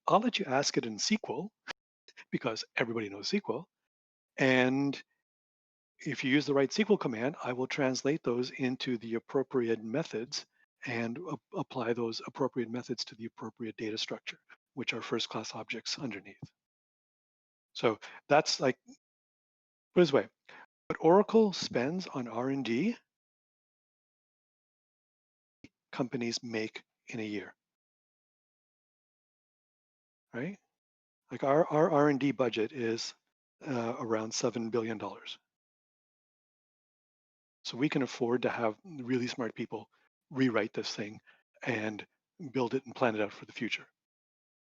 I'll let you ask it in SQL because everybody knows SQL. And if you use the right SQL command, I will translate those into the appropriate methods and apply those appropriate methods to the appropriate data structure, which are first class objects underneath. So that's like, put it this way, what Oracle spends on R&D, companies make in a year, right? Like our R&D budget is around $7 billion. So we can afford to have really smart people rewrite this thing and build it and plan it out for the future.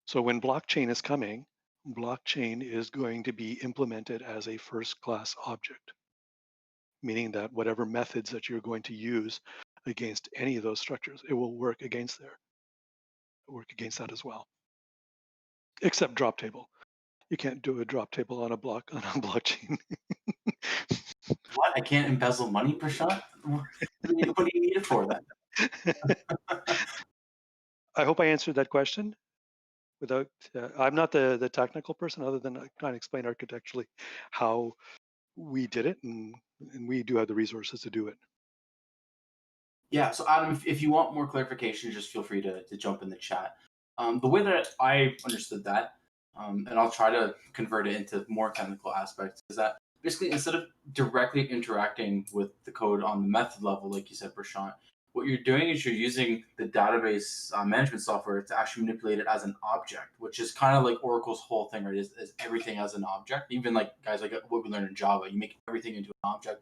So when blockchain is coming, blockchain is going to be implemented as a first-class object, meaning that whatever methods that you're going to use against any of those structures, it will work against that as well. Except drop table. You can't do a drop table on a blockchain. What? I can't embezzle money, Prashant? What do you need it for then? I hope I answered that question. Without, I'm not the technical person, other than I kind of explain architecturally how we did it, and we do have the resources to do it. Yeah, so Adam, if you want more clarification, just feel free to jump in the chat. The way that I understood that, and I'll try to convert it into more technical aspects, is that basically instead of directly interacting with the code on the method level, like you said, Prashant, what you're doing is you're using the database management software to actually manipulate it as an object, which is kind of like Oracle's whole thing, right? Is everything as an object. Even like guys like what we learned in Java, you make everything into an object.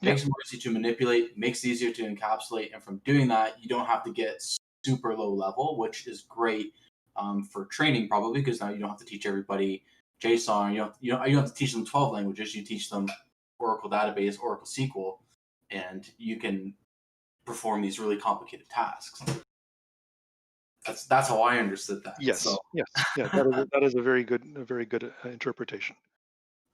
Makes it more easy to manipulate, makes it easier to encapsulate, and from doing that, you don't have to get super low level, which is great for training probably, because now you don't have to teach everybody JSON. You don't have to teach them 12 languages. You teach them Oracle database, Oracle SQL, and you can perform these really complicated tasks. That's how I understood that. Yes, So, yes, yeah. That is a very good interpretation.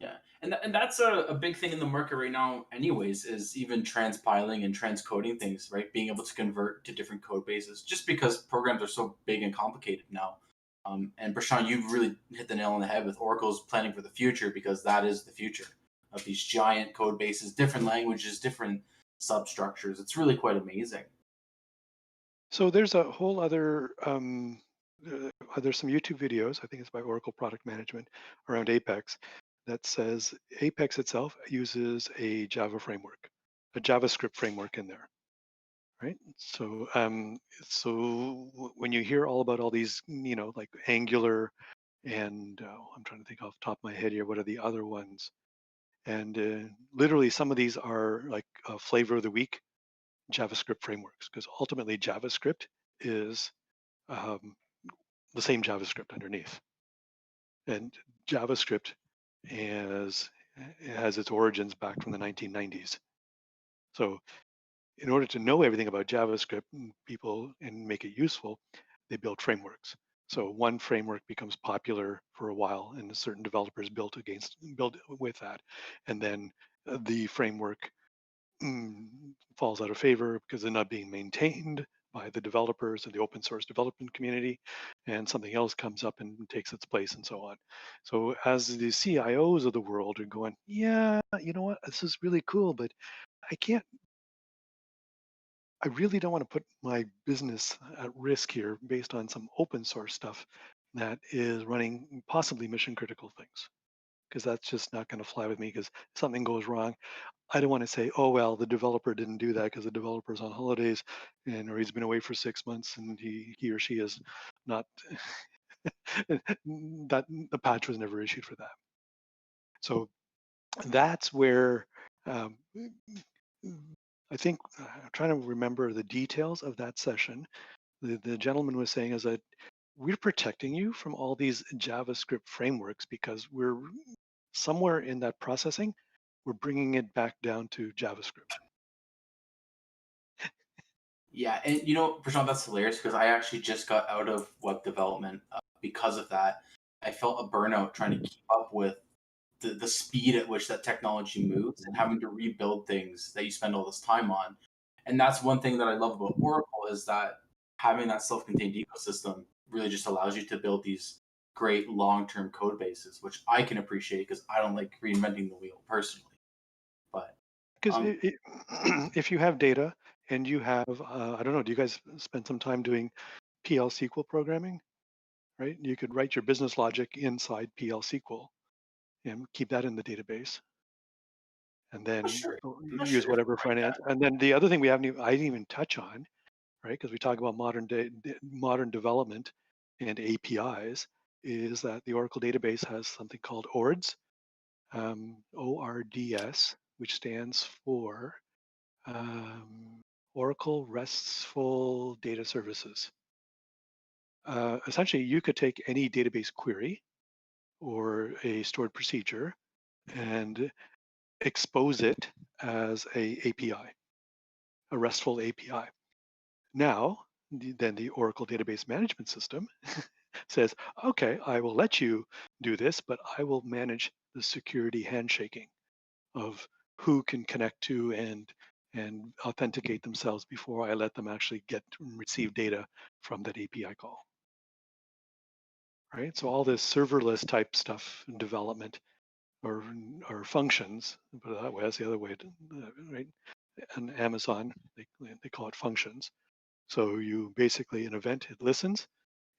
yeah, and that's a big thing in the market right now. Anyways, is even transpiling and transcoding things, right? Being able to convert to different code bases, just because programs are so big and complicated now. And Prashant, you've really hit the nail on the head with Oracle's planning for the future, because that is the future of these giant code bases, different languages, different substructures. It's really quite amazing. So there's a whole other there's some YouTube videos, I think it's by Oracle Product Management, around Apex, that says Apex itself uses a Java framework, a JavaScript framework in there, right? So when you hear all about all these, like Angular and I'm trying to think off the top of my head here, what are the other ones? And literally some of these are like a flavor of the week JavaScript frameworks, because ultimately JavaScript is the same JavaScript underneath. And JavaScript has its origins back from the 1990s. So in order to know everything about JavaScript, people, and make it useful, they build frameworks. So one framework becomes popular for a while, and certain developers build with that, and then the framework falls out of favor because they're not being maintained by the developers and the open source development community, and something else comes up and takes its place, and so on. So as the CIOs of the world are going, yeah, you know what, this is really cool, but I really don't want to put my business at risk here based on some open source stuff that is running possibly mission critical things, because that's just not going to fly with me, because if something goes wrong, I don't want to say, oh, well, the developer didn't do that because the developer's on holidays or he's been away for 6 months and he or she is not, that the patch was never issued for that. So that's where I think, I'm trying to remember the details of that session. The gentleman was saying is that we're protecting you from all these JavaScript frameworks because we're somewhere in that processing, we're bringing it back down to JavaScript. Yeah, and Prashant, that's hilarious, because I actually just got out of web development because of that. I felt a burnout trying to keep up with the speed at which that technology moves, and having to rebuild things that you spend all this time on. And that's one thing that I love about Oracle, is that having that self-contained ecosystem really just allows you to build these great long-term code bases, which I can appreciate because I don't like reinventing the wheel personally. But Because if you have data and you have, I don't know, do you guys spend some time doing PL SQL programming, right? You could write your business logic inside PL SQL and keep that in the database, and then use whatever finance. And then the other thing I didn't even touch on, right? Because we talk about modern development and APIs, is that the Oracle database has something called ORDS, ORDS, which stands for Oracle RESTful Data Services. Essentially, you could take any database query or a stored procedure and expose it as a API, a RESTful API. Now, then the Oracle Database Management System says, okay, I will let you do this, but I will manage the security handshaking of who can connect to and authenticate themselves before I let them actually get and receive data from that API call. Right? So all this serverless type stuff in development or functions, put it that way, that's the other way, right? And Amazon, they call it functions. So you basically, an event, it listens,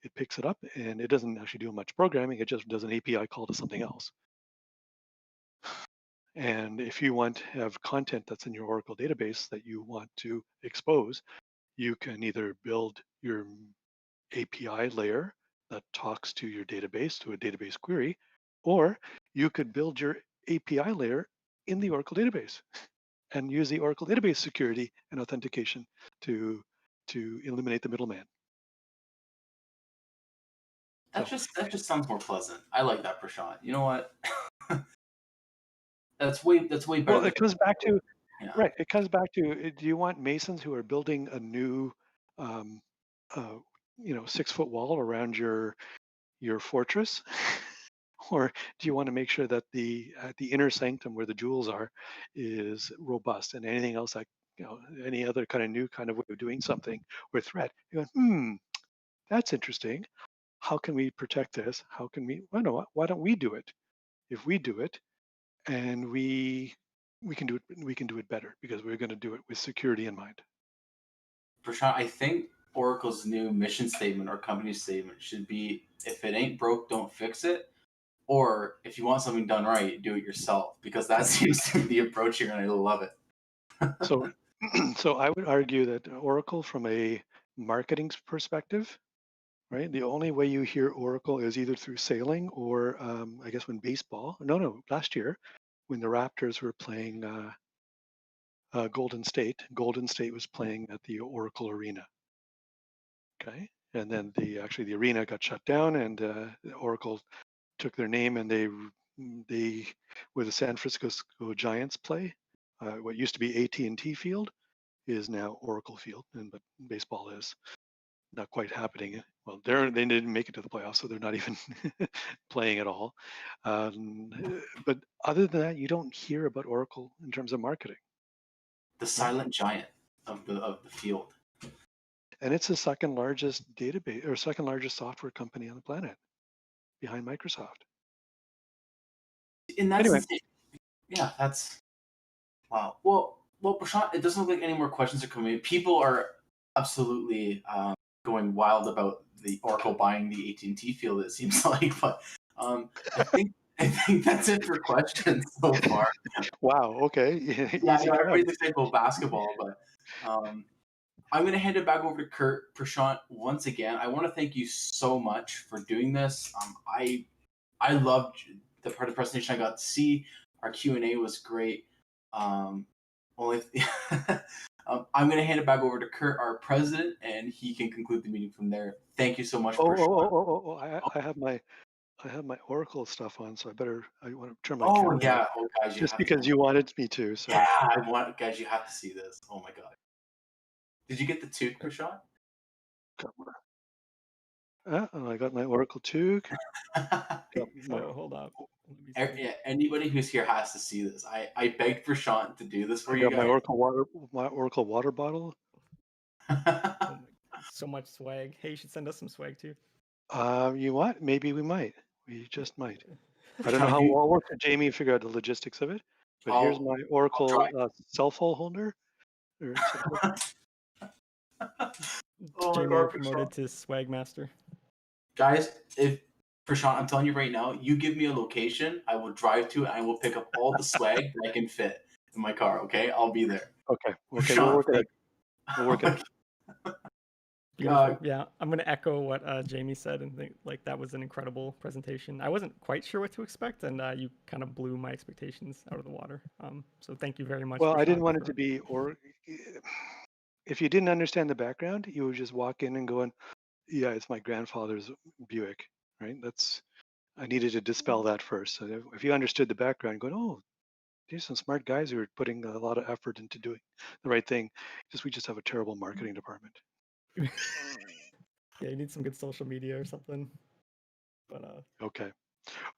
it picks it up, and it doesn't actually do much programming, it just does an API call to something else. And if you want to have content that's in your Oracle database that you want to expose, you can either build your API layer that talks to your database, to a database query, or you could build your API layer in the Oracle database and use the Oracle database security and authentication to eliminate the middleman. That just sounds more pleasant. I like that, Prashant. You know what? that's way better. Well, it comes back to yeah. right. It comes back to: do you want Masons who are building a new, 6-foot wall around your fortress, or do you want to make sure that the inner sanctum where the jewels are is robust, and anything else like any other kind of new kind of way of doing something or threat? You go, that's interesting. How can we protect this? How can we? Well, no, why don't we do it? If we do it, and we can do it better because we're going to do it with security in mind. Prashant, I think Oracle's new mission statement or company statement should be: if it ain't broke, don't fix it. Or if you want something done right, do it yourself, because that seems to be the approach here, and I love it. So I would argue that Oracle, from a marketing perspective, right, the only way you hear Oracle is either through sailing or I guess when baseball. No, last year when the Raptors were playing Golden State was playing at the Oracle Arena. Okay, and then the arena got shut down, and Oracle took their name, and they where the San Francisco Giants play, what used to be AT&T Field is now Oracle Field, but baseball is not quite happening. Well, they didn't make it to the playoffs, so they're not even playing at all. But other than that, you don't hear about Oracle in terms of marketing. The silent giant of the field. And it's the second largest database or second largest software company on the planet, behind Microsoft. In that Anyway. sense, yeah, that's wow. Well, Prashant, it doesn't look like any more questions are coming in. People are absolutely going wild about the Oracle buying the AT&T field, it seems like. But I think that's it for questions so far. Wow. Okay. Yeah, I know everybody's excited about basketball, but I'm going to hand it back over to Kurt. Prashant, once again, I want to thank you so much for doing this. I loved the part of the presentation I got to see. Our Q&A was great. I'm going to hand it back over to Kurt, our president, and he can conclude the meeting from there. Thank you so much. I have my Oracle stuff on, so I want to turn my camera yeah. on. Oh, guys, just because you wanted me to. So. Yeah, guys, you have to see this. Oh my God. Did you get the toque, Prashant? I got my Oracle toque. Hold up. Yeah, anybody who's here has to see this. I begged Prashant to do this for you guys. My Oracle water bottle. So much swag. Hey, you should send us some swag too. You what? Maybe we might. We just might. I don't know how well work for Jamie to figure out the logistics of it. But here's my Oracle cell phone holder. Jamie got promoted to swag master. Guys, if Prashant, I'm telling you right now, you give me a location, I will drive to it, and I will pick up all the swag that I can fit in my car. Okay, I'll be there. Okay, we'll work it. We'll work it. Yeah, I'm gonna echo what Jamie said and think like that was an incredible presentation. I wasn't quite sure what to expect, and you kind of blew my expectations out of the water. So thank you very much. Well, I didn't want it to be, or if you didn't understand the background, you would just walk in and go, yeah, it's my grandfather's Buick, right? I needed to dispel that first. So if you understood the background, going, oh, these are some smart guys who are putting a lot of effort into doing the right thing. We just have a terrible marketing department. Yeah, you need some good social media or something. But okay,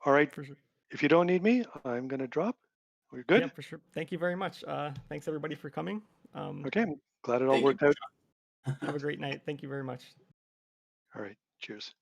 all right. For sure. If you don't need me, I'm gonna drop. We're good. Yeah, for sure. Thank you very much. Thanks everybody for coming. Okay, I'm glad it all worked out. Have a great night. Thank you very much. All right. Cheers.